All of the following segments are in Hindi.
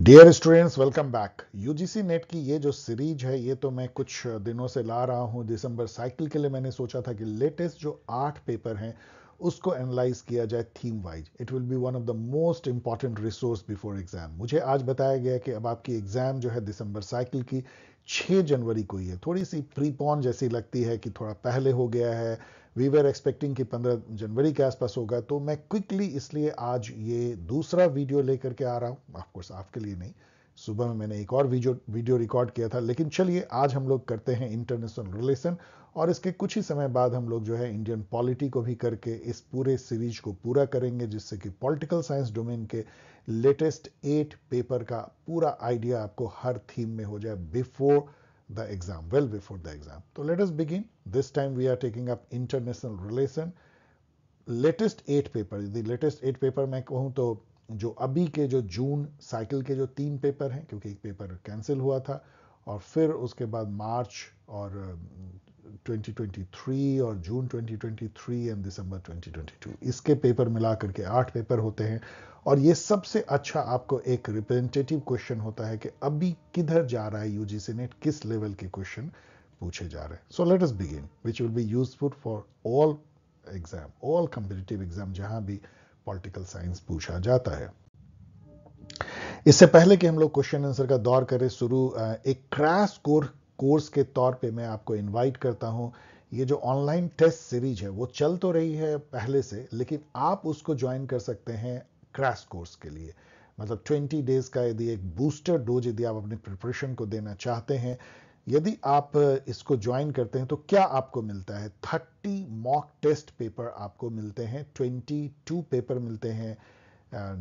Dear students, welcome back. UGC NET की ये जो सीरीज है ये तो मैं कुछ दिनों से ला रहा हूँ। दिसंबर साइकिल के लिए मैंने सोचा था कि लेटेस्ट जो 8 पेपर हैं उसको एनालाइज किया जाए theme wise. It will be one of the most important resource before exam. मुझे आज बताया गया कि अब आपकी एग्जाम जो है दिसंबर साइकिल की 6 जनवरी को ही है। थोड़ी सी प्रीपॉन जैसी लगती है कि थोड़ा पहले हो गया है। वी वर एक्सपेक्टिंग कि 15 जनवरी के आसपास होगा, तो मैं क्विकली इसलिए आज ये दूसरा वीडियो लेकर के आ रहा हूँ। ऑफकोर्स आपके लिए नहीं, सुबह में मैंने एक और वीडियो रिकॉर्ड किया था, लेकिन चलिए आज हम लोग करते हैं इंटरनेशनल रिलेशन और इसके कुछ ही समय बाद हम लोग जो है इंडियन पॉलिटी को भी करके इस पूरे सीरीज को पूरा करेंगे, जिससे कि पॉलिटिकल साइंस डोमेन के लेटेस्ट 8 पेपर का पूरा आइडिया आपको हर थीम में हो जाए before the exam, well before the exam. So let us begin. This time we are taking up international relation. Latest 8 paper, the latest 8 paper मैं कहूँ तो जो अभी के जो जून साइकिल के जो 3 पेपर हैं, क्योंकि एक पेपर कैंसिल हुआ था, और फिर उसके बाद मार्च और 2023 और जून 2023 एंड दिसंबर 2022, इसके पेपर मिला करके 8 पेपर होते हैं। और ये सबसे अच्छा आपको एक रिप्रेजेंटेटिव क्वेश्चन होता है कि अभी किधर जा रहा है यूजीसी नेट, किस लेवल के क्वेश्चन पूछे जा रहे हैं। So let us begin, which will be useful for all exam, all competitive exam जहां भी पॉलिटिकल साइंस पूछा जाता है। इससे पहले कि हम लोग क्वेश्चन आंसर का दौर करें शुरू, एक क्रैश कोर्स के तौर पे मैं आपको इनवाइट करता हूं। ये जो ऑनलाइन टेस्ट सीरीज है वो चल तो रही है पहले से, लेकिन आप उसको ज्वाइन कर सकते हैं क्रैश कोर्स के लिए। मतलब 20 डेज का यदि एक बूस्टर डोज यदि आप अपने प्रिपरेशन को देना चाहते हैं, यदि आप इसको ज्वाइन करते हैं तो क्या आपको मिलता है? 30 मॉक टेस्ट पेपर आपको मिलते हैं, 22 पेपर मिलते हैं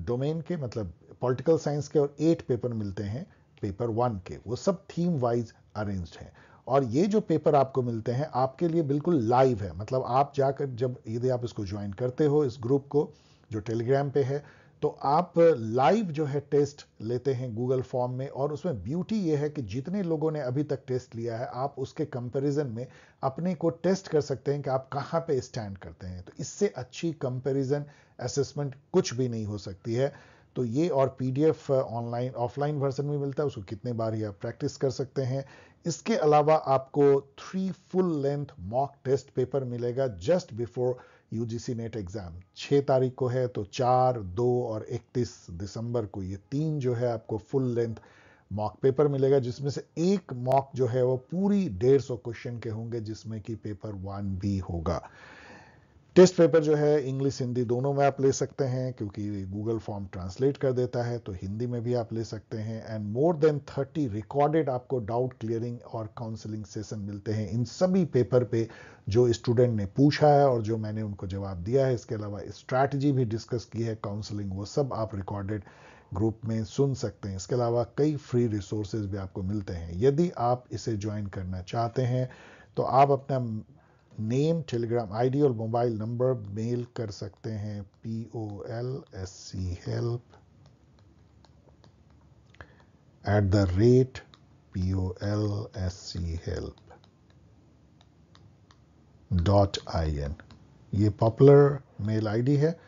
डोमेन के, मतलब पॉलिटिकल साइंस के, और 8 पेपर मिलते हैं पेपर 1 के। वो सब थीम वाइज अरेंज्ड हैं। और ये जो पेपर आपको मिलते हैं आपके लिए बिल्कुल लाइव है। मतलब आप जाकर जब यदि आप इसको ज्वाइन करते हो, इस ग्रुप को जो टेलीग्राम पे है, तो आप लाइव जो है टेस्ट लेते हैं गूगल फॉर्म में। और उसमें ब्यूटी ये है कि जितने लोगों ने अभी तक टेस्ट लिया है, आप उसके कंपैरिजन में अपने को टेस्ट कर सकते हैं कि आप कहाँ पे स्टैंड करते हैं। तो इससे अच्छी कंपैरिजन असेसमेंट कुछ भी नहीं हो सकती है। तो ये और पीडीएफ ऑनलाइन ऑफलाइन वर्जन में मिलता है, उसको कितने बार ही आप प्रैक्टिस कर सकते हैं। इसके अलावा आपको 3 full length mock test paper मिलेगा just before UGC NET exam. 6 तारीख को है, तो 4, 2 और 31 दिसंबर को ये 3 जो है आपको फुल लेंथ मॉक पेपर मिलेगा, जिसमें से एक मॉक जो है वो पूरी 150 क्वेश्चन के होंगे, जिसमें कि पेपर 1 भी होगा। टेस्ट पेपर जो है इंग्लिश हिंदी दोनों में आप ले सकते हैं, क्योंकि गूगल फॉर्म ट्रांसलेट कर देता है, तो हिंदी में भी आप ले सकते हैं। एंड मोर देन 30 रिकॉर्डेड आपको डाउट क्लियरिंग और काउंसलिंग सेशन मिलते हैं इन सभी पेपर पे, जो स्टूडेंट ने पूछा है और जो मैंने उनको जवाब दिया है। इसके अलावा स्ट्रैटेजी भी डिस्कस की है, काउंसलिंग, वो सब आप रिकॉर्डेड ग्रुप में सुन सकते हैं। इसके अलावा कई फ्री रिसोर्सेज भी आपको मिलते हैं। यदि आप इसे ज्वाइन करना चाहते हैं तो आप अपना नेम, टेलीग्राम आईडी और मोबाइल नंबर मेल कर सकते हैं polschelp@polschelp.in। ये पॉपुलर मेल आईडी है।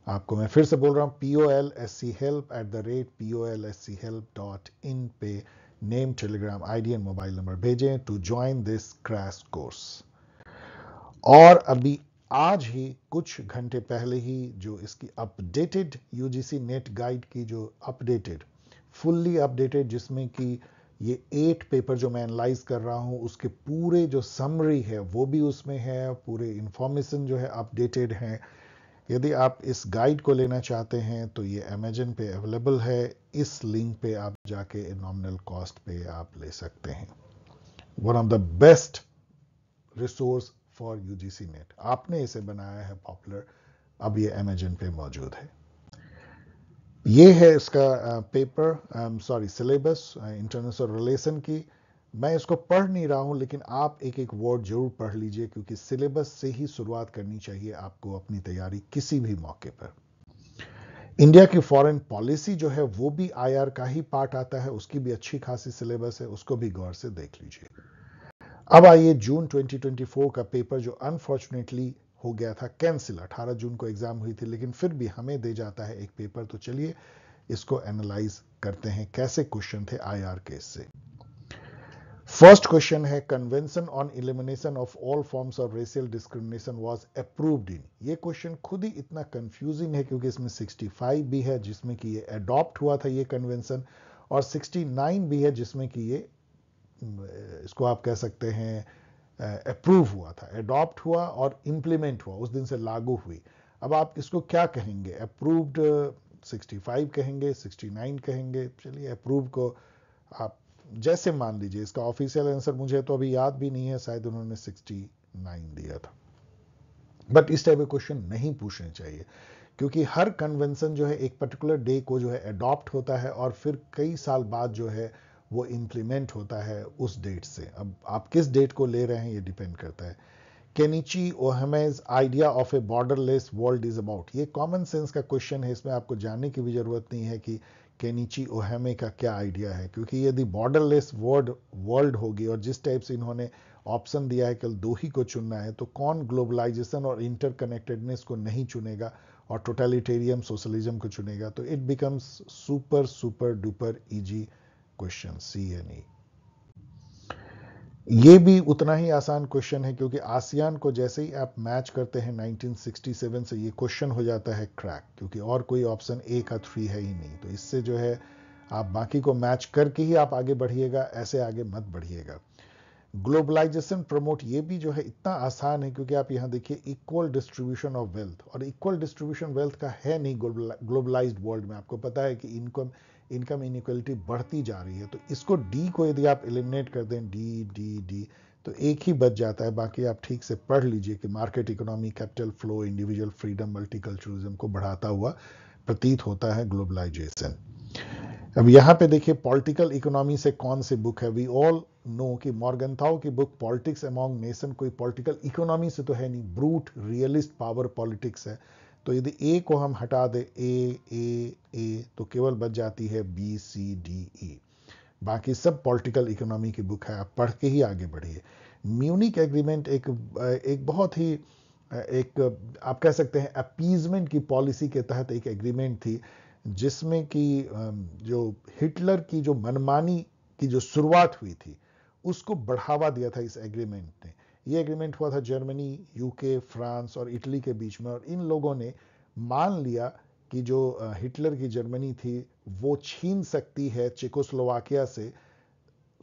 आपको मैं फिर से बोल रहा हूं, polschelp@polschelp.in पे name, Telegram ID and mobile number भेजें to join this crash course. और अभी आज ही कुछ घंटे पहले ही जो इसकी अपडेटेड यूजीसी नेट गाइड की जो अपडेटेड, फुल्ली अपडेटेड, जिसमें कि ये 8 पेपर जो मैं एनालाइज कर रहा हूं उसके पूरे जो समरी है वो भी उसमें है, पूरे इंफॉर्मेशन जो है अपडेटेड है। यदि आप इस गाइड को लेना चाहते हैं तो ये अमेजन पे अवेलेबल है। इस लिंक पे आप जाके नॉमिनल कॉस्ट पे आप ले सकते हैं। One of the best resource for UGC net, आपने इसे बनाया है पॉपुलर, अब ये अमेजन पे मौजूद है। ये है इसका paper, sorry syllabus international relation की। मैं इसको पढ़ नहीं रहा हूं, लेकिन आप एक एक वर्ड जरूर पढ़ लीजिए, क्योंकि सिलेबस से ही शुरुआत करनी चाहिए आपको अपनी तैयारी किसी भी मौके पर। इंडिया की फॉरेन पॉलिसी जो है वो भी आईआर का ही पार्ट आता है, उसकी भी अच्छी खासी सिलेबस है, उसको भी गौर से देख लीजिए। अब आइए जून 2024 का पेपर, जो अनफॉर्चुनेटली हो गया था कैंसिल। 18 जून को एग्जाम हुई थी, लेकिन फिर भी हमें दे जाता है एक पेपर, तो चलिए इसको एनालाइज करते हैं कैसे क्वेश्चन थे आईआर केस से। फर्स्ट क्वेश्चन है, convention on elimination of all forms of racial discrimination was approved in. ये क्वेश्चन खुद ही इतना कंफ्यूजिंग है क्योंकि इसमें 65 भी है जिसमें कि ये अडॉप्ट हुआ था ये कन्वेंशन, और 69 भी है जिसमें कि ये इसको आप कह सकते हैं अप्रूव हुआ था, अडॉप्ट हुआ और इंप्लीमेंट हुआ, उस दिन से लागू हुई। अब आप इसको क्या कहेंगे, अप्रूव्ड 65 कहेंगे, 69 कहेंगे? चलिए अप्रूव को आप जैसे मान लीजिए, इसका ऑफिशियल आंसर मुझे तो अभी याद भी नहीं है, शायद उन्होंने 69 दिया था। बट इस टाइप के क्वेश्चन नहीं पूछने चाहिए क्योंकि हर कन्वेंशन जो है एक पर्टिकुलर डे को जो है अडॉप्ट होता है और फिर कई साल बाद जो है वो इंप्लीमेंट होता है उस डेट से। अब आप किस डेट को ले रहे हैं ये डिपेंड करता है। Kenichi Ohmae's idea of a borderless world is about, ये कॉमन सेंस का क्वेश्चन है, इसमें आपको जानने की भी जरूरत नहीं है कि केनिची ओहेमे का क्या आइडिया है, क्योंकि यदि बॉर्डरलेस वर्ल्ड होगी और जिस टाइप से इन्होंने ऑप्शन दिया है कल दो ही को चुनना है, तो कौन ग्लोबलाइजेशन और इंटरकनेक्टेडनेस को नहीं चुनेगा और टोटलिटेरियन सोशलिज्म को चुनेगा? तो it becomes super super duper easy question, C and E. ये भी उतना ही आसान क्वेश्चन है क्योंकि आसियान को जैसे ही आप मैच करते हैं 1967 से, ये क्वेश्चन हो जाता है क्रैक, क्योंकि और कोई ऑप्शन ए का 3 है ही नहीं। तो इससे जो है आप बाकी को मैच करके ही आप आगे बढ़िएगा, ऐसे आगे मत बढ़िएगा। ग्लोबलाइजेशन प्रमोट, ये भी जो है इतना आसान है क्योंकि आप यहां देखिए इक्वल डिस्ट्रीब्यूशन ऑफ वेल्थ, और इक्वल डिस्ट्रीब्यूशन वेल्थ का है नहीं ग्लोबलाइज्ड वर्ल्ड में। आपको पता है कि इनकम इनइक्वलिटी बढ़ती जा रही है, तो इसको डी को यदि आप एलिमिनेट कर दें, डी डी डी, तो एक ही बच जाता है। बाकी आप ठीक से पढ़ लीजिए कि market economy, capital flow, individual freedom, multiculturalism को बढ़ाता हुआ प्रतीत होता है ग्लोबलाइजेशन। अब यहाँ पे देखिए पॉलिटिकल इकोनॉमी से कौन सी बुक है। वी ऑल नो कि मॉर्गनथाउ की बुक पॉलिटिक्स अमॉन्ग नेशन कोई पॉलिटिकल इकोनॉमी से तो है नहीं, ब्रूट रियलिस्ट पावर पॉलिटिक्स है। तो यदि ए को हम हटा दे, ए तो केवल बच जाती है बी सी डी ई। बाकी सब पॉलिटिकल इकोनॉमी की बुक है, आप पढ़ के ही आगे बढ़िए। म्यूनिक एग्रीमेंट एक बहुत ही एक आप कह सकते हैं अपीजमेंट की पॉलिसी के तहत एक एग्रीमेंट थी, जिसमें कि जो हिटलर की जो मनमानी की जो शुरुआत हुई थी उसको बढ़ावा दिया था इस एग्रीमेंट ने। ये एग्रीमेंट हुआ था जर्मनी, यूके, फ्रांस और इटली के बीच में, और इन लोगों ने मान लिया कि जो हिटलर की जर्मनी थी वो छीन सकती है चेकोस्लोवाकिया से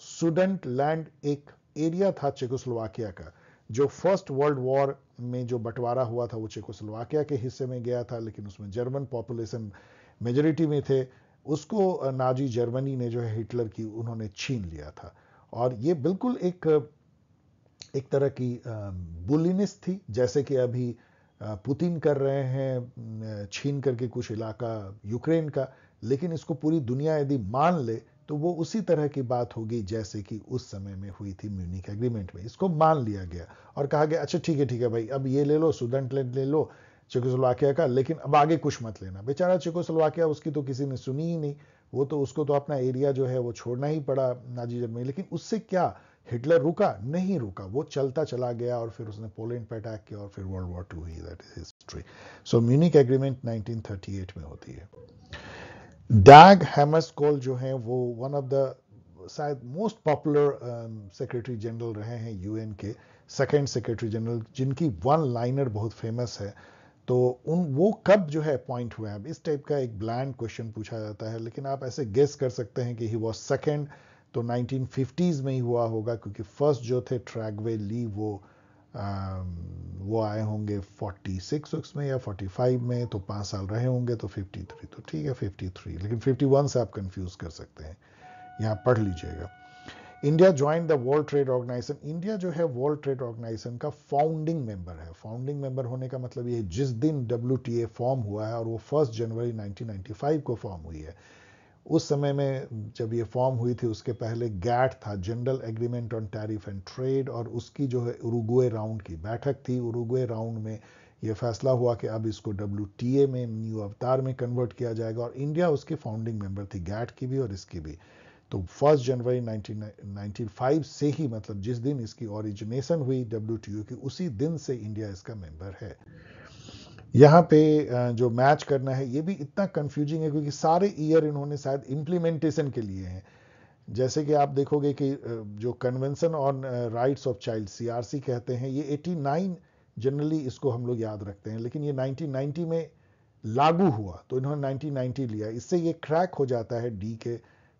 सुडेंट लैंड, एक एरिया था चेकोस्लोवाकिया का जो फर्स्ट वर्ल्ड वॉर में जो बंटवारा हुआ था वो चेकोस्लोवाकिया के हिस्से में गया था, लेकिन उसमें जर्मन पॉपुलेशन मेजोरिटी में थे, उसको नाजी जर्मनी ने जो है हिटलर की उन्होंने छीन लिया था। और ये बिल्कुल एक तरह की बुलिनेस थी, जैसे कि अभी पुतिन कर रहे हैं छीन करके कुछ इलाका यूक्रेन का, लेकिन इसको पूरी दुनिया यदि मान ले तो वो उसी तरह की बात होगी जैसे कि उस समय में हुई थी म्यूनिक एग्रीमेंट में। इसको मान लिया गया और कहा गया अच्छा ठीक है भाई, अब ये ले लो, सुडेंटलैंड ले लो चेकोस्लोवाकिया का, लेकिन अब आगे कुछ मत लेना। बेचारा चेकोस्लोवाकिया, उसकी तो किसी ने सुनी ही नहीं, वो तो उसको तो अपना एरिया जो है वो छोड़ना ही पड़ा नाजी जर्मनी। लेकिन उससे क्या हिटलर रुका? नहीं रुका, वो चलता चला गया और फिर उसने पोलैंड पे अटैक किया और फिर वर्ल्ड वॉर 2 हुई। That is history. So Munich agreement 1938 में होती है। डैग हैमरस्कोल्ड जो है वो वन ऑफ द शायद मोस्ट पॉपुलर सेक्रेटरी जनरल रहे हैं यूएन के, सेकेंड सेक्रेटरी जनरल, जिनकी वन लाइनर बहुत फेमस है। तो वो कब जो है अपॉइंट हुए हैं? अब इस टाइप का एक ब्लैंड क्वेश्चन पूछा जाता है, लेकिन आप ऐसे गेस कर सकते हैं कि ही वाज सेकंड, तो 1950s में ही हुआ होगा, क्योंकि फर्स्ट जो थे ट्रैगवे ली वो आए होंगे 46 में या 45 में, तो 5 साल रहे होंगे, तो 53, तो ठीक है 53, लेकिन 51 से आप कंफ्यूज कर सकते हैं, यहाँ पढ़ लीजिएगा। India join the World Trade Organization. India जो है वर्ल्ड ट्रेड ऑर्गेनाइजेशन का फाउंडिंग मेंबर है। फाउंडिंग मेंबर होने का मतलब ये है जिस दिन WTA फॉर्म हुआ है, और वो 1 जनवरी 1995 को फॉर्म हुई है। उस समय में जब ये फॉर्म हुई थी उसके पहले गैट था, general agreement on tariff and trade, और उसकी जो है उरुग्वे राउंड की बैठक थी। उरुग्वे राउंड में ये फैसला हुआ कि अब इसको WTA में न्यू अवतार में कन्वर्ट किया जाएगा, और इंडिया उसकी फाउंडिंग मेंबर थी, गैट की भी और इसकी भी। तो 1 जनवरी 1995 से ही, मतलब जिस दिन इसकी ओरिजिनेशन हुई WTO की, उसी दिन से इंडिया इसका मेंबर है। यहाँ पे जो मैच करना है ये भी इतना कंफ्यूजिंग है क्योंकि सारे ईयर इन्होंने शायद इम्प्लीमेंटेशन के लिए हैं। जैसे कि आप देखोगे कि जो convention on rights of child CRC कहते हैं, ये 89 जनरली इसको हम लोग याद रखते हैं, लेकिन ये 1990 में लागू हुआ तो इन्होंने 1990 लिया। इससे ये क्रैक हो जाता है डी के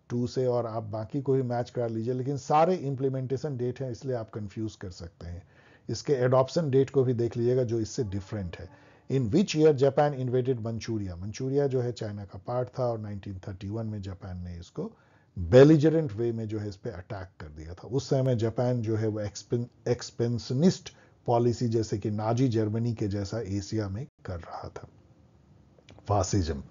2 से, और आप बाकी को भी मैच करा लीजिए, लेकिन सारे इंप्लीमेंटेशन डेट हैं इसलिए आप कंफ्यूज कर सकते हैं। इसके एडॉप्शन डेट को भी देख लीजिएगा जो इससे डिफरेंट है। In which year Japan invaded Manchuria, Manchuria जो है चाइना का पार्ट था, और 1931 में जापान ने इसको बेलिजरेंट वे में जो है इस पर अटैक कर दिया था। उस समय जापान जो है वो एक्सपेंशनिस्ट पॉलिसी जैसे कि नाजी जर्मनी के जैसा एशिया में कर रहा था, फासिज्म।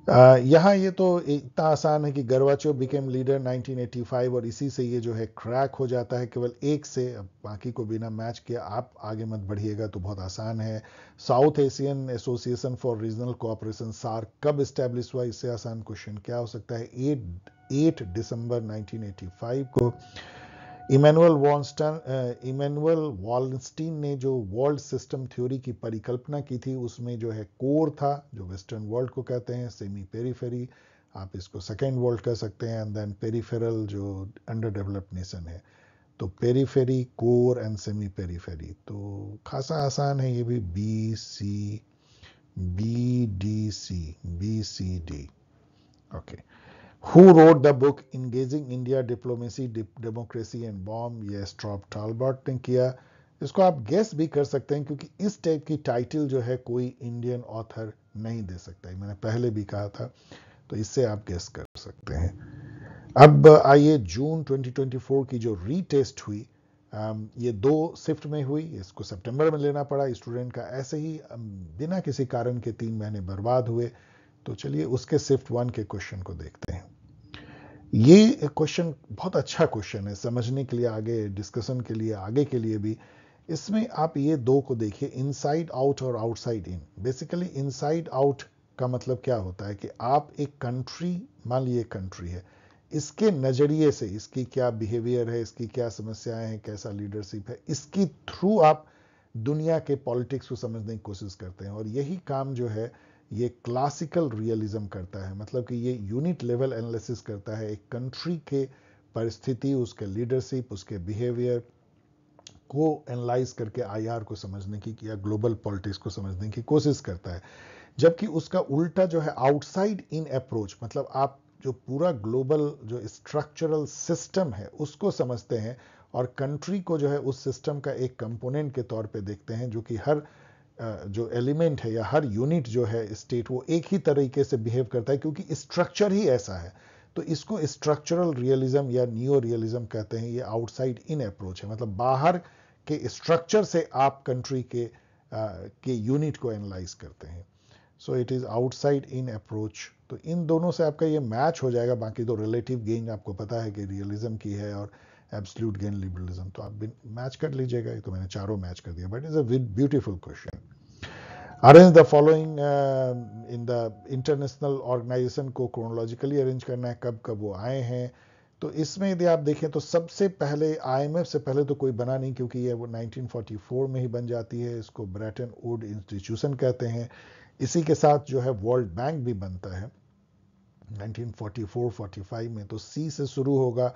यहाँ ये तो इतना आसान है कि गर्वाचो बिकेम लीडर 1985, और इसी से ये जो है क्रैक हो जाता है केवल एक से। अब बाकी को बिना मैच किया आप आगे मत बढ़िएगा तो बहुत आसान है। South Asian Association for Regional Cooperation SAARC कब स्टैब्लिश हुआ, इससे आसान क्वेश्चन क्या हो सकता है। 8 दिसंबर 1985 को इमैनुअल वॉलस्टीन ने जो वर्ल्ड सिस्टम थ्योरी की परिकल्पना की थी, उसमें जो है कोर था जो वेस्टर्न वर्ल्ड को कहते हैं, सेमी पेरिफेरी आप इसको सेकेंड वर्ल्ड कह सकते हैं, एंड देन पेरिफेरल जो अंडर डेवलप्ड नेशन है। तो periphery, core and semi periphery, तो खासा आसान है ये भी, B C D. Okay. Who wrote the book Engaging India Diplomacy, Democracy and Bomb? ये स्ट्रॉप टालबॉट ने किया। इसको आप गेस भी कर सकते हैं क्योंकि इस टाइप की टाइटल जो है कोई इंडियन ऑथर नहीं दे सकता है, मैंने पहले भी कहा था, तो इससे आप गेस कर सकते हैं। अब आइए जून 2024 की जो रीटेस्ट हुई, ये 2 शिफ्ट में हुई। इसको सितंबर में लेना पड़ा स्टूडेंट का, ऐसे ही बिना किसी कारण के 3 महीने बर्बाद हुए। तो चलिए उसके शिफ्ट 1 के क्वेश्चन को देखते हैं। ये क्वेश्चन बहुत अच्छा क्वेश्चन है समझने के लिए, आगे डिस्कशन के लिए, आगे के लिए भी। इसमें आप ये 2 को देखिए, इनसाइड आउट और outside in. Basically inside out का मतलब क्या होता है कि आप एक कंट्री, मान लीजिए कंट्री है, इसके नजरिए से इसकी क्या बिहेवियर है, इसकी क्या समस्याएं हैं, कैसा लीडरशिप है, इसकी थ्रू आप दुनिया के पॉलिटिक्स को समझने की कोशिश करते हैं। और यही काम जो है ये क्लासिकल रियलिज्म करता है, मतलब कि ये यूनिट लेवल एनालिसिस करता है एक कंट्री के परिस्थिति, उसके लीडरशिप, उसके बिहेवियर को एनालाइज करके आईआर को समझने की या ग्लोबल पॉलिटिक्स को समझने की कोशिश करता है। जबकि उसका उल्टा जो है आउटसाइड इन अप्रोच, मतलब आप जो पूरा ग्लोबल जो स्ट्रक्चरल सिस्टम है उसको समझते हैं और कंट्री को जो है उस सिस्टम का एक कंपोनेंट के तौर पे देखते हैं, जो कि हर जो एलिमेंट है या हर यूनिट जो है स्टेट, वो एक ही तरीके से बिहेव करता है क्योंकि स्ट्रक्चर ही ऐसा है। तो इसको स्ट्रक्चरल रियलिज्म या नियो रियलिज्म कहते हैं। ये आउटसाइड इन अप्रोच है, मतलब बाहर के स्ट्रक्चर से आप कंट्री के यूनिट को एनालाइज करते हैं। So it is outside in approach. तो इन दोनों से आपका ये मैच हो जाएगा। बाकी तो रिलेटिव गेन आपको पता है कि रियलिज्म की है, और एब्सोल्यूट गेन लिबरलिज्म, तो आप मैच कर लीजिएगा। ये तो मैंने चारों मैच कर दिया, but is a beautiful question. Arrange the following in the international organization को क्रोनोलॉजिकली अरेंज करना है, कब कब वो आए हैं। तो इसमें यदि आप देखें तो सबसे पहले आईएमएफ से पहले तो कोई बना नहीं, क्योंकि ये वो 1944 में ही बन जाती है। इसको ब्रेटन वुड इंस्टीट्यूशन कहते हैं। इसी के साथ जो है वर्ल्ड बैंक भी बनता है 1944-45 में। तो सी से शुरू होगा,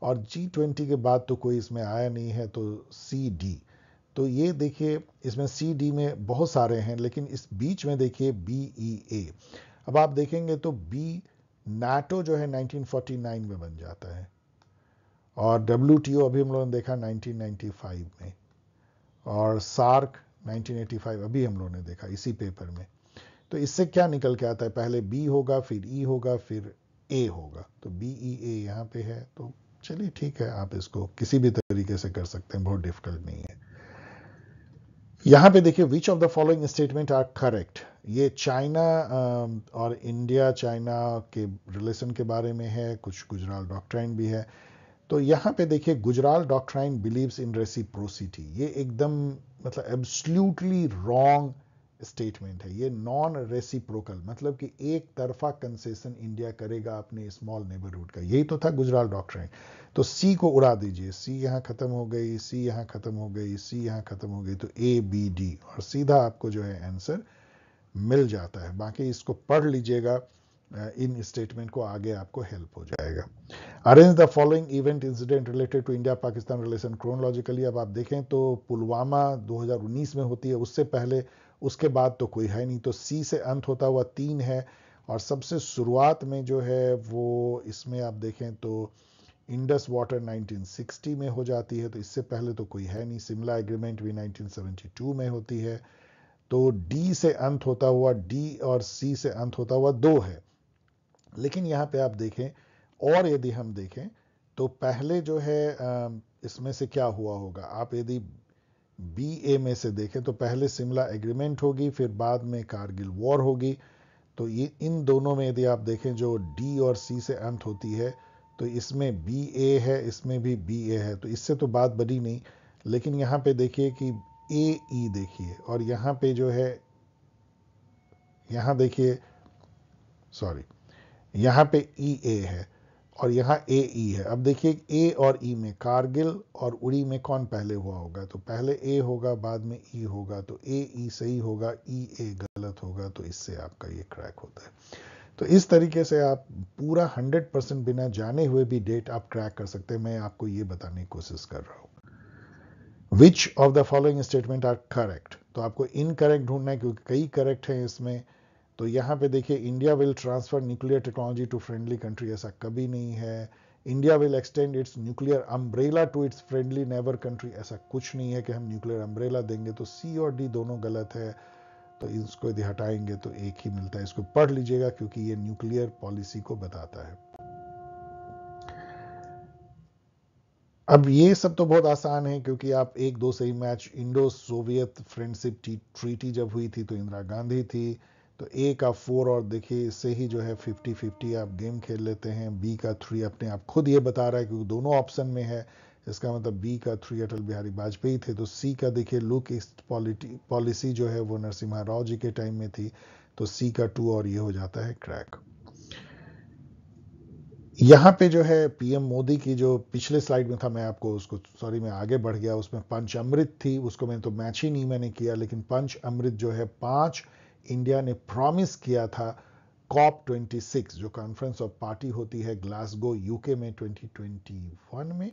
और G20 के बाद तो कोई इसमें आया नहीं है, तो सी डी। तो ये देखिए इसमें सी डी में बहुत सारे हैं, लेकिन इस बीच में देखिए BEA। अब आप देखेंगे तो बी नाटो जो है 1949 में बन जाता है, और WTO अभी हम लोगों ने देखा 1995 में, और सार्क 1985 अभी हम लोगों ने देखा इसी पेपर में। तो इससे क्या निकल के आता है, पहले बी होगा, फिर ई होगा, फिर ए होगा। तो BEA यहाँ पे है। तो चलिए ठीक है, आप इसको किसी भी तरीके से कर सकते हैं, बहुत डिफिकल्ट नहीं है। यहां पे देखिए which of the following statement are correct. ये चाइना और इंडिया चाइना के रिलेशन के बारे में है, कुछ गुजराल डॉक्ट्राइन भी है। तो यहां पे देखिए Gujral doctrine believes in reciprocity. ये एकदम मतलब एब्सोल्युटली रॉन्ग स्टेटमेंट है, ये नॉन रेसिप्रोकल, मतलब कि एक तरफा कंसेशन इंडिया करेगा अपने स्मॉल नेबरहुड का। यही तो था गुजराल डॉक्ट्रिन। तो सी को उड़ा दीजिए, सी यहाँ खत्म हो गई, सी यहाँ खत्म हो गई, सी यहाँ खत्म हो गई, तो ए बी डी, और सीधा आपको जो है आंसर मिल जाता है। बाकी इसको पढ़ लीजिएगा, इन स्टेटमेंट को आगे आपको हेल्प हो जाएगा। Arrange the following event incident related to India Pakistan relation chronologically. अब आप देखें तो पुलवामा 2019 में होती है, उससे पहले उसके बाद तो कोई है नहीं, तो सी से अंत होता हुआ 3 है, और सबसे शुरुआत में जो है वो इसमें आप देखें तो इंडस वाटर 1960 में हो जाती है, तो इससे पहले तो कोई है नहीं। शिमला एग्रीमेंट भी 1972 में होती है। तो डी से अंत होता हुआ, डी और सी से अंत होता हुआ 2 है। लेकिन यहाँ पे आप देखें, और यदि हम देखें तो पहले जो है इसमें से क्या हुआ होगा, आप यदि बी ए में से देखें तो पहले शिमला एग्रीमेंट होगी, फिर बाद में कारगिल वॉर होगी। तो ये इन दोनों में यदि आप देखें जो डी और सी से अंत होती है, तो इसमें बी ए है, इसमें भी बी ए है, तो इससे तो बात बनी नहीं। लेकिन यहाँ पे देखिए कि ए ई देखिए, और यहाँ पे जो है, यहाँ देखिए, सॉरी, यहाँ पे ई ए है और यहाँ ए ई है। अब देखिए ए और ई में, कारगिल और उड़ी में कौन पहले हुआ होगा, तो पहले ए होगा, बाद में ई होगा, तो ए ई सही होगा, ई ए गलत होगा, तो इससे आपका ये क्रैक होता है। तो इस तरीके से आप पूरा 100% बिना जाने हुए भी डेट आप क्रैक कर सकते हैं। मैं आपको ये बताने की कोशिश कर रहा हूं। Which of the following statement are correct, तो आपको इनकरेक्ट ढूंढना है क्योंकि कई करेक्ट हैं इसमें। तो यहाँ पे देखिए, India will transfer nuclear technology to friendly country, ऐसा कभी नहीं है। India will extend its nuclear umbrella to its friendly neighbour country, ऐसा कुछ नहीं है कि हम न्यूक्लियर अम्ब्रेला देंगे। तो सी और डी दोनों गलत है, तो इसको यदि हटाएंगे तो एक ही मिलता है। इसको पढ़ लीजिएगा क्योंकि ये न्यूक्लियर पॉलिसी को बताता है। अब ये सब तो बहुत आसान है क्योंकि आप 1-2 से ही match, Indo Soviet friendship treaty जब हुई थी तो इंदिरा गांधी थी, तो ए का 4, और देखिए इससे ही जो है 50-50 आप गेम खेल लेते हैं। बी का 3 अपने आप खुद ये बता रहा है क्योंकि दोनों ऑप्शन में है, इसका मतलब बी का 3 अटल बिहारी वाजपेयी थे। तो सी का देखिए, लुक ईस्ट पॉलिसी जो है वो नरसिम्हा राव जी के टाइम में थी, तो सी का 2, और ये हो जाता है क्रैक। यहाँ पे जो है पीएम मोदी की जो पिछले स्लाइड में था, मैं आपको उसको, सॉरी मैं आगे बढ़ गया, उसमें पंच अमृत थी, उसको मैंने तो मैच ही नहीं मैंने किया। लेकिन पंच अमृत जो है 5 इंडिया ने प्रॉमिस किया था COP26 जो कॉन्फ्रेंस ऑफ पार्टी होती है ग्लासगो यूके में 2021 में,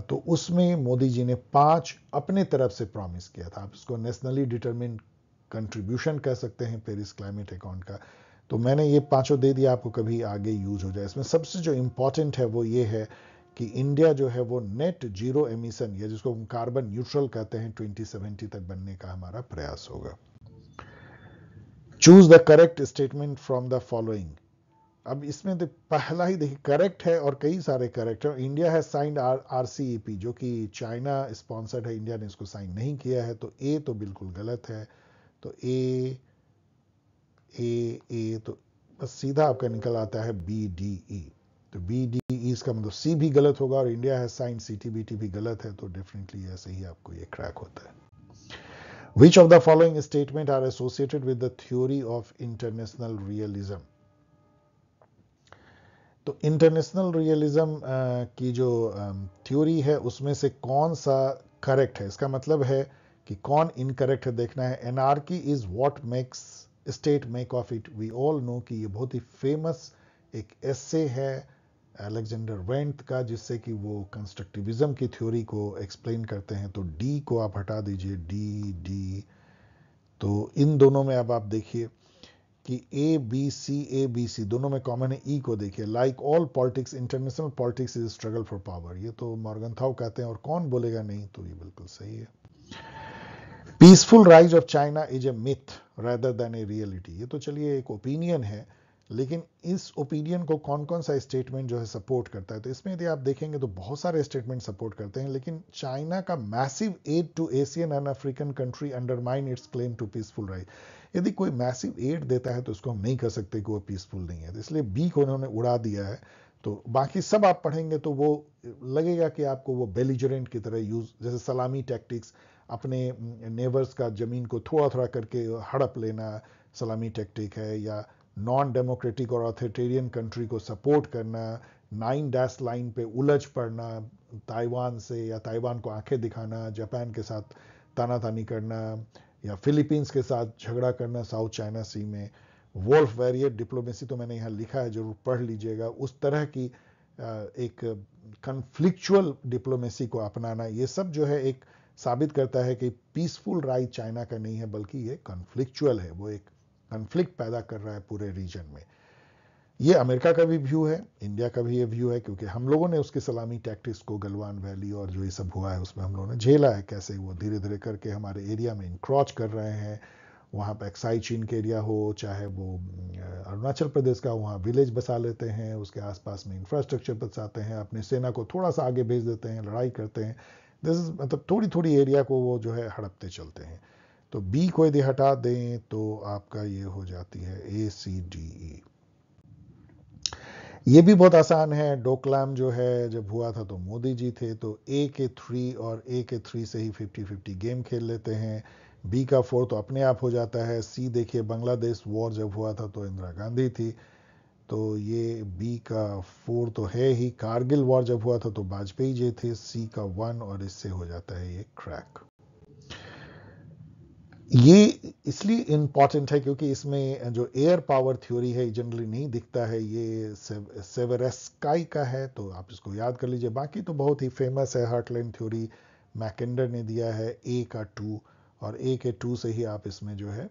तो उसमें मोदी जी ने 5 अपने तरफ से प्रॉमिस किया था। आप इसको नेशनली डिटरमिन्ड कंट्रीब्यूशन कह सकते हैं पेरिस क्लाइमेट अकाउंट का। तो मैंने ये 5 दे दिया आपको, कभी आगे यूज हो जाए। इसमें सबसे जो इंपॉर्टेंट है वो ये है कि इंडिया जो है वो नेट जीरो एमिशन, या जिसको हम कार्बन न्यूट्रल कहते हैं, 2070 तक बनने का हमारा प्रयास होगा। Choose the correct statement from the following. अब इसमें तो पहला ही देखिए करेक्ट है, और कई सारे करेक्ट है। इंडिया है साइंड RCEP जो कि चाइना स्पॉन्सर्ड है, इंडिया ने इसको साइन नहीं किया है, तो ए तो बिल्कुल गलत है। तो ए तो बस सीधा आपका निकल आता है BDE। तो BDE इसका मतलब सी भी गलत होगा, और इंडिया है साइन CTBT भी गलत है, तो डेफिनेटली ऐसे ही आपको ये क्रैक होता है। Which of the following statement are associated with the theory of international realism? तो इंटरनेशनल रियलिज्म की जो थ्योरी है उसमें से कौन सा करेक्ट है, इसका मतलब है कि कौन इनकरेक्ट है देखना है। Anarchy is what makes state make of it. We all know कि ये बहुत ही फेमस एक एसे है अलेक्जेंडर वेंट का, जिससे कि वो कंस्ट्रक्टिविज्म की थ्योरी को एक्सप्लेन करते हैं। तो डी को आप हटा दीजिए, डी। तो इन दोनों में अब आप देखिए कि ए बी सी दोनों में कॉमन है। ई को देखिए, like all politics international politics is struggle for power, ये तो मॉर्गनथाउ कहते हैं, और कौन बोलेगा नहीं, तो ये बिल्कुल सही है। Peaceful rise of China is a myth rather than a reality, ये तो चलिए एक ओपिनियन है, लेकिन इस ओपिनियन को कौन कौन सा स्टेटमेंट जो है सपोर्ट करता है। तो इसमें यदि आप देखेंगे तो बहुत सारे स्टेटमेंट सपोर्ट करते हैं, लेकिन चाइना का massive aid to Asian and African country undermine its claim to peaceful rise. यदि कोई मैसिव एड देता है तो उसको हम नहीं कह सकते कि वो पीसफुल नहीं है, तो इसलिए बी को उन्होंने उड़ा दिया है। तो बाकी सब आप पढ़ेंगे तो वो लगेगा कि आपको वो बेलिजरेंट की तरह यूज, जैसे सलामी टैक्टिक्स, अपने नेबर्स का ज़मीन को थोड़ा थोड़ा करके हड़प लेना सलामी टैक्टिक है, या नॉन डेमोक्रेटिक और ऑथोरिटेरियन कंट्री को सपोर्ट करना, 9 डैश लाइन पे उलझ पड़ना ताइवान से, या ताइवान को आंखें दिखाना, जापान के साथ तानातानी करना, या फिलीपींस के साथ झगड़ा करना साउथ चाइना सी में। वोल्फ वैरियर डिप्लोमेसी तो मैंने यहाँ लिखा है, जरूर पढ़ लीजिएगा। उस तरह की एक कन्फ्लिक्चुअल डिप्लोमेसी को अपनाना, ये सब जो है एक साबित करता है कि पीसफुल राइट चाइना का नहीं है, बल्कि ये कन्फ्लिक्चुअल है। वो एक कन्फ्लिक्ट पैदा कर रहा है पूरे रीजन में। ये अमेरिका का भी व्यू है, इंडिया का भी ये व्यू है, क्योंकि हम लोगों ने उसकी सलामी टैक्टिक्स को गलवान वैली और जो ये सब हुआ है उसमें हम लोगों ने झेला है, कैसे वो धीरे धीरे करके हमारे एरिया में इंक्रोच कर रहे हैं। वहाँ पर एक्साई चीन के एरिया हो, चाहे वो अरुणाचल प्रदेश का, वहाँ विलेज बसा लेते हैं, उसके आसपास में इंफ्रास्ट्रक्चर बसाते हैं, अपनी सेना को थोड़ा सा आगे भेज देते हैं, लड़ाई करते हैं। दिस इज मतलब थोड़ी थोड़ी एरिया को वो जो है हड़पते चलते हैं। तो बी को यदि हटा दें तो आपका ये हो जाती है ACDE। ये भी बहुत आसान है। डोकलाम जो है जब हुआ था तो मोदी जी थे, तो A के 3 और A के 3 से ही 50-50 गेम खेल लेते हैं। B का 4 तो अपने आप हो जाता है। C देखिए, बांग्लादेश वॉर जब हुआ था तो इंदिरा गांधी थी, तो ये B का 4 तो है ही। कारगिल वॉर जब हुआ था तो वाजपेयी जी थे। C का 1 और इससे हो जाता है ये क्रैक। ये इसलिए इंपॉर्टेंट है क्योंकि इसमें जो एयर पावर थ्योरी है जनरली नहीं दिखता है, ये सेवेरेस्काई का है, तो आप इसको याद कर लीजिए। बाकी तो बहुत ही फेमस है हार्टलैंड थ्योरी, मैकेंडर ने दिया है A का 2, और A के 2 से ही आप इसमें जो है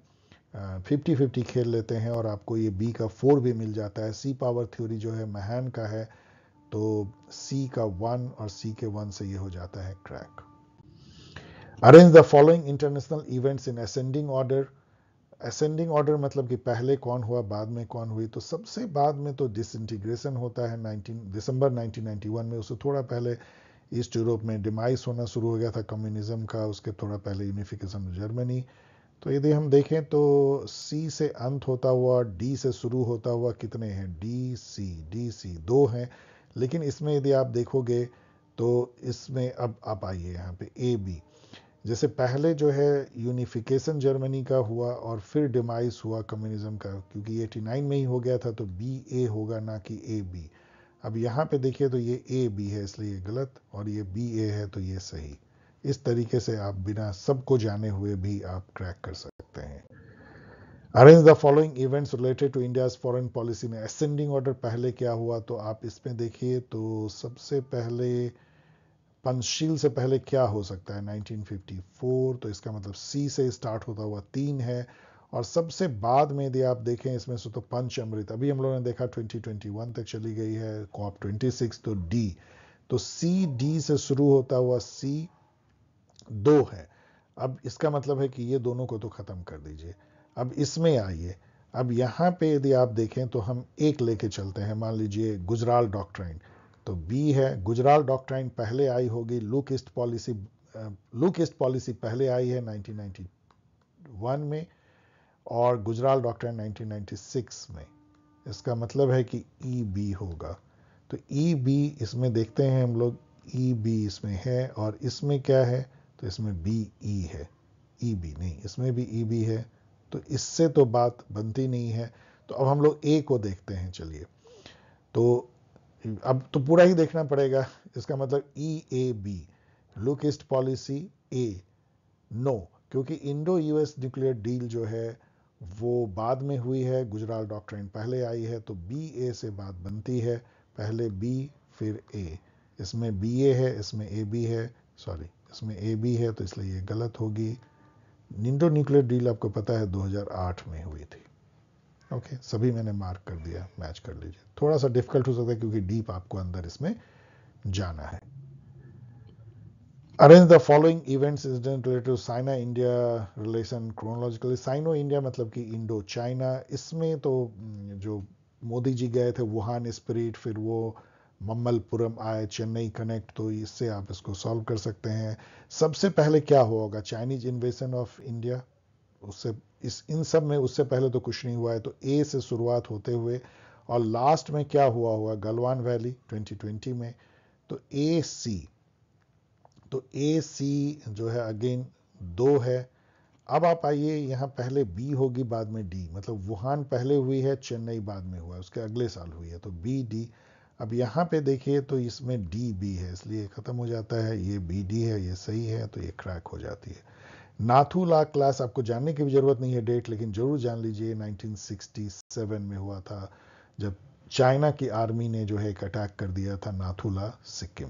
50-50 खेल लेते हैं और आपको ये B का 4 भी मिल जाता है। सी पावर थ्योरी जो है महान का है, तो C का 1 और C के 1 से ये हो जाता है crack. Arrange the following international events in ascending order. Ascending order मतलब कि पहले कौन हुआ बाद में कौन हुई। तो सबसे बाद में तो डिसइंटीग्रेशन होता है 19 दिसंबर 1991 में। उससे थोड़ा पहले ईस्ट यूरोप में डिमाइस होना शुरू हो गया था कम्युनिज्म का, उसके थोड़ा पहले यूनिफिकेशन ऑफ जर्मनी। तो यदि हम देखें तो सी से अंत होता हुआ, डी से शुरू होता हुआ कितने हैं, डी सी 2 हैं। लेकिन इसमें यदि आप देखोगे तो इसमें अब आप आइए यहाँ पे ए बी, जैसे पहले जो है यूनिफिकेशन जर्मनी का हुआ और फिर डिमाइस हुआ कम्युनिज्म का, क्योंकि 89 में ही हो गया था, तो बी ए होगा ना कि ए बी। अब यहाँ पे देखिए तो ये ए बी है इसलिए गलत, और ये बी ए है तो ये सही। इस तरीके से आप बिना सबको जाने हुए भी आप क्रैक कर सकते हैं। Arrange the following events related to India's foreign policy में असेंडिंग ऑर्डर पहले क्या हुआ, तो आप इसमें देखिए तो सबसे पहले पंचशील से पहले क्या हो सकता है 1954, तो इसका मतलब सी से स्टार्ट होता हुआ 3 है। और सबसे बाद में यदि आप देखें इसमें से तो पंच अमृत अभी हम लोगों ने देखा 2021 तक चली गई है, कॉप 26, तो डी, तो सी डी से शुरू होता हुआ सी 2 है। अब इसका मतलब है कि ये दोनों को तो खत्म कर दीजिए। अब इसमें आइए, अब यहाँ पे यदि आप देखें तो हम एक लेके चलते हैं, मान लीजिए गुजराल डॉक्ट्राइन, तो बी है। गुजराल डॉक्ट्राइन पहले आई होगी, लुक ईस्ट पॉलिसी पहले आई है 1991 में, और गुजराल डॉक्ट्राइन 1996 में। इसका मतलब है कि ई बी होगा। तो ई बी इसमें देखते हैं हम लोग, ई बी इसमें है, और इसमें क्या है, तो इसमें बी ई है, ई बी नहीं, इसमें भी ई बी है, तो इससे तो बात बनती नहीं है। तो अब हम लोग ए को देखते हैं, चलिए। तो अब तो पूरा ही देखना पड़ेगा। इसका मतलब E A B, look east policy A, no, क्योंकि इंडो यूएस न्यूक्लियर डील जो है वो बाद में हुई है, गुजराल डॉक्ट्राइन पहले आई है, तो बी ए से बात बनती है, पहले बी फिर ए। इसमें बी ए है, इसमें ए बी है, सॉरी इसमें ए बी है, तो इसलिए ये गलत होगी। इंडो न्यूक्लियर डील आपको पता है 2008 में हुई थी। ओके, सभी मैंने मार्क कर दिया, मैच कर लीजिए। थोड़ा सा डिफिकल्ट हो सकता है क्योंकि डीप आपको अंदर इसमें जाना है। Arrange the following events incident related to China India relation chronologically. Sino India मतलब कि इंडो चाइना। इसमें तो जो मोदी जी गए थे वुहान स्पिरिट, फिर वो मम्मलपुरम आए, चेन्नई कनेक्ट, तो इससे आप इसको सॉल्व कर सकते हैं। सबसे पहले क्या हुआ होगा, चाइनीज इन्वेजन ऑफ इंडिया, उससे इन सब में उससे पहले तो कुछ नहीं हुआ है, तो ए से शुरुआत होते हुए और लास्ट में क्या हुआ होगा, गलवान वैली 2020 में, तो ए सी, तो ए सी जो है अगेन 2 है। अब आप आइए यहाँ, पहले बी होगी बाद में डी, मतलब वुहान पहले हुई है, चेन्नई बाद में हुआ है, उसके अगले साल हुई है, तो बी डी। अब यहाँ पे देखिए तो इसमें डी बी है, इसलिए खत्म हो जाता है, ये बी डी है, ये सही है, तो ये क्रैक हो जाती है। नाथूला क्लास आपको जानने की भी जरूरत नहीं है डेट, लेकिन जरूर जान लीजिए 1967 में हुआ था, जब चाइना की आर्मी ने जो है एक अटैक कर दिया था नाथूला, सिक्किम।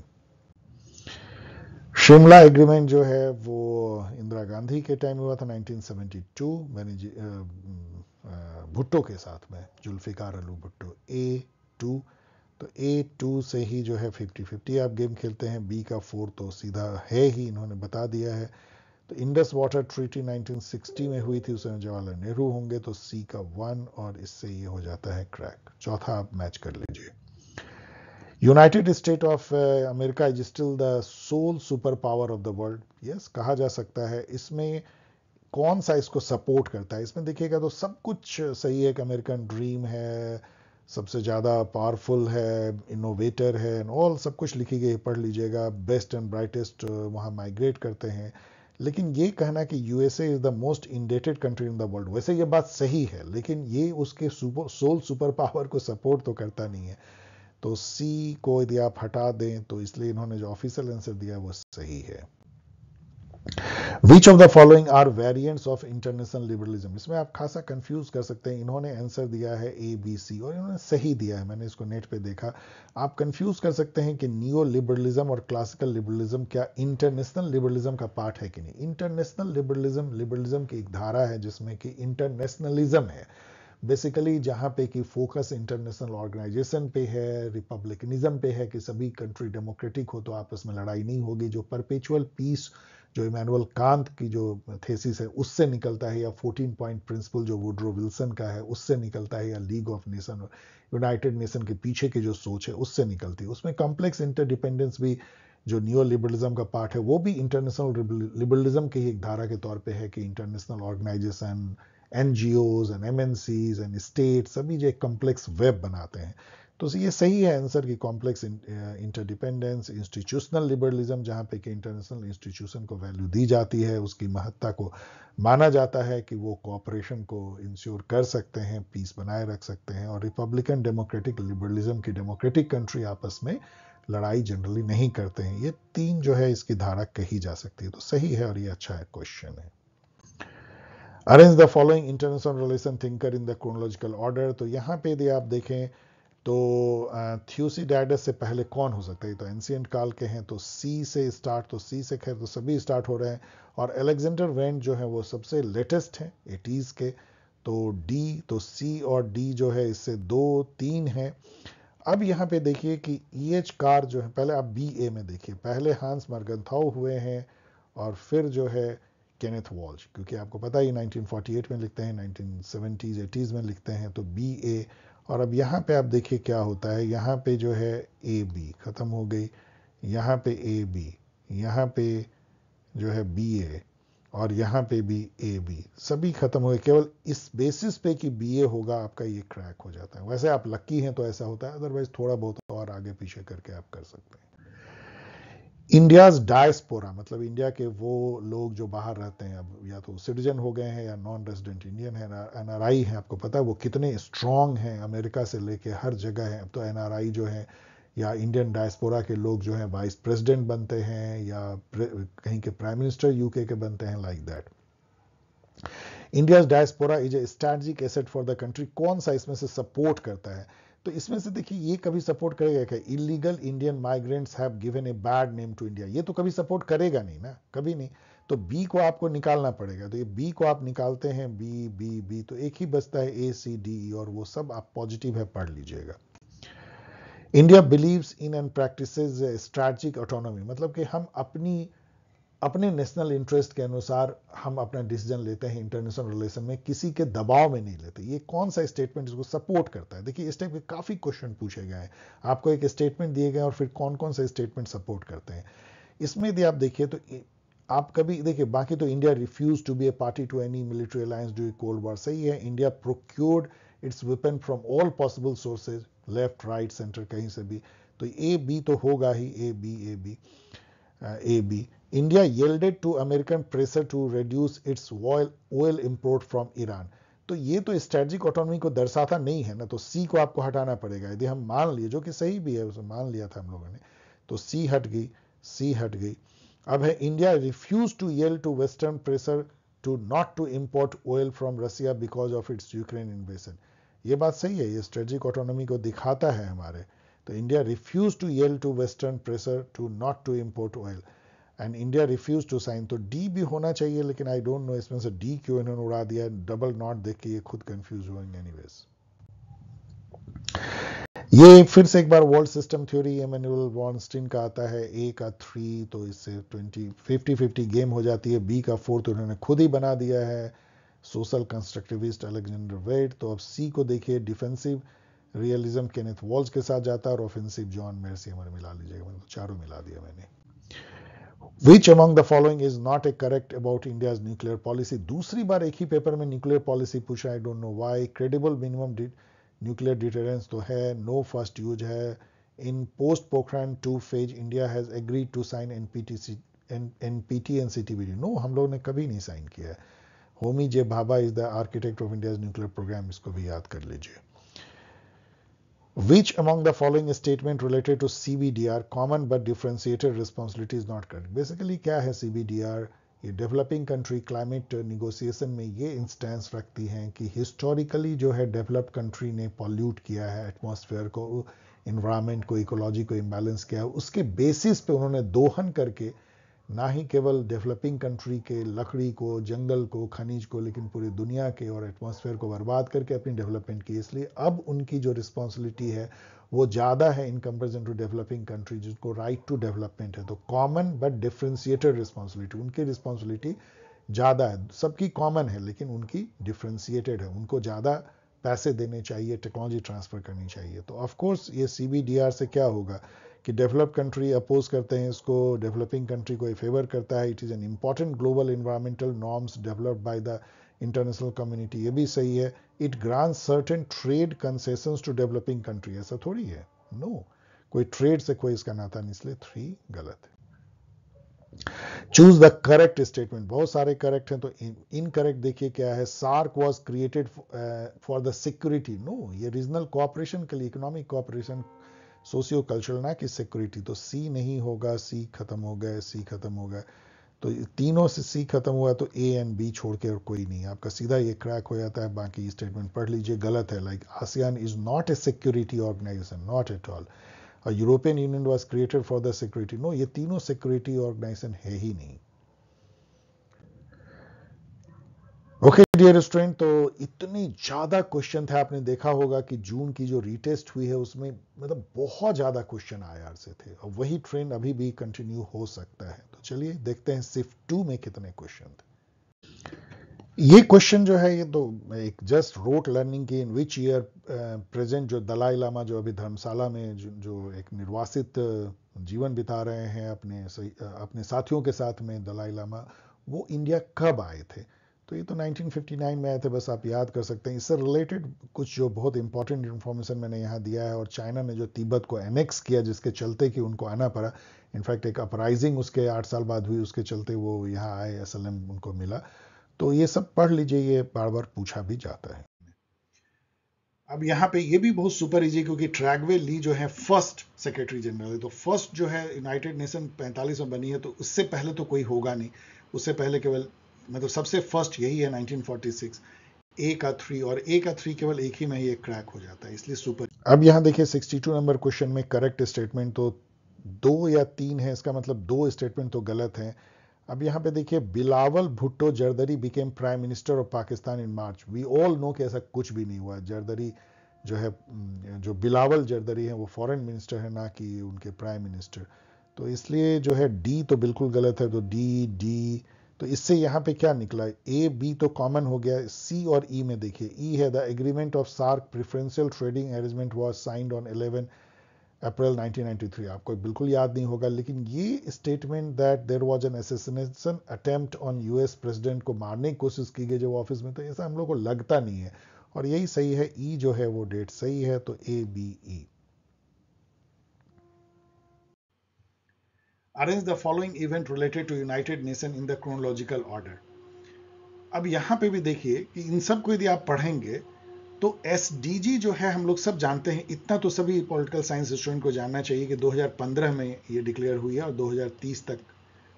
शिमला एग्रीमेंट जो है वो इंदिरा गांधी के टाइम हुआ था 1972, मैंने भुट्टो के साथ में, जुल्फिकार अली भुट्टो। A2, तो A2 से ही जो है 50-50 आप गेम खेलते हैं। बी का 4 तो सीधा है ही, इन्होंने बता दिया है। तो इंडस वाटर ट्रीटी 1960 में हुई थी, उसमें जवाहरलाल नेहरू होंगे, तो सी का 1, और इससे ये हो जाता है क्रैक। चौथा आप मैच कर लीजिए। United State of America is still the sole super power of the world. Yes, कहा जा सकता है। इसमें कौन सा इसको सपोर्ट करता है? इसमें देखिएगा तो सब कुछ सही है, कि अमेरिकन ड्रीम है, सबसे ज़्यादा पावरफुल है, इनोवेटर है, एंड ऑल सब कुछ लिखी गई, पढ़ लीजिएगा। बेस्ट एंड ब्राइटेस्ट वहाँ माइग्रेट करते हैं। लेकिन ये कहना कि USA is the most indebted country in the world, वैसे ये बात सही है, लेकिन ये उसके सोल सुपर पावर को सपोर्ट तो करता नहीं है। तो सी को यदि आप हटा दें, तो इसलिए इन्होंने जो ऑफिशियल आंसर दिया वो सही है। Which of the following are variants of international liberalism? इसमें आप खासा कंफ्यूज कर सकते हैं। इन्होंने आंसर दिया है ए बी सी, और इन्होंने सही दिया है, मैंने इसको नेट पे देखा। आप कंफ्यूज कर सकते हैं कि नियो लिबरलिज्म और क्लासिकल लिबरलिज्म क्या इंटरनेशनल लिबरलिज्म का पार्ट है कि नहीं। इंटरनेशनल लिबरलिज्म लिबरलिज्म की एक धारा है जिसमें कि इंटरनेशनलिज्म है, बेसिकली जहाँ पे कि फोकस इंटरनेशनल ऑर्गेनाइजेशन पे है, रिपब्लिकनिज्म पे है, कि सभी कंट्री डेमोक्रेटिक हो तो आपस में लड़ाई नहीं होगी। जो परपेचुअल पीस, जो इमैनुअल कांत की जो थेसिस है उससे निकलता है, या 14 पॉइंट प्रिंसिपल जो वुड्रो विल्सन का है उससे निकलता है, या league of nation, United nation के पीछे की जो सोच है उससे निकलती है। उसमें कॉम्प्लेक्स इंटरडिपेंडेंस भी जो नियो लिबरलिज्म का पार्ट है, वो भी इंटरनेशनल लिबरलिज्म की एक धारा के तौर पे है, कि international organization, NGOs and MNCs and state सभी जो एक कॉम्प्लेक्स वेब बनाते हैं। तो ये सही है आंसर की कॉम्प्लेक्स इंटरडिपेंडेंस। इंस्टीट्यूशनल लिबरलिज्म, जहाँ पे कि इंटरनेशनल इंस्टीट्यूशन को वैल्यू दी जाती है, उसकी महत्ता को माना जाता है कि वो कोऑपरेशन को इंश्योर कर सकते हैं, पीस बनाए रख सकते हैं। और रिपब्लिकन डेमोक्रेटिक लिबरलिज्म की डेमोक्रेटिक कंट्री आपस में लड़ाई जनरली नहीं करते हैं। ये 3 जो है इसकी धारा कही जा सकती है, तो सही है, और ये अच्छा है क्वेश्चन है। Arrange the following international relation thinker in the chronological order. तो यहाँ पे यदि आप देखें तो थ्यूसिडाइडस से पहले कौन हो सकता है? तो एंशिएंट काल के हैं, तो सी से स्टार्ट, तो सी से खैर तो सभी स्टार्ट हो रहे हैं। और अलेक्जेंडर वेंट जो है वो सबसे लेटेस्ट है 80s के, तो डी, तो सी और डी जो है इससे 2-3 है। अब यहाँ पे देखिए कि EH कार जो है, पहले आप BA में देखिए, पहले हांस मर्गनथाउ हुए हैं, और फिर जो है केनेथ वॉल्श, क्योंकि आपको पता ही 1948 में लिखते हैं, 1970s 80s में लिखते हैं, तो BA। और अब यहाँ पे आप देखिए क्या होता है, यहाँ पे जो है AB खत्म हो गई, यहाँ पे AB, यहाँ पे जो है BA, और यहाँ पे भी AB, सभी खत्म हो गए। केवल इस बेसिस पे कि BA होगा आपका, ये क्रैक हो जाता है। वैसे आप लकी हैं तो ऐसा होता है, अदरवाइज थोड़ा बहुत और आगे पीछे करके आप कर सकते हैं। इंडियाज डायस्पोरा, मतलब इंडिया के वो लोग जो बाहर रहते हैं, अब या तो सिटीजन हो गए हैं या नॉन रेजिडेंट इंडियन है, NRI हैं। आपको पता है वो कितने स्ट्रांग हैं, अमेरिका से लेके हर जगह है। अब तो NRI जो है, या इंडियन डायस्पोरा के लोग जो हैं वाइस प्रेसिडेंट बनते हैं, या कहीं के प्राइम मिनिस्टर यूके के बनते हैं, like that. India's diaspora is a strategic asset for the country. कौन सा इसमें से सपोर्ट करता है? तो इसमें से देखिए, ये कभी सपोर्ट करेगा क्या? Illegal Indian migrants have given a bad name to India, ये तो कभी सपोर्ट करेगा नहीं ना, कभी नहीं। तो बी को आपको निकालना पड़ेगा, तो ये बी को आप निकालते हैं, बी बी बी, तो एक ही बचता है ACDE, और वो सब आप पॉजिटिव है, पढ़ लीजिएगा। India believes in and practices strategic autonomy, मतलब कि हम अपने नेशनल इंटरेस्ट के अनुसार हम अपना डिसीजन लेते हैं इंटरनेशनल रिलेशन में, किसी के दबाव में नहीं लेते। ये कौन सा स्टेटमेंट इसको सपोर्ट करता है? देखिए, इस टाइप के काफी क्वेश्चन पूछे गए हैं, आपको एक स्टेटमेंट दिए गए और फिर कौन कौन सा स्टेटमेंट सपोर्ट करते हैं। इसमें यदि आप देखिए तो आप कभी देखिए, बाकी तो India refuse to be a party to any military alliance during cold war, सही है। India procured its weapon from all possible sources, left right centre कहीं से भी, तो A B तो होगा ही, A B A B A B। India yielded to American pressure to reduce its oil import from Iran. तो ये तो स्ट्रेटेजिक ऑटोनॉमी को दर्शाता नहीं है ना, तो सी को आपको हटाना पड़ेगा। यदि हम मान लिए, जो कि सही भी है, उसे मान लिया था हम लोगों ने, तो सी हट गई, सी हट गई। अब है India refuse to yield to western pressure to not to import oil from Russia because of its Ukraine invasion. ये बात सही है, ये स्ट्रेटेजिक ऑटोनॉमी को दिखाता है हमारे। तो India refuse to yield to western pressure to not to import oil and India refuse to sign. तो डी भी होना चाहिए, लेकिन आई डोंट नो इसमें से डी क्यों इन्होंने उड़ा दिया, डबल नॉट देख के ये खुद कंफ्यूज होंगे। एनीवेज, ये फिर से एक बार वर्ल्ड सिस्टम थ्योरी एमेनुअल वॉर्नस्टीन का आता है। ए का 3, तो इससे 50-50 गेम हो जाती है। बी का 4 तो उन्होंने खुद ही बना दिया है, सोशल कंस्ट्रक्टिविस्ट अलेक्जेंडर वेट। तो अब सी को देखिए, डिफेंसिव रियलिज्म केनेथ वॉल्स के साथ जाता है, और ऑफेंसिव जॉन मेर्सी हमारे मिला लीजिएगा, मतलब चारों मिला दिया मैंने। Which among the following is not a correct about India's nuclear policy? दूसरी बार एक ही पेपर में न्यूक्लियर पॉलिसी पूछा, I don't know why. Credible minimum nuclear deterrence तो है, नो फर्स्ट यूज है। In post Pokhran 2 phase India has agreed to sign NPT and CTBT. No, हम लोगों ने कभी नहीं साइन किया है। Homi J Bhabha is the architect of India's nuclear programme, इसको भी याद कर लीजिए। Which among the following statement related to CBDR, common but differentiated responsibility, is not correct? Basically क्या है CBDR? ये डेवलपिंग कंट्री क्लाइमेट नेगोशिएशन में ये इंस्टेंस रखती हैं कि हिस्टोरिकली जो है डेवलप्ड कंट्री ने पॉल्यूट किया है एटमॉस्फेयर को, इन्वायरमेंट को, इकोलॉजी को इम्बैलेंस किया है, उसके बेसिस पे उन्होंने दोहन करके ना ही केवल डेवलपिंग कंट्री के लकड़ी को, जंगल को, खनिज को, लेकिन पूरी दुनिया के और एटमॉस्फेयर को बर्बाद करके अपनी डेवलपमेंट की। इसलिए अब उनकी जो रिस्पॉन्सिबिलिटी है वो ज़्यादा है in comparison to developing country, जिसको राइट टू डेवलपमेंट है। तो कॉमन बट डिफ्रेंशिएटेड रिस्पॉन्सिबिलिटी, उनकी रिस्पॉन्सिबिलिटी ज़्यादा है। सबकी कॉमन है लेकिन उनकी डिफ्रेंशिएटेड है, उनको ज़्यादा पैसे देने चाहिए, टेक्नोलॉजी ट्रांसफ़र करनी चाहिए। तो ऑफकोर्स ये CBDR से क्या होगा कि डेवलप कंट्री अपोज करते हैं इसको, डेवलपिंग कंट्री को फेवर करता है। It is an important global environmental norms developed by the international community, ये भी सही है। It grants certain trade concessions to developing country, ऐसा थोड़ी है, नो, कोई ट्रेड से कोई इसका नाता नहीं, इसलिए 3 गलत है। चूज द करेक्ट स्टेटमेंट, बहुत सारे करेक्ट हैं, तो इनकरेक्ट देखिए क्या है। SAARC was created for the security, no, ये रीजनल कोऑपरेशन के लिए, इकोनॉमिक कोऑपरेशन, सोशियो कल्चरल, ना कि सिक्योरिटी। तो सी नहीं होगा, सी खत्म हो गए, सी खत्म हो गए। तो तीनों से सी खत्म हुआ, तो ए एंड बी छोड़ के और कोई नहीं, आपका सीधा ये क्रैक हो जाता है। बाकी स्टेटमेंट पढ़ लीजिए, गलत है। Like ASEAN is not a security organization, not at all. European Union was created for the security, no, ये तीनों सिक्योरिटी ऑर्गेनाइजेशन है ही नहीं। ओके डियर स्टूडेंट, तो इतनी ज़्यादा क्वेश्चन थे, आपने देखा होगा कि जून की जो रीटेस्ट हुई है उसमें मतलब बहुत ज़्यादा क्वेश्चन IR से थे, और वही ट्रेंड अभी भी कंटिन्यू हो सकता है। तो चलिए देखते हैं सिर्फ 2 में कितने क्वेश्चन थे। ये क्वेश्चन जो है, ये तो एक जस्ट रोट लर्निंग की, इन विच ईयर प्रेजेंट जो दलाई लामा जो अभी धर्मशाला में जो एक निर्वासित जीवन बिता रहे हैं अपने साथियों के साथ में, दलाई लामा, वो इंडिया कब आए थे? तो ये तो 1959 में आए थे, बस आप याद कर सकते हैं। इससे रिलेटेड कुछ जो बहुत इंपॉर्टेंट इन्फॉर्मेशन मैंने यहाँ दिया है। और चाइना ने जो तिब्बत को एनेक्स किया, जिसके चलते कि उनको आना पड़ा, इनफैक्ट एक अपराइजिंग उसके 8 साल बाद हुई, उसके चलते वो यहाँ आए, असलम उनको मिला। तो ये सब पढ़ लीजिए, ये बार बार पूछा भी जाता है। अब यहाँ पे ये भी बहुत सुपर इजी, क्योंकि ट्रैगवे ली जो है फर्स्ट सेक्रेटरी जनरल है। तो फर्स्ट जो है यूनाइटेड नेशन 45 में बनी है, तो उससे पहले तो कोई होगा नहीं। उससे पहले केवल मतलब सबसे फर्स्ट यही है 1946। ए का 3, और ए का 3 केवल एक ही में ये क्रैक हो जाता है, इसलिए सुपर। अब यहाँ देखिए 62 नंबर क्वेश्चन में करेक्ट स्टेटमेंट तो 2 या 3 है, इसका मतलब 2 स्टेटमेंट तो गलत है। अब यहाँ पे देखिए, Bilawal Bhutto Zardari became prime minister of Pakistan in March. We all know कि ऐसा कुछ भी नहीं हुआ। जरदरी जो है, जो बिलावल जरदरी है, वो फॉरेन मिनिस्टर है, ना कि उनके प्राइम मिनिस्टर। तो इसलिए जो है डी तो बिल्कुल गलत है। तो डी। तो इससे यहाँ पे क्या निकला, ए बी तो कॉमन हो गया। सी और ई में देखिए, ई है the agreement of SAARC preferential trading arrangement was signed on 11 April 1993। आपको बिल्कुल याद नहीं होगा, लेकिन ये statement that there was an assassination attempt on US president को मारने की कोशिश की गई जब ऑफिस में, तो ऐसा हम लोग को लगता नहीं है, और यही सही है। ई जो है वो डेट सही है, तो ABE। Arrange the following event related to United Nation in the chronological order. अब यहां पे भी देखिए कि इन सब को यदि आप पढ़ेंगे तो एसडीजी जो है हम लोग सब जानते हैं, इतना तो सभी पॉलिटिकल साइंस स्टूडेंट को जानना चाहिए कि 2015 में ये डिक्लेयर हुई है और 2030 तक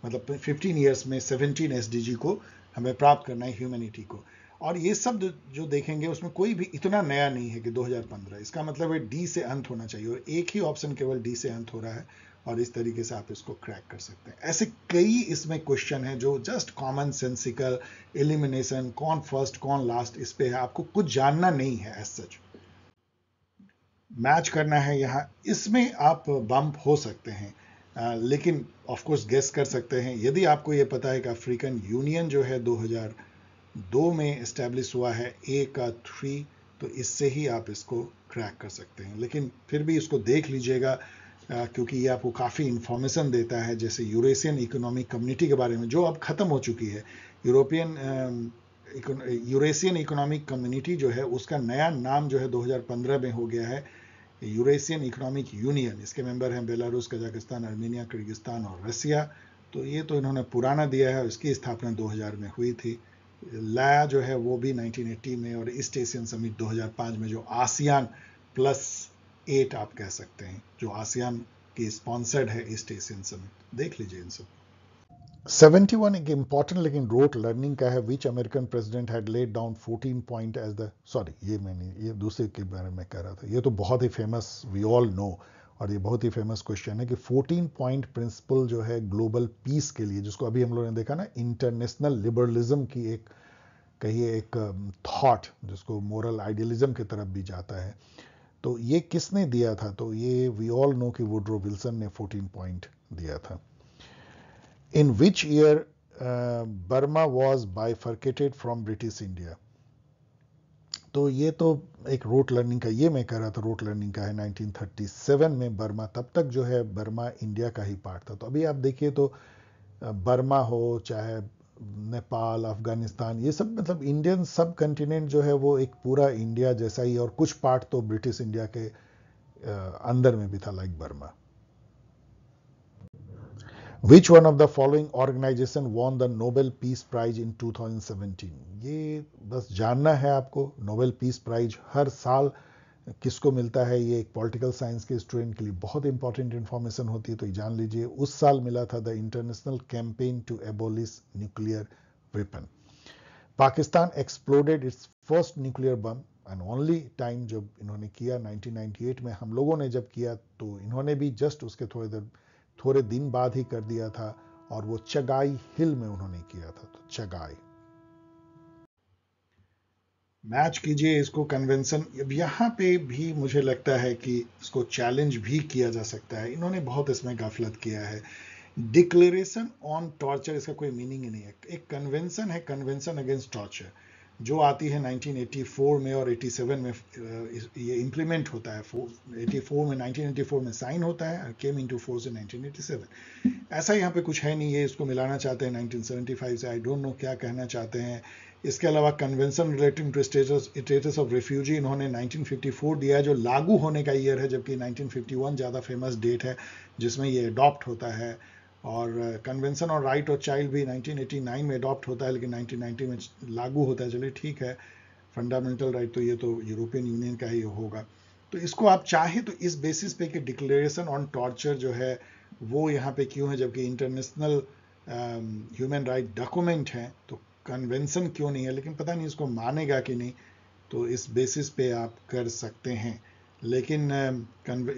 मतलब 15 ईयर्स में 17 एसडीजी को हमें प्राप्त करना है, ह्यूमैनिटी को। और ये सब जो देखेंगे उसमें कोई भी इतना नया नहीं है कि 2015, इसका मतलब है डी से अंत होना चाहिए और एक ही ऑप्शन केवल डी से अंत हो रहा है और इस तरीके से आप इसको क्रैक कर सकते हैं। ऐसे कई इसमें क्वेश्चन है जो जस्ट कॉमन सेंसिकल, एलिमिनेशन, कौन फर्स्ट कौन लास्ट, इस पे है, आपको कुछ जानना नहीं है एज सच, मैच करना है यहाँ। इसमें आप बम्प हो सकते हैं लेकिन ऑफ कोर्स गेस कर सकते हैं। यदि आपको ये पता है कि अफ्रीकन यूनियन जो है 2002 में इस्टेब्लिश हुआ है ए का 3, तो इससे ही आप इसको क्रैक कर सकते हैं। लेकिन फिर भी इसको देख लीजिएगा क्योंकि ये आपको काफ़ी इंफॉर्मेशन देता है, जैसे यूरेशियन इकोनॉमिक कम्युनिटी के बारे में जो अब ख़त्म हो चुकी है। यूरेशियन इकोनॉमिक कम्युनिटी जो है उसका नया नाम जो है 2015 में हो गया है यूरेशियन इकोनॉमिक यूनियन। इसके मेंबर हैं बेलारूस, कजाकिस्तान, अर्मेनिया, किर्गिस्तान और रसिया। तो ये तो इन्होंने पुराना दिया है, इसकी स्थापना 2000 में हुई थी। लाया जो है वो भी 1980 में, और ईस्ट एशियन समिट 2005 में, जो आसियान +8 आप कह सकते हैं, जो आसियान की स्पॉन्सर्ड है ईस्ट एशियन समिट। देख लीजिए इन सब। 71 एक इंपॉर्टेंट लेकिन रोट लर्निंग का है। Which American president had laid down 14 point as the, sorry ये मैंने ये दूसरे के बारे में कह रहा था, ये तो बहुत ही फेमस, वी ऑल नो, और ये बहुत ही फेमस क्वेश्चन है कि 14 पॉइंट प्रिंसिपल जो है ग्लोबल पीस के लिए, जिसको अभी हम लोगों ने देखा ना इंटरनेशनल लिबरलिज्म की एक कहिए एक थॉट, जिसको मोरल आइडियलिज्म की तरफ भी जाता है, तो ये किसने दिया था? तो ये वी ऑल नो कि वुड्रो विल्सन ने 14 पॉइंट दिया था। In which year Burma was bifurcated from British India? तो ये तो एक रोट लर्निंग का, ये मैं कह रहा था रोट लर्निंग का है। 1937 में बर्मा, तब तक जो है बर्मा इंडिया का ही पार्ट था। तो अभी आप देखिए तो बर्मा हो चाहे नेपाल, अफगानिस्तान, ये सब मतलब इंडियन सब कंटिनेंट जो है वो एक पूरा इंडिया जैसा ही, और कुछ पार्ट तो ब्रिटिश इंडिया के अंदर में भी था, like Burma. Which one of the following organization won the Nobel Peace Prize in 2017? ये बस जानना है आपको। नोबेल पीस प्राइज हर साल किसको मिलता है, ये एक पॉलिटिकल साइंस के स्टूडेंट के लिए बहुत इंपॉर्टेंट इंफॉर्मेशन होती है, तो जान लीजिए। उस साल मिला था the international campaign to abolish nuclear weapon. Pakistan exploded its first nuclear bomb and only time जब इन्होंने किया 1998 में। हम लोगों ने जब किया तो इन्होंने भी जस्ट उसके थोड़े दिन बाद ही कर दिया था, और वो चगाई हिल में उन्होंने किया था। तो चगाई मैच कीजिए इसको कन्वेंशन। अब यहाँ पे भी मुझे लगता है कि इसको चैलेंज भी किया जा सकता है, इन्होंने बहुत इसमें गाफिलत किया है। डिक्लेरेशन ऑन टॉर्चर, इसका कोई मीनिंग ही नहीं है। एक कन्वेंशन है, कन्वेंशन अगेंस्ट टॉर्चर, जो आती है 1984 में और 87 में ये इंप्लीमेंट होता है। 1984 में साइन होता है और केम इनटू फोर्स इन 1987। ऐसा यहाँ पे कुछ है नहीं, ये इसको मिलाना चाहते हैं 1975 से। आई डोंट नो क्या कहना चाहते हैं। इसके अलावा convention relating to status of refugee इन्होंने 1954 दिया है, जो लागू होने का ईयर है, जबकि 1951 ज़्यादा फेमस डेट है जिसमें ये अडॉप्ट होता है। और कन्वेंशन और राइट ऑफ चाइल्ड भी 1989 में अडॉप्ट होता है, लेकिन 1990 में लागू होता है। चलिए ठीक है, फंडामेंटल राइट तो ये तो यूरोपियन यूनियन का ही होगा। तो इसको आप चाहे तो इस बेसिस पे कि डिक्लेरेशन ऑन टॉर्चर जो है वो यहाँ पे क्यों है, जबकि इंटरनेशनल ह्यूमन राइट डॉक्यूमेंट है, तो कन्वेंशन क्यों नहीं है। लेकिन पता नहीं इसको मानेगा कि नहीं, तो इस बेसिस पे आप कर सकते हैं। लेकिन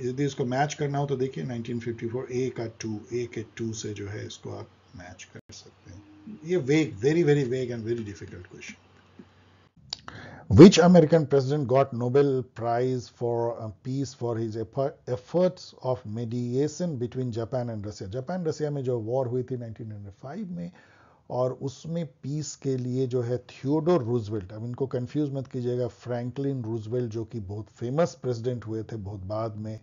यदि इसको मैच करना हो तो देखिए 1954 ए का 2, ए के 2 से जो है इसको आप मैच कर सकते हैं। ये वेग, very very vague and very difficult question. Which American president got Nobel Prize for Peace for his efforts of mediation between Japan and Russia? Japan Russia में जो वॉर हुई थी 1905 में, और उसमें पीस के लिए जो है थियोडोर रूजवेल्ट, अब इनको कंफ्यूज मत कीजिएगा, फ्रैंकलिन रूजवेल्ट जो कि बहुत फेमस प्रेसिडेंट हुए थे बहुत बाद में,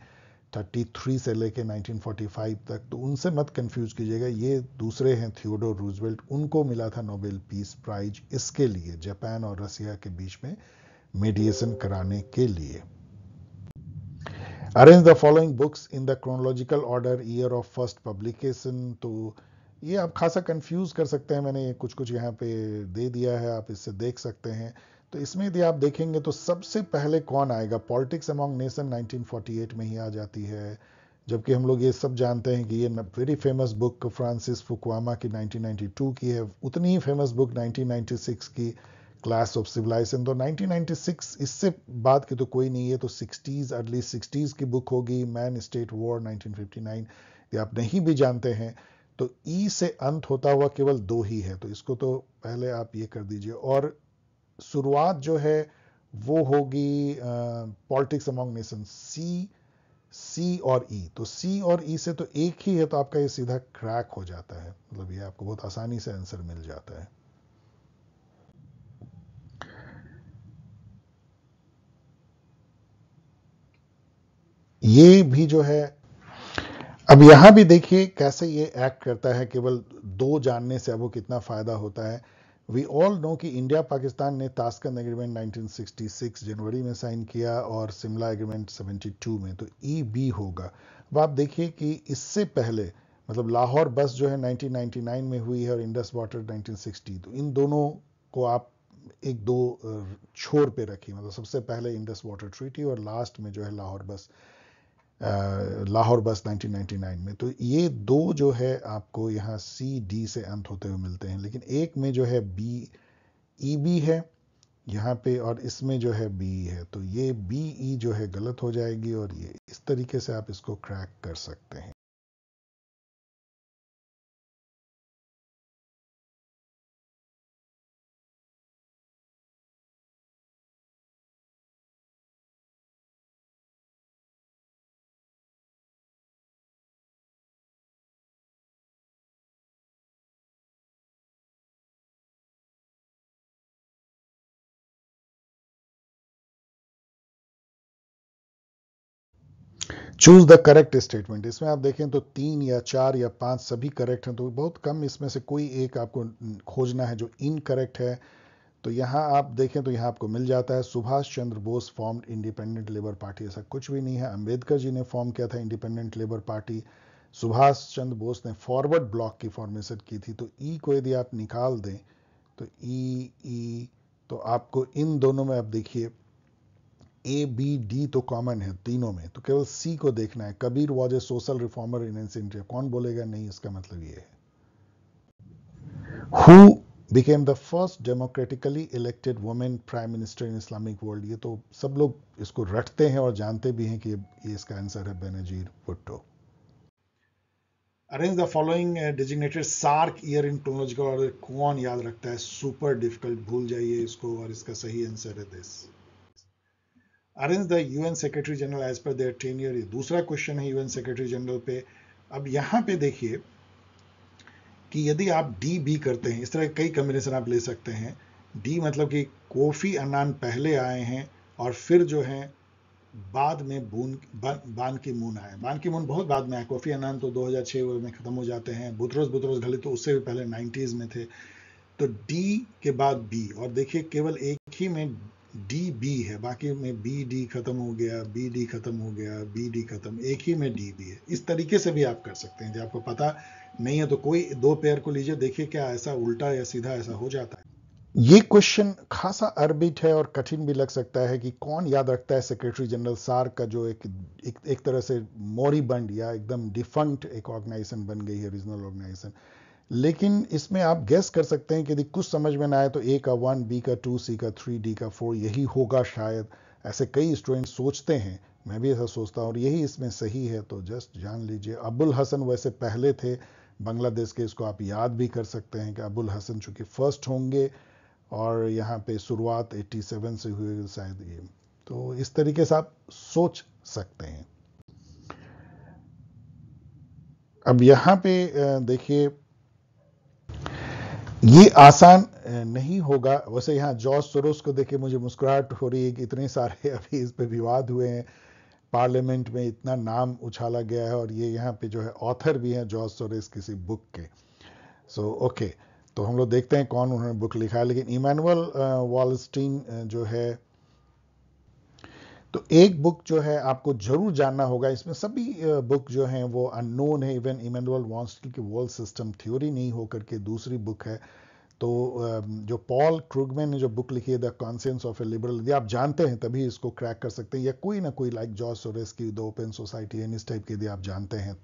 33 से लेके 1945 तक, तो उनसे मत कंफ्यूज कीजिएगा, ये दूसरे हैं थियोडोर रूजवेल्ट। उनको मिला था नोबेल पीस प्राइज इसके लिए, जापान और रसिया के बीच में मीडिएशन कराने के लिए। Arrange the following books in the chronological order, year of first publication. तो ये आप खासा कंफ्यूज कर सकते हैं, मैंने कुछ कुछ यहाँ पे दे दिया है, आप इससे देख सकते हैं। तो इसमें यदि आप देखेंगे तो सबसे पहले कौन आएगा, पॉलिटिक्स अमॉन्ग नेशन 1948 में ही आ जाती है। जबकि हम लोग ये सब जानते हैं कि ये वेरी फेमस बुक फ्रांसिस फुकुआमा की 1992 की है, उतनी ही फेमस बुक 1996 की क्लास ऑफ सिविलाइजेशन। तो 1996 इससे बाद की तो कोई नहीं है, तो 60s, अर्ली 60s की बुक होगी, मैन स्टेट वॉर 1959। ये आप नहीं भी जानते हैं तो ई से अंत होता हुआ केवल दो ही है, तो इसको तो पहले आप ये कर दीजिए। और शुरुआत जो है वो होगी पॉलिटिक्स अमॉन्ग नेशन, सी और ई। तो सी और ई से तो एक ही है, तो आपका ये सीधा क्रैक हो जाता है, मतलब ये आपको बहुत आसानी से आंसर मिल जाता है। ये भी जो है, अब यहां भी देखिए कैसे ये एक्ट करता है, केवल दो जानने से अब वो कितना फायदा होता है। वी ऑल नो कि इंडिया पाकिस्तान ने ताशकंद एग्रीमेंट 1966 जनवरी में साइन किया और शिमला एग्रीमेंट 72 में, तो ई बी होगा। अब आप देखिए कि इससे पहले मतलब लाहौर बस जो है 1999 में हुई है और इंडस वाटर 1960, तो इन दोनों को आप एक दो छोर पे रखिए, मतलब सबसे पहले इंडस वाटर ट्रीटी और लास्ट में जो है लाहौर बस 1999 में। तो ये दो जो है आपको यहाँ सी डी से अंत होते हुए मिलते हैं, लेकिन एक में जो है बी ई बी है यहाँ पे, और इसमें जो है बी है, तो ये बी ई जो है गलत हो जाएगी, और ये इस तरीके से आप इसको क्रैक कर सकते हैं। चूज द करेक्ट स्टेटमेंट, इसमें आप देखें तो 3 या 4 या 5 सभी करेक्ट हैं, तो बहुत कम इसमें से कोई एक आपको खोजना है जो इनकरेक्ट है। तो यहाँ आप देखें तो यहाँ आपको मिल जाता है, Subhash Chandra Bose formed independent labour party, ऐसा कुछ भी नहीं है। अंबेडकर जी ने फॉर्म किया था independent labour party. Subhash Chandra Bose ने फॉरवर्ड ब्लॉक की फॉर्मेशन की थी। तो ई को यदि आप निकाल दें तो ई, तो आपको इन दोनों में, अब देखिए ए बी डी तो कॉमन है तीनों में, तो केवल सी को देखना है, Kabir was a social reformer in India, कौन बोलेगा नहीं, इसका मतलब ये है। Who became the first democratically elected woman prime minister in Islamic world, ये तो सब लोग इसको रटते हैं और जानते भी हैं कि ये इसका आंसर है Benazir Bhutto. Arrange the following designated SAARC year in chronological order, कौन याद रखता है, सुपर डिफिकल्ट, भूल जाइए इसको, और इसका सही आंसर है this. Arrange the UN secretary general as per their tenure, ये दूसरा क्वेश्चन है यूएन सेक्रेटरी जनरल पे। अब यहां पे देखिए कि यदि आप डी बी करते हैं, इस तरह कई कॉम्बिनेशन आप ले सकते हैं। डी मतलब कि कोफी अन्नान पहले आए हैं और फिर जो है बाद में बान की मून आए। बान की मून बहुत बाद में आए, कोफी अन्नान तो 2006 में खत्म हो जाते हैं, बुतरोस बुतरोस घली तो उससे भी पहले 90s में थे। तो डी के बाद बी, और देखिए केवल एक ही में डी बी है, बाकी में बी डी खत्म हो गया, बी डी खत्म हो गया, बी डी खत्म, एक ही में डी बी है। इस तरीके से भी आप कर सकते हैं, जब आपको पता नहीं है तो कोई दो पेयर को लीजिए, देखिए क्या ऐसा उल्टा या सीधा ऐसा हो जाता है। ये क्वेश्चन खासा अरबिट है और कठिन भी लग सकता है कि कौन याद रखता है सेक्रेटरी जनरल सार्क का, जो एक तरह से मोरीबंड या एकदम डिफंक्ट एक ऑर्गेनाइजेशन बन गई है, रीजनल ऑर्गेनाइजेशन। लेकिन इसमें आप गेस कर सकते हैं कि यदि कुछ समझ में ना आए तो ए का 1, बी का 2, सी का 3, डी का 4 यही होगा शायद, ऐसे कई स्टूडेंट सोचते हैं, मैं भी ऐसा सोचता हूँ, और यही इसमें सही है। तो जस्ट जान लीजिए, अबुल हसन वैसे पहले थे बांग्लादेश के, इसको आप याद भी कर सकते हैं कि अबुल हसन चूंकि फर्स्ट होंगे, और यहाँ पे शुरुआत 87 से हुई शायद ये, तो इस तरीके से आप सोच सकते हैं। अब यहाँ पे देखिए ये आसान नहीं होगा। वैसे यहाँ जॉर्ज सोरोस को देखे मुझे मुस्कुराहट हो रही है कि इतने सारे अभी इस पे विवाद हुए हैं, पार्लियामेंट में इतना नाम उछाला गया है, और ये यहाँ पे जो है ऑथर भी हैं जॉर्ज सोरोस किसी बुक के। सो ओके, तो हम लोग देखते हैं कौन उन्होंने बुक लिखा है। लेकिन इमानुअल वॉलस्टीन जो है तो एक बुक जो है आपको जरूर जानना होगा, इसमें सभी बुक जो हैं वो अननोन है, इवन इमैनुअल वॉन्स्टल की वर्ल्ड सिस्टम थ्योरी नहीं होकर के दूसरी बुक है। तो जो पॉल क्रुगमैन ने जो बुक लिखी है the conscience of A liberal, यदि आप जानते हैं तभी इसको क्रैक कर सकते हैं, या कोई ना कोई लाइक जॉर्ज सोरेस की द ओपन सोसाइटी एंड इस टाइप के यदि आप जानते हैं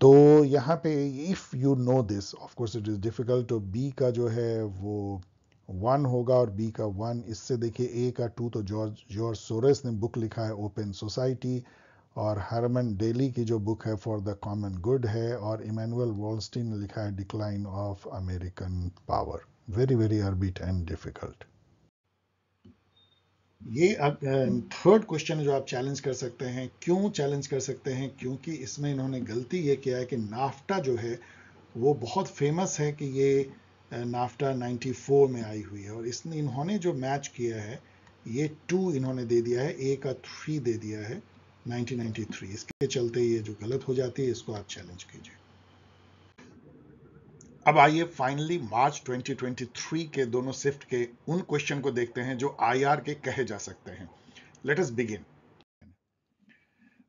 तो यहाँ पे if you know this, of course it is difficult. तो बी का जो है वो 1 होगा और बी का 1। इससे देखिए ए का 2 तो जॉर्ज सोरेस ने बुक लिखा है ओपन सोसाइटी, और हरमन डेली की जो बुक है फॉर द कॉमन गुड है, और इमैनुअल वॉलस्टीन ने लिखा है decline of American power. Very very orbit and difficult. ये थर्ड क्वेश्चन है जो आप चैलेंज कर सकते हैं। क्यों चैलेंज कर सकते हैं? क्योंकि इसमें इन्होंने गलती ये किया है कि नाफ्टा जो है वो बहुत फेमस है कि ये नाफ्टा 94 में आई हुई है, और इसने इन्होंने जो मैच किया है ये 2 इन्होंने दे दिया है, ए का 3 दे दिया है 1993। इसके चलते ये जो गलत हो जाती है, इसको आप चैलेंज कीजिए। अब आइए फाइनली मार्च 2023 के दोनों शिफ्ट के उन क्वेश्चन को देखते हैं जो आईआर के कहे जा सकते हैं। Let us begin.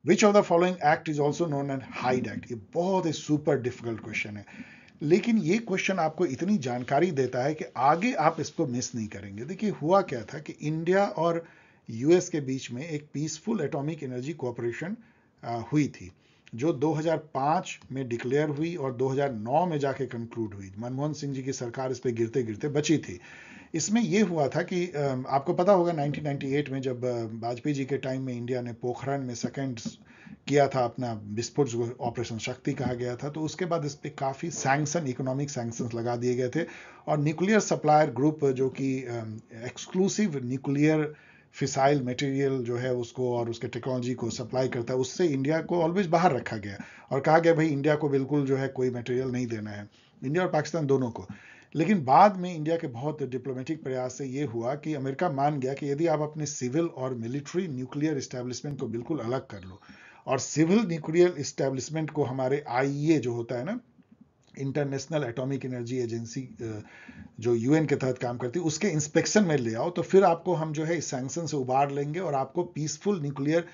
Which of the following act is also known as Hyde act? ये बहुत ही सुपर डिफिकल्ट क्वेश्चन है, लेकिन ये क्वेश्चन आपको इतनी जानकारी देता है कि आगे आप इसको मिस नहीं करेंगे। देखिए हुआ क्या था कि इंडिया और यूएस के बीच में एक पीसफुल एटॉमिक एनर्जी कोऑपरेशन हुई थी, जो 2005 में डिक्लेयर हुई और 2009 में जाके कंक्लूड हुई। मनमोहन सिंह जी की सरकार इस पे गिरते गिरते बची थी। इसमें यह हुआ था कि आपको पता होगा 1998 में जब वाजपेयी जी के टाइम में इंडिया ने पोखरण में सेकंड किया था अपना विस्फोट, जो ऑपरेशन शक्ति कहा गया था, तो उसके बाद इस पे काफी सैंक्शन, इकोनॉमिक सैंक्शन लगा दिए गए थे, और न्यूक्लियर सप्लायर ग्रुप जो कि एक्सक्लूसिव न्यूक्लियर फिसाइल मटेरियल जो है उसको और उसके टेक्नोलॉजी को सप्लाई करता है, उससे इंडिया को ऑलवेज बाहर रखा गया, और कहा गया भाई इंडिया को बिल्कुल जो है कोई मटेरियल नहीं देना है, इंडिया और पाकिस्तान दोनों को। लेकिन बाद में इंडिया के बहुत डिप्लोमेटिक प्रयास से ये हुआ कि अमेरिका मान गया कि यदि आप अपने सिविल और मिलिट्री न्यूक्लियर इस्टेब्लिशमेंट को बिल्कुल अलग कर लो, और सिविल न्यूक्लियर इस्टेब्लिशमेंट को हमारे आईईए जो होता है ना, इंटरनेशनल एटॉमिक एनर्जी एजेंसी, जो यूएन के तहत काम करती है, उसके इंस्पेक्शन में ले आओ, तो फिर आपको हम जो है इस सैंक्शन से उबार लेंगे और आपको पीसफुल न्यूक्लियर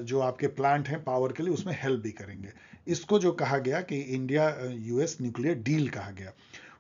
जो आपके प्लांट हैं पावर के लिए, उसमें हेल्प भी करेंगे। इसको जो कहा गया कि इंडिया यूएस न्यूक्लियर डील कहा गया।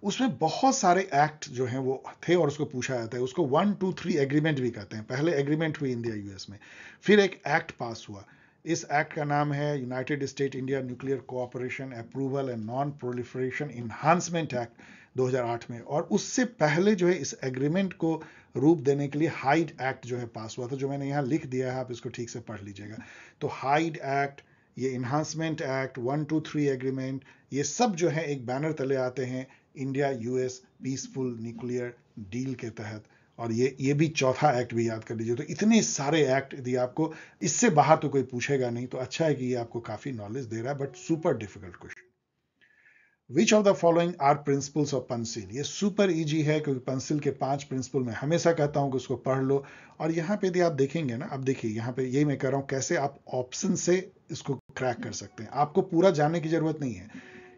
उसमें बहुत सारे एक्ट जो हैं वो थे, और उसको पूछा जाता है, उसको 1, 2, 3 एग्रीमेंट भी कहते हैं। पहले एग्रीमेंट हुई इंडिया यूएस में, फिर एक एक्ट पास हुआ। इस एक्ट का नाम है United state India nuclear cooperation approval and non proliferation enhancement act 2008 में। और उससे पहले जो है इस एग्रीमेंट को रूप देने के लिए हाइड एक्ट जो है पास हुआ था, जो मैंने यहाँ लिख दिया है, आप इसको ठीक से पढ़ लीजिएगा। तो हाइड एक्ट, ये इन्हांसमेंट एक्ट, 1, 2, 3 एग्रीमेंट, ये सब जो है एक बैनर तले आते हैं India US peaceful nuclear deal के तहत। और ये भी चौथा एक्ट भी याद कर लीजिए। तो इतने सारे एक्ट, यदि आपको इससे बाहर तो कोई पूछेगा नहीं, तो अच्छा है कि ये आपको काफी नॉलेज दे रहा है, but super difficult question. Which of the following are principles of Panchsheel? ये सुपर इजी है, क्योंकि पंसिल के 5 प्रिंसिपल मैं हमेशा कहता हूं कि उसको पढ़ लो। और यहाँ पे यदि आप देखेंगे ना, अब देखिए यहाँ पे यही मैं कह रहा हूं कैसे आप ऑप्शन से इसको क्रैक कर सकते हैं। आपको पूरा जानने की जरूरत नहीं है,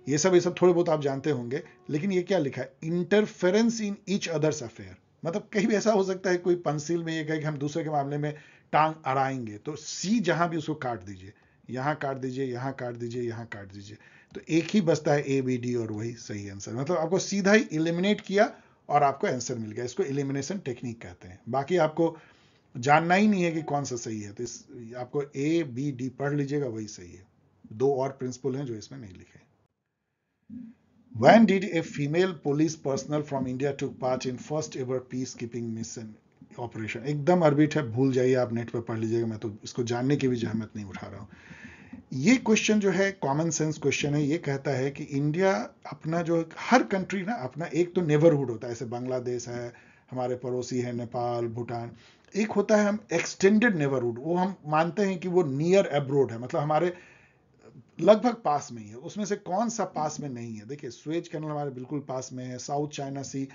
ये सब थोड़े बहुत आप जानते होंगे, लेकिन ये क्या लिखा है, interference in each others affair. मतलब कहीं भी ऐसा हो सकता है कोई पंसिल में ये कहे कि हम दूसरे के मामले में टांग अड़ाएंगे, तो सी जहां भी उसको काट दीजिए, यहां काट दीजिए, यहां काट दीजिए, यहां काट दीजिए, तो एक ही बचता है ए बी डी, और वही सही आंसर। मतलब आपको सीधा ही इलिमिनेट किया और आपको आंसर मिल गया। इसको इलिमिनेशन टेक्निक कहते हैं। बाकी आपको जानना ही नहीं है कि कौन सा सही है, तो आपको ए बी डी पढ़ लीजिएगा, वही सही है। 2 और प्रिंसिपल हैं जो इसमें नहीं लिखे। When did a female police personnel from India took part in first ever peacekeeping mission operation? एकदम अरबिट है, भूल जाइए, आप नेट पर पढ़ लीजिएगा, मैं तो इसको जानने की भी जहमत नहीं उठा रहा हूं। ये क्वेश्चन जो है कॉमन सेंस क्वेश्चन है। ये कहता है कि इंडिया अपना जो, हर कंट्री ना अपना एक तो नेबरहुड होता है, जैसे बांग्लादेश है, हमारे पड़ोसी है नेपाल, भूटान। एक होता है हम एक्सटेंडेड नेबरहुड, वो हम मानते हैं कि वो नियर अब्रोड है, मतलब हमारे लगभग पास में ही है। उसमें से कौन सा पास में नहीं है? देखिए स्वेज कैनल हमारे बिल्कुल पास में है, साउथ चाइना सी,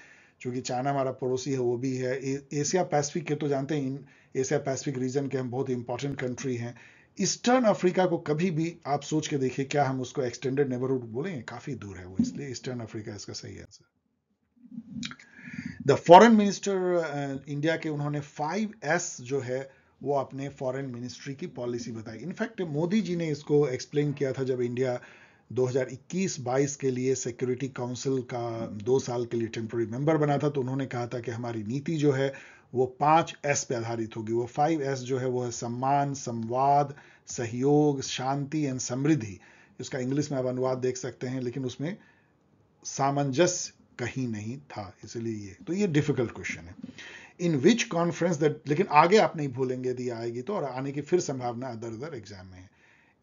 चूंकि चाइना हमारा पड़ोसी है, वो भी है। एशिया पैसिफिक के तो जानते हैं, एशिया पैसिफिक रीजन के हम बहुत इंपॉर्टेंट कंट्री हैं। ईस्टर्न अफ्रीका को कभी भी आप सोच के देखिए, क्या हम उसको एक्सटेंडेड नेबरहुड बोलेंगे? काफी दूर है वो, इसलिए ईस्टर्न अफ्रीका इसका सही answer. The foreign minister India के, उन्होंने 5S जो है वो अपने फॉरेन मिनिस्ट्री की पॉलिसी बताई। इनफैक्ट मोदी जी ने इसको एक्सप्लेन किया था जब इंडिया 2021-22 के लिए सिक्योरिटी काउंसिल का 2 साल के लिए टेम्पररी मेंबर बना था, तो उन्होंने कहा था कि हमारी नीति जो है वो 5 एस पे आधारित होगी। वो 5 एस जो है वो है सम्मान, संवाद, सहयोग, शांति एंड समृद्धि। इसका इंग्लिश में आप अनुवाद देख सकते हैं, लेकिन उसमें सामंजस्य कहीं नहीं था, इसलिए ये डिफिकल्ट क्वेश्चन है। इन विच कॉन्फ्रेंस दैट, लेकिन आगे आप नहीं भूलेंगे यदि आएगी तो, और आने की फिर संभावना अदर एग्जाम में है।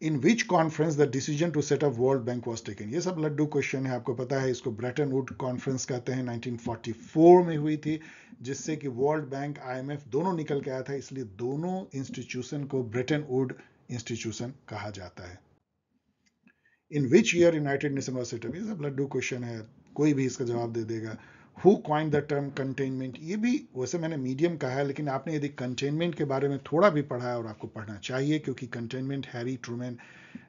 In which conference the decision to set up World Bank was taken. ये सब लड्डू क्वेश्चन है, आपको पता है इसको ब्रेटन वुड कॉन्फ्रेंस कहते हैं, 1944 में हुई थी, जिससे कि वर्ल्ड बैंक, IMF दोनों निकल के आया था, इसलिए दोनों इंस्टीट्यूशन को ब्रेटन वुड इंस्टीट्यूशन कहा जाता है। In which year United Nation was set up, ये सब लड्डू क्वेश्चन है, कोई भी इसका जवाब दे देगा। Who coined the term containment, ये भी वैसे मैंने मीडियम कहा है, लेकिन आपने यदि कंटेनमेंट के बारे में थोड़ा भी पढ़ा है, और आपको पढ़ना चाहिए, क्योंकि कंटेनमेंट हैरी ट्रूमैन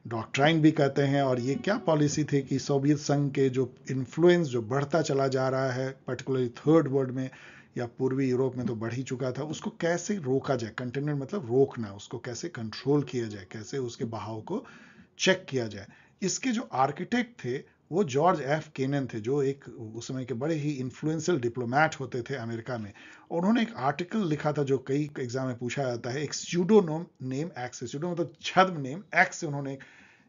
डॉक्ट्राइन भी कहते हैं। और ये क्या पॉलिसी थी कि सोवियत संघ के जो इन्फ्लुएंस जो बढ़ता चला जा रहा है, पर्टिकुलरली थर्ड वर्ल्ड में या पूर्वी यूरोप में तो बढ़ ही चुका था, उसको कैसे रोका जाए। कंटेनमेंट मतलब रोकना, उसको कैसे कंट्रोल किया जाए, कैसे उसके बहाव को चेक किया जाए। इसके जो आर्किटेक्ट थे वो जॉर्ज एफ केनन थे, जो एक उस समय के बड़े ही इन्फ्लुएंशियल डिप्लोमैट होते थे अमेरिका में। और उन्होंने एक आर्टिकल लिखा था जो कई एग्जाम में पूछा जाता है, एक स्यूडोनोम नेम एक्स, स्यूडो मतलब छद्म नेम, एक्स से उन्होंने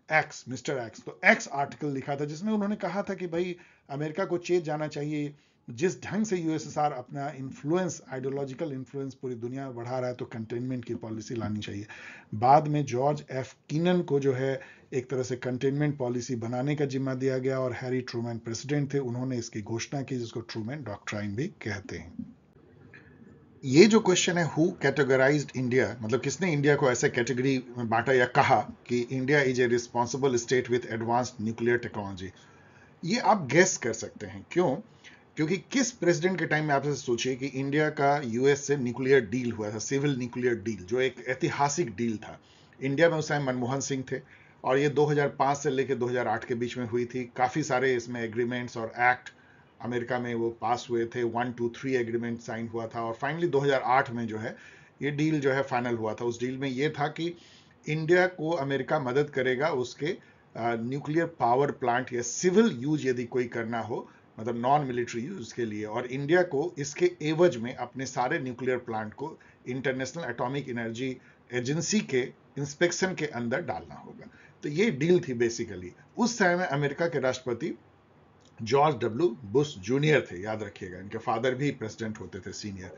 एक्स, मिस्टर एक्स, तो एक्स आर्टिकल लिखा था, जिसमें उन्होंने कहा था कि भाई अमेरिका को चेत जाना चाहिए, जिस ढंग से यूएसएसआर अपना इन्फ्लुएंस, आइडियोलॉजिकल इन्फ्लुएंस पूरी दुनिया में बढ़ा रहा है, तो कंटेनमेंट की पॉलिसी लानी चाहिए। बाद में जॉर्ज एफ कीनन को जो है एक तरह से कंटेनमेंट पॉलिसी बनाने का जिम्मा दिया गया, और हैरी ट्रूमैन प्रेसिडेंट थे, उन्होंने इसकी घोषणा की, जिसको ट्रूमैन डॉक्ट्राइन भी कहते हैं। ये जो क्वेश्चन है, हु कैटेगराइज्ड इंडिया, मतलब किसने इंडिया को ऐसे कैटेगरी में बांटा या कहा कि India is a responsible state with advanced nuclear technology, ये आप गेस कर सकते हैं। क्यों? क्योंकि किस प्रेसिडेंट के टाइम में, आपसे सोचिए कि इंडिया का यूएस से न्यूक्लियर डील हुआ था, सिविल न्यूक्लियर डील, जो एक ऐतिहासिक डील था। इंडिया में उस टाइम मनमोहन सिंह थे, और ये 2005 से लेकर 2008 के बीच में हुई थी। काफी सारे इसमें एग्रीमेंट्स और एक्ट अमेरिका में वो पास हुए थे, 1, 2, 3 एग्रीमेंट साइन हुआ था, और फाइनली 2008 में जो है ये डील जो है फाइनल हुआ था। उस डील में ये था कि इंडिया को अमेरिका मदद करेगा उसके न्यूक्लियर पावर प्लांट या सिविल यूज यदि कोई करना हो, मतलब नॉन मिलिट्री यूज के लिए, और इंडिया को इसके एवज में अपने सारे न्यूक्लियर प्लांट को इंटरनेशनल एटॉमिक एनर्जी एजेंसी के इंस्पेक्शन के अंदर डालना होगा। तो ये डील थी बेसिकली। उस समय में अमेरिका के राष्ट्रपति जॉर्ज डब्ल्यू बुश जूनियर थे, याद रखिएगा, इनके फादर भी प्रेसिडेंट होते थे सीनियर।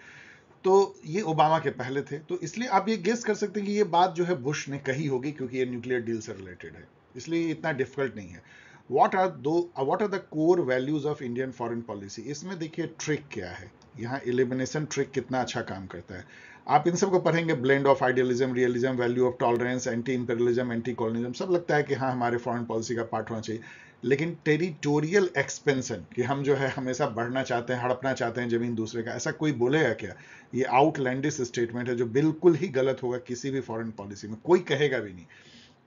तो ये ओबामा के पहले थे, तो इसलिए आप ये गेस कर सकते हैं कि ये बात जो है बुश ने कही होगी, क्योंकि ये न्यूक्लियर डील से रिलेटेड है, इसलिए इतना डिफिकल्ट नहीं है। What are the core values of Indian foreign policy, इसमें देखिए ट्रिक क्या है, यहाँ एलिमिनेशन ट्रिक कितना अच्छा काम करता है। आप इन सबको पढ़ेंगे, blend of idealism, realism, value of tolerance, anti imperialism, anti colonialism, सब लगता है कि हाँ हमारे फॉरेन पॉलिसी का पार्ट होना चाहिए। लेकिन टेरिटोरियल एक्सपेंशन, कि हम जो है हमेशा बढ़ना चाहते हैं, हड़पना चाहते हैं जमीन दूसरे का, ऐसा कोई बोलेगा क्या? ये आउटलैंडिश स्टेटमेंट है जो बिल्कुल ही गलत होगा किसी भी फॉरेन पॉलिसी में, कोई कहेगा भी नहीं।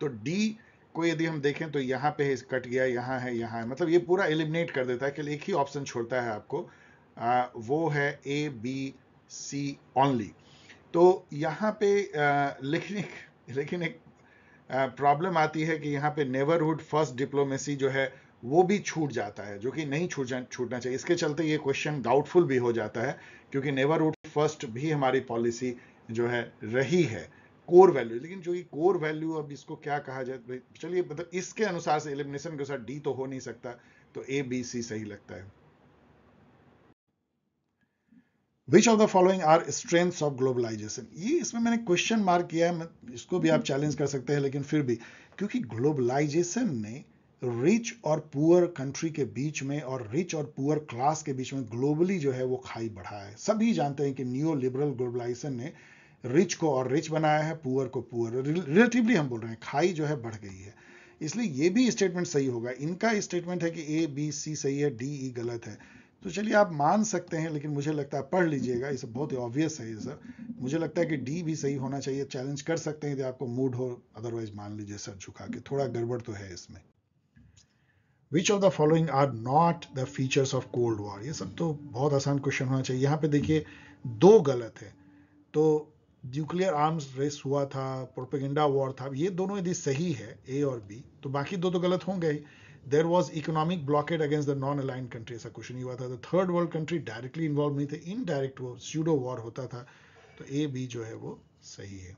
तो डी को यदि हम देखें तो यहाँ पे कट गया, यहाँ है, मतलब ये पूरा एलिमिनेट कर देता है, कि एक ही ऑप्शन छोड़ता है आपको, वो है ए बी सी ओनली। तो यहाँ पे लेकिन एक प्रॉब्लम आती है कि यहाँ पे नेबरहुड फर्स्ट डिप्लोमेसी जो है वो भी छूट जाता है, जो कि नहीं छूटना चाहिए। इसके चलते ये क्वेश्चन डाउटफुल भी हो जाता है, क्योंकि नेबरहुड फर्स्ट भी हमारी पॉलिसी जो है रही है, कोर वैल्यू। लेकिन जो ये कोर वैल्यू, अब इसको क्या कहा जाए, चलिए मतलब इसके अनुसार से एलिमिनेशन के साथ डी तो हो नहीं सकता, तो ए बी सी सही लगता है। Which of the following are strengths of globalization, ये इसमें मैंने क्वेश्चन मार्क किया है, इसको भी आप चैलेंज कर सकते हैं, लेकिन फिर भी, क्योंकि ग्लोबलाइजेशन ने रिच और पुअर कंट्री के बीच में और रिच और पुअर क्लास के बीच में ग्लोबली जो है वो खाई बढ़ा है। सभी जानते हैं कि न्यू लिबरल ग्लोबलाइजेशन ने रिच को और रिच बनाया है, पुअर को पुअर, रिलेटिवली हम बोल रहे हैं खाई जो है बढ़ गई है। इसलिए ये भी स्टेटमेंट सही होगा। इनका स्टेटमेंट है कि ए बी सी सही है, डी ई गलत है। तो चलिए आप मान सकते हैं, लेकिन मुझे लगता है पढ़ लीजिएगा, ये सब बहुत ही ऑब्वियस है ये सब। मुझे लगता है कि डी भी सही होना चाहिए। चैलेंज कर सकते हैं यदि आपको मूड हो, अदरवाइज मान लीजिए सर झुका के, थोड़ा गड़बड़ तो है इसमें। Which of the following are not the features of cold war, ये सब तो बहुत आसान क्वेश्चन होना चाहिए। यहाँ पे देखिए दो गलत है, तो न्यूक्लियर आर्म्स रेस हुआ था, प्रोपेगेंडा वॉर था, ये दोनों यदि सही है ए और बी तो बाकी दो तो गलत होंगे ही। There was economic blockade against the non aligned country, ऐसा कुछ नहीं हुआ था। Third world country directly involve नहीं थे, इनडायरेक्ट वो स्यूडो वॉर होता था। तो ए बी जो है वो सही है।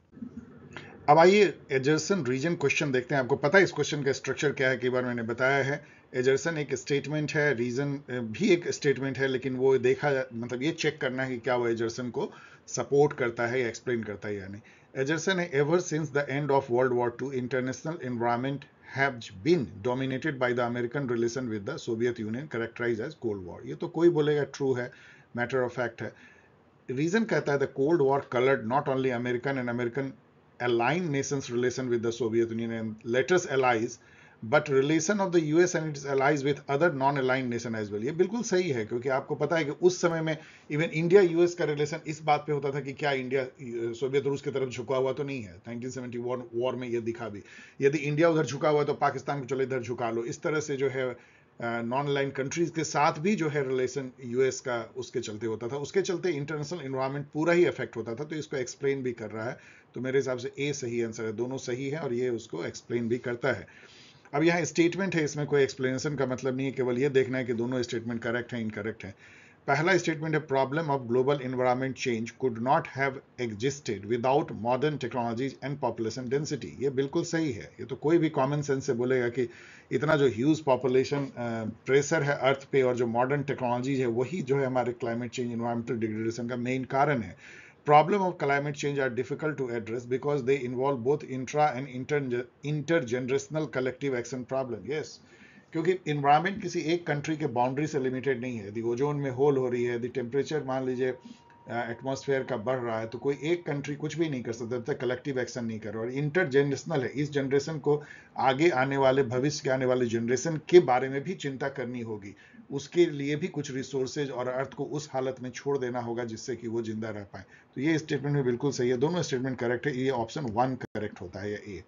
अब आइए एजर्सन रीजन क्वेश्चन देखते हैं। आपको पता है इस क्वेश्चन का स्ट्रक्चर क्या है, कई बार मैंने बताया है। एजर्सन एक स्टेटमेंट है, रीजन भी एक स्टेटमेंट है, लेकिन वो देखा मतलब ये चेक करना है कि क्या वो एजर्सन को सपोर्ट करता है या एक्सप्लेन करता है या नहीं। एजर्सन है, ever since the end of world war II international environment have been dominated by the American relation with the Soviet Union characterize as cold war. ये तो कोई बोलेगा ट्रू है, मैटर ऑफ फैक्ट है। रीजन कहता है the cold war coloured not only American and American aligned nations relation with the Soviet Union and latest allies, but relation of the US and its allies with other non-aligned nation as well। ये बिल्कुल सही है, क्योंकि आपको पता है कि उस समय में इवन इंडिया यूएस का रिलेशन इस बात पे होता था कि क्या इंडिया सोवियत रूस की तरफ झुका हुआ तो नहीं है। 1971 वॉर में ये दिखा भी, यदि इंडिया उधर झुका हुआ है तो पाकिस्तान को चलो इधर झुका लो। इस तरह से जो है नॉन अलाइंड कंट्रीज के साथ भी जो है रिलेशन यूएस का उसके चलते होता था, उसके चलते इंटरनेशनल एनवायरनमेंट पूरा ही अफेक्ट होता था। तो इसको एक्सप्लेन भी कर रहा है। तो मेरे हिसाब से ए सही आंसर है, दोनों सही है और ये उसको एक्सप्लेन भी करता है। अब यहाँ स्टेटमेंट है, इसमें कोई एक्सप्लेनेशन का मतलब नहीं है, केवल ये देखना है कि दोनों स्टेटमेंट करेक्ट है इनकरेक्ट है। पहला स्टेटमेंट है, problem of global environment change could not have existed without modern technologies and population density. ये बिल्कुल सही है, ये तो कोई भी कॉमन सेंस से बोलेगा कि इतना जो ह्यूज पॉपुलेशन प्रेशर है अर्थ पे और जो मॉडर्न टेक्नोलॉजीज है वही जो है हमारे क्लाइमेट चेंज एनवायरमेंटल डिग्रेडेशन का मेन कारण है। Problem of climate change are difficult to address because they involve both intra and intergenerational collective action problem। Yes, क्योंकि इन्वायरमेंट किसी एक कंट्री के बाउंड्री से लिमिटेड नहीं है। यदि ओजोन में होल हो रही है, यदि टेम्परेचर मान लीजिए एटमॉस्फेयर का बढ़ रहा है, तो कोई एक कंट्री कुछ भी नहीं कर सकता जब तक कलेक्टिव एक्शन नहीं कर रहा। और इंटरजेनरेशनल है, इस जनरेशन को आगे आने वाले भविष्य के आने वाले जनरेशन के बारे में भी चिंता करनी होगी। उसके लिए भी कुछ रिसोर्सेज और अर्थ को उस हालत में छोड़ देना होगा जिससे कि वो जिंदा रह पाए। तो ये स्टेटमेंट में बिल्कुल सही है, दोनों स्टेटमेंट करेक्ट है। ये ऑप्शन 1 करेक्ट होता है, या ए।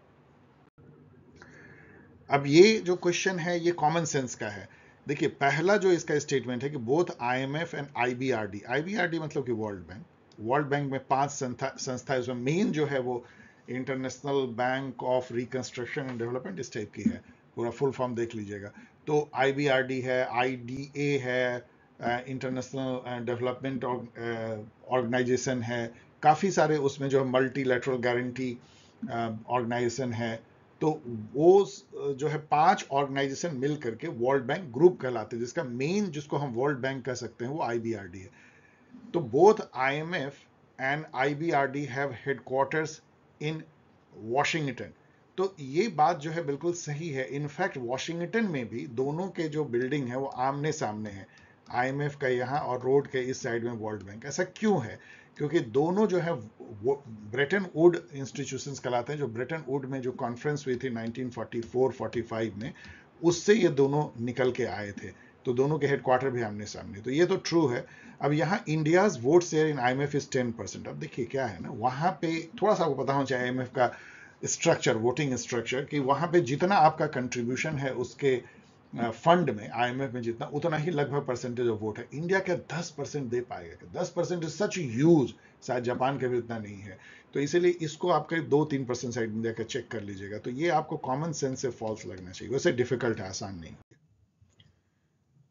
अब ये जो क्वेश्चन है ये कॉमन सेंस का है। देखिए पहला जो इसका स्टेटमेंट है कि both IMF and IBRD, IBRD मतलब कि वर्ल्ड बैंक में 5 संस्था है, उसमें मेन जो है वो international bank of reconstruction and development इस टाइप की है, पूरा फुल फॉर्म देख लीजिएगा। तो IBRD है, IDA है, इंटरनेशनल डेवलपमेंट ऑर्गेनाइजेशन है, काफ़ी सारे उसमें जो है मल्टीलैटरल गारंटी ऑर्गेनाइजेशन है। तो वो जो है 5 ऑर्गेनाइजेशन मिल करके वर्ल्ड बैंक ग्रुप कहलाते हैं, जिसका मेन जिसको हम वर्ल्ड बैंक कह सकते हैं वो IBRD है। तो both IMF and IBRD have headquarters in Washington. तो ये बात जो है बिल्कुल सही है। इनफैक्ट वॉशिंगटन में भी दोनों के जो बिल्डिंग है वो आमने सामने है, IMF का यहाँ और रोड के इस साइड में वर्ल्ड बैंक। ऐसा क्यों है? क्योंकि दोनों जो है ब्रेटन वुड इंस्टीट्यूशंस कहलाते हैं। जो ब्रेटन वुड में जो कॉन्फ्रेंस हुई थी 1944-45 में, उससे ये दोनों निकल के आए थे। तो दोनों के हेडक्वार्टर भी आमने सामने, तो ये तो ट्रू है। अब यहाँ India's vote share in IMF is 10%। अब देखिए क्या है ना, वहां पे थोड़ा सा आपको पता होना चाहिए IMF का स्ट्रक्चर, वोटिंग स्ट्रक्चर, कि वहां पे जितना आपका कंट्रीब्यूशन है उसके फंड में IMF में जितना, उतना ही लगभग परसेंटेज ऑफ वोट है। इंडिया क्या 10% दे पाएगा? 10% इज सच ह्यूज, शायद जापान के भी उतना नहीं है। तो इसीलिए इसको आप करीब 2-3% साइड इंडिया का चेक कर लीजिएगा। तो ये आपको कॉमन सेंस से फॉल्स लगना चाहिए, वैसे डिफिकल्ट है, आसान नहीं।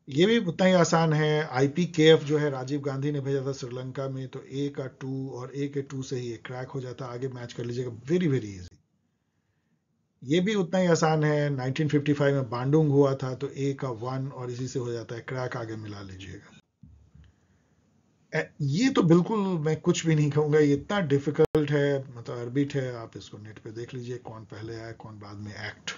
ये भी उतना ही आसान है। IPKF जो है राजीव गांधी ने भेजा था श्रीलंका में, तो A का 2 और A के 2 से ही क्रैक हो जाता। आगे मैच कर लीजिएगा, वेरी वेरी इजी। ये भी उतना ही आसान है। 1955 में बांडुंग हुआ था, तो A का 1 और इसी से हो जाता है क्रैक, आगे मिला लीजिएगा। ये तो बिल्कुल मैं कुछ भी नहीं कहूंगा, ये इतना डिफिकल्ट है, मतलब अरबिट है। आप इसको नेट पे देख लीजिए, कौन पहले आया कौन बाद में एक्ट।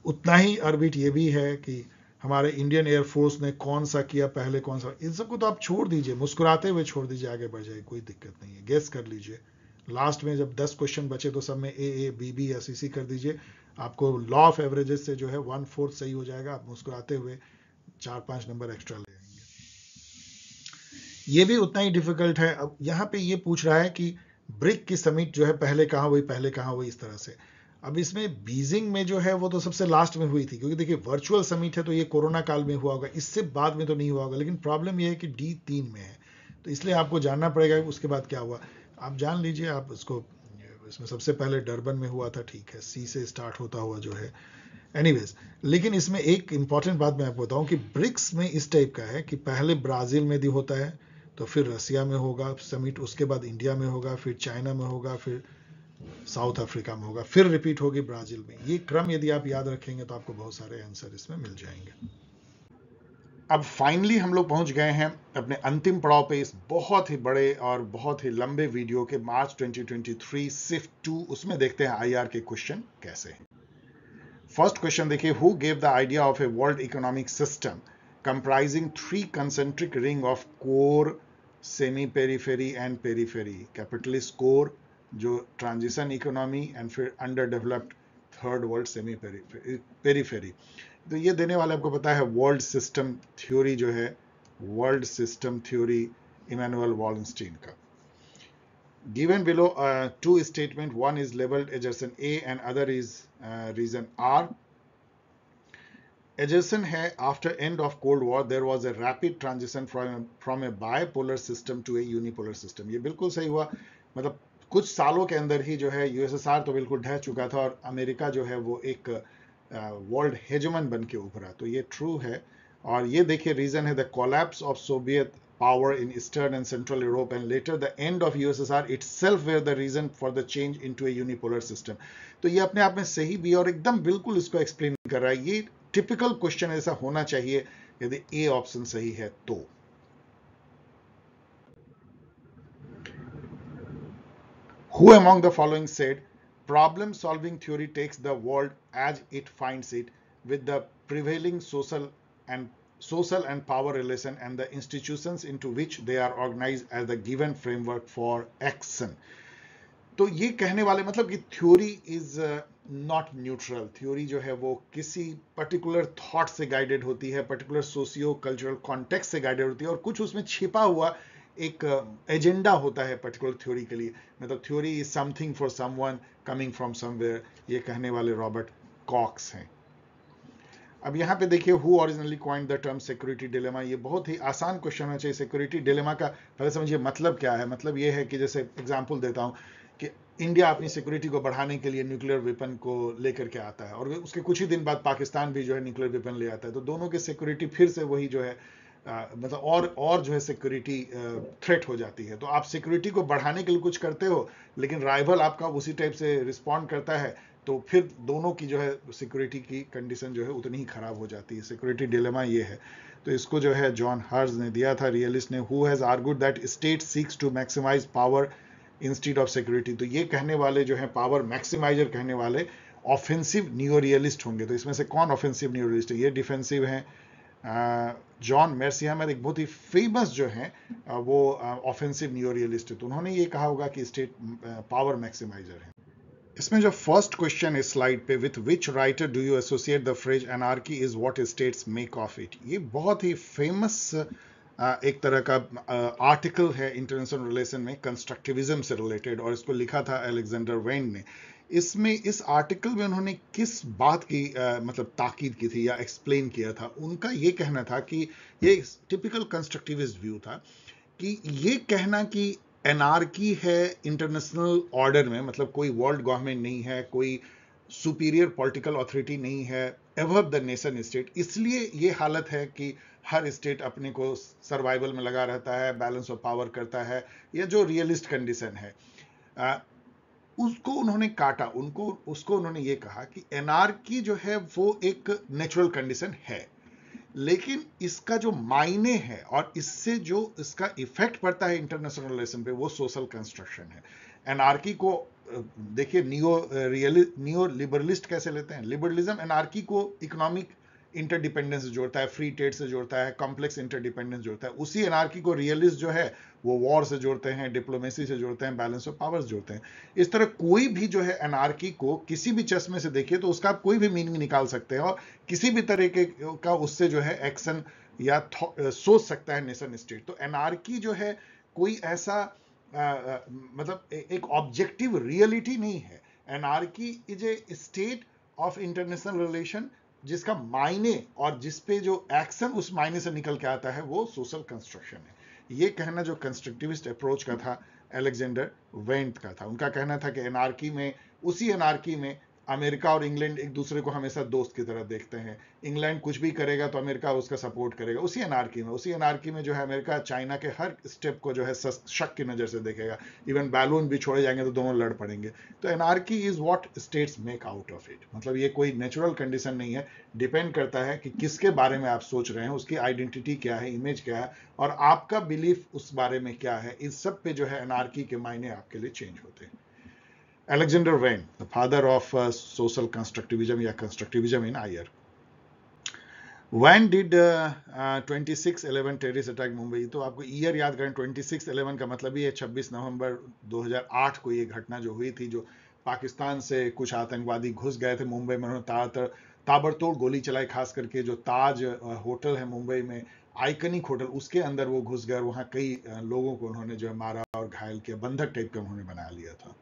उतना ही अरबिट ये भी है कि हमारे इंडियन एयरफोर्स ने कौन सा किया पहले, कौन सा। इन सबको तो आप छोड़ दीजिए, मुस्कुराते हुए छोड़ दीजिए, आगे बढ़ जाए, कोई दिक्कत नहीं है। गेस कर लीजिए, लास्ट में जब 10 क्वेश्चन बचे तो सब में A B SEC कर दीजिए। आपको लॉ ऑफ एवरेजेस से जो है 1/4 सही हो जाएगा। आप मुस्कुराते हुए 4-5 नंबर एक्स्ट्रा ले आएंगे। ये भी उतना ही डिफिकल्ट है। अब यहाँ पे ये पूछ रहा है कि ब्रिक की समिट जो है पहले कहाँ हुई, पहले कहाँ हुई, इस तरह से। अब इसमें बीजिंग में जो है वो तो सबसे लास्ट में हुई थी, क्योंकि देखिए वर्चुअल समिट है तो ये कोरोना काल में हुआ होगा, इससे बाद में तो नहीं हुआ होगा। लेकिन प्रॉब्लम ये है कि D3 में है, तो इसलिए आपको जानना पड़ेगा उसके बाद क्या हुआ। आप जान लीजिए, आप इसको, इसमें सबसे पहले डरबन में हुआ था, ठीक है, सी से स्टार्ट होता हुआ जो है, एनीवेज। लेकिन इसमें एक इंपॉर्टेंट बात मैं आपको बताऊं कि ब्रिक्स में इस टाइप का है कि पहले ब्राजील में भी होता है, तो फिर रसिया में होगा समिट, उसके बाद इंडिया में होगा, फिर चाइना में होगा, फिर साउथ अफ्रीका में होगा, फिर रिपीट होगी ब्राजील में। ये क्रम यदि आप याद रखेंगे तो आपको बहुत सारे आंसर इसमें मिल जाएंगे। अब फाइनली हम लोग पहुंच गए हैं अपने अंतिम पड़ाव पे इस बहुत ही बड़े और बहुत ही लंबे वीडियो के, मार्च 2023 सिफ्ट 2। उसमें देखते हैं आईआर के क्वेश्चन कैसे हैं। फर्स्ट क्वेश्चन देखिए, who gave the idea of a world economic system comprising 3 concentric ring of core, semi periphery and periphery? Capitalist core, जो ट्रांजिशन इकोनॉमी, एंड फिर under developed third world semi periphery. तो ये देने वाले आपको पता है वर्ल्ड सिस्टम थ्योरी जो है, world system theory Immanuel Wallerstein का। Given below two statement, one is labelled assertion A and other is reason R. Assertion है, after end of cold war there was a rapid transition from a bipolar system to a unipolar system. ये बिल्कुल सही हुआ, मतलब कुछ सालों के अंदर ही जो है यूएसएसआर तो बिल्कुल ढह चुका था और अमेरिका जो है वो एक वर्ल्ड हेजमन बन के उभरा, तो ये ट्रू है। और ये देखिए रीजन है the collapse of Soviet power in Eastern and Central Europe and later the end of USSR itself were the reason for the change into a unipolar system। तो ये अपने आप में सही भी और एकदम बिल्कुल इसको एक्सप्लेन कर रहा है। ये टिपिकल क्वेश्चन ऐसा होना चाहिए यदि ए ऑप्शन सही है तो। Who among the following said problem solving theory takes the world as it finds it with the prevailing social and power relation and the institutions into which they are organized as the given framework for action? तो ये कहने वाले मतलब कि theory is not neutral. Theory जो है वो किसी पर्टिकुलर थॉट से गाइडेड होती है, पर्टिकुलर सोशियो कल्चरल कॉन्टेक्स्ट से गाइडेड होती है, और कुछ उसमें छिपा हुआ एक एजेंडा होता है पर्टिकुलर थ्योरी के लिए। मतलब theory is something for someone coming from somewhere, ये कहने वाले रॉबर्ट कॉक्स हैं। अब यहाँ पे देखिए, who originally coined the term security dilemma. ये बहुत ही आसान क्वेश्चन होना चाहिए। सिक्योरिटी डिलेमा का पहले समझिए मतलब क्या है। मतलब ये है कि जैसे एग्जांपल देता हूँ कि इंडिया अपनी सिक्योरिटी को बढ़ाने के लिए न्यूक्लियर वेपन को लेकर के आता है और उसके कुछ ही दिन बाद पाकिस्तान भी जो है न्यूक्लियर वेपन ले आता है, तो दोनों की सिक्योरिटी फिर से वही जो है मतलब और जो है सिक्योरिटी थ्रेट हो जाती है। तो आप सिक्योरिटी को बढ़ाने के लिए कुछ करते हो, लेकिन राइवल आपका उसी टाइप से रिस्पॉन्ड करता है, तो फिर दोनों की जो है सिक्योरिटी की कंडीशन जो है उतनी ही खराब हो जाती है। सिक्योरिटी डिलेमा ये है। तो इसको जो है जॉन हर्ज ने दिया था, रियलिस्ट ने, who has argued that state seeks to maximise power instead of security. तो ये कहने वाले जो है पावर मैक्सिमाइजर कहने वाले ऑफेंसिव न्यू रियलिस्ट होंगे। तो इसमें से कौन ऑफेंसिव न्यू रियलिस्ट है? ये डिफेंसिव है। जॉन मैर्सिहामर एक बहुत ही फेमस जो है वो ऑफेंसिव न्यू रियलिस्ट है, तो उन्होंने ये कहा होगा कि स्टेट पावर मैक्सिमाइजर है। इसमें जो फर्स्ट क्वेश्चन है स्लाइड पे, with which writer do you associate the phrase anarchy is what states make of it. ये बहुत ही फेमस एक तरह का आर्टिकल है इंटरनेशनल रिलेशन में कंस्ट्रक्टिविज्म से रिलेटेड, और इसको लिखा था अलेक्जेंडर वेन ने। इसमें इस आर्टिकल में उन्होंने किस बात की मतलब ताकीद की थी या एक्सप्लेन किया था? उनका ये कहना था कि ये टिपिकल कंस्ट्रक्टिविस्ट व्यू था कि ये कहना कि एनार्की है इंटरनेशनल ऑर्डर में, मतलब कोई वर्ल्ड गवर्नमेंट नहीं है, कोई सुपीरियर पॉलिटिकल अथॉरिटी नहीं है अबव द नेशन स्टेट, इसलिए ये हालत है कि हर स्टेट अपने को सर्वाइवल में लगा रहता है, बैलेंस ऑफ पावर करता है, ये जो रियलिस्ट कंडीशन है उसको उन्होंने काटा। उसको उन्होंने ये कहा कि एनार्की जो है वो एक नेचुरल कंडीशन है, लेकिन इसका जो मायने है और इससे जो इसका इफेक्ट पड़ता है इंटरनेशनल रिलेशन पे, वो सोशल कंस्ट्रक्शन है। एनार्की को देखिए नियो लिबरलिस्ट कैसे लेते हैं। लिबरलिज्म एनार्की को इकोनॉमिक इंटरडिपेंडेंस से जोड़ता है, फ्री ट्रेड से जोड़ता है, कॉम्प्लेक्स इंटरडिपेंडेंस जोड़ता है। उसी एनार्की को रियलिस्ट जो है वो वॉर से जोड़ते हैं, डिप्लोमेसी से जोड़ते हैं, बैलेंस ऑफ पावर्स जोड़ते हैं। इस तरह कोई भी जो है एनार्की को किसी भी चश्मे से देखिए तो उसका आप कोई भी मीनिंग निकाल सकते हैं और किसी भी तरीके का उससे जो है एक्शन या सोच सकता है नेशन स्टेट। तो एनार्की जो है कोई ऐसा मतलब एक ऑब्जेक्टिव रियलिटी नहीं है। Anarchy is a state of international relation जिसका मायने और जिसपे जो एक्शन उस मायने से निकल के आता है वो सोशल कंस्ट्रक्शन है। ये कहना जो कंस्ट्रक्टिविस्ट अप्रोच का था अलेक्जेंडर वेंट का था। उनका कहना था कि एनार्की में, उसी एनार्की में अमेरिका और इंग्लैंड एक दूसरे को हमेशा दोस्त की तरह देखते हैं। इंग्लैंड कुछ भी करेगा तो अमेरिका उसका सपोर्ट करेगा। उसी एनार्की में जो है अमेरिका चाइना के हर स्टेप को जो है शक की नजर से देखेगा। इवन बैलून भी छोड़े जाएंगे तो दोनों लड़ पड़ेंगे। तो anarchy is what states make out of it. मतलब ये कोई नेचुरल कंडीशन नहीं है, डिपेंड करता है कि किसके बारे में आप सोच रहे हैं, उसकी आइडेंटिटी क्या है, इमेज क्या है, और आपका बिलीफ उस बारे में क्या है। इस सब पे जो है एनार्की के मायने आपके लिए चेंज होते हैं। Alexander Wayne, the father of social constructivism या constructivism in IR. When did 26/11 terrorist attack Mumbai? तो आपको ईयर याद करें, 26/11 का मतलब ये 26 नवंबर 2008 को ये घटना जो हुई थी, जो पाकिस्तान से कुछ आतंकवादी घुस गए थे मुंबई में, उन्होंने ताबड़तोड़ गोली चलाई। खास करके जो ताज होटल है मुंबई में, आइकनिक होटल, उसके अंदर वो घुस गए और वहां कई लोगों को उन्होंने जो है मारा और घायल किया। बंधक टाइप का उन्होंने बना लिया था।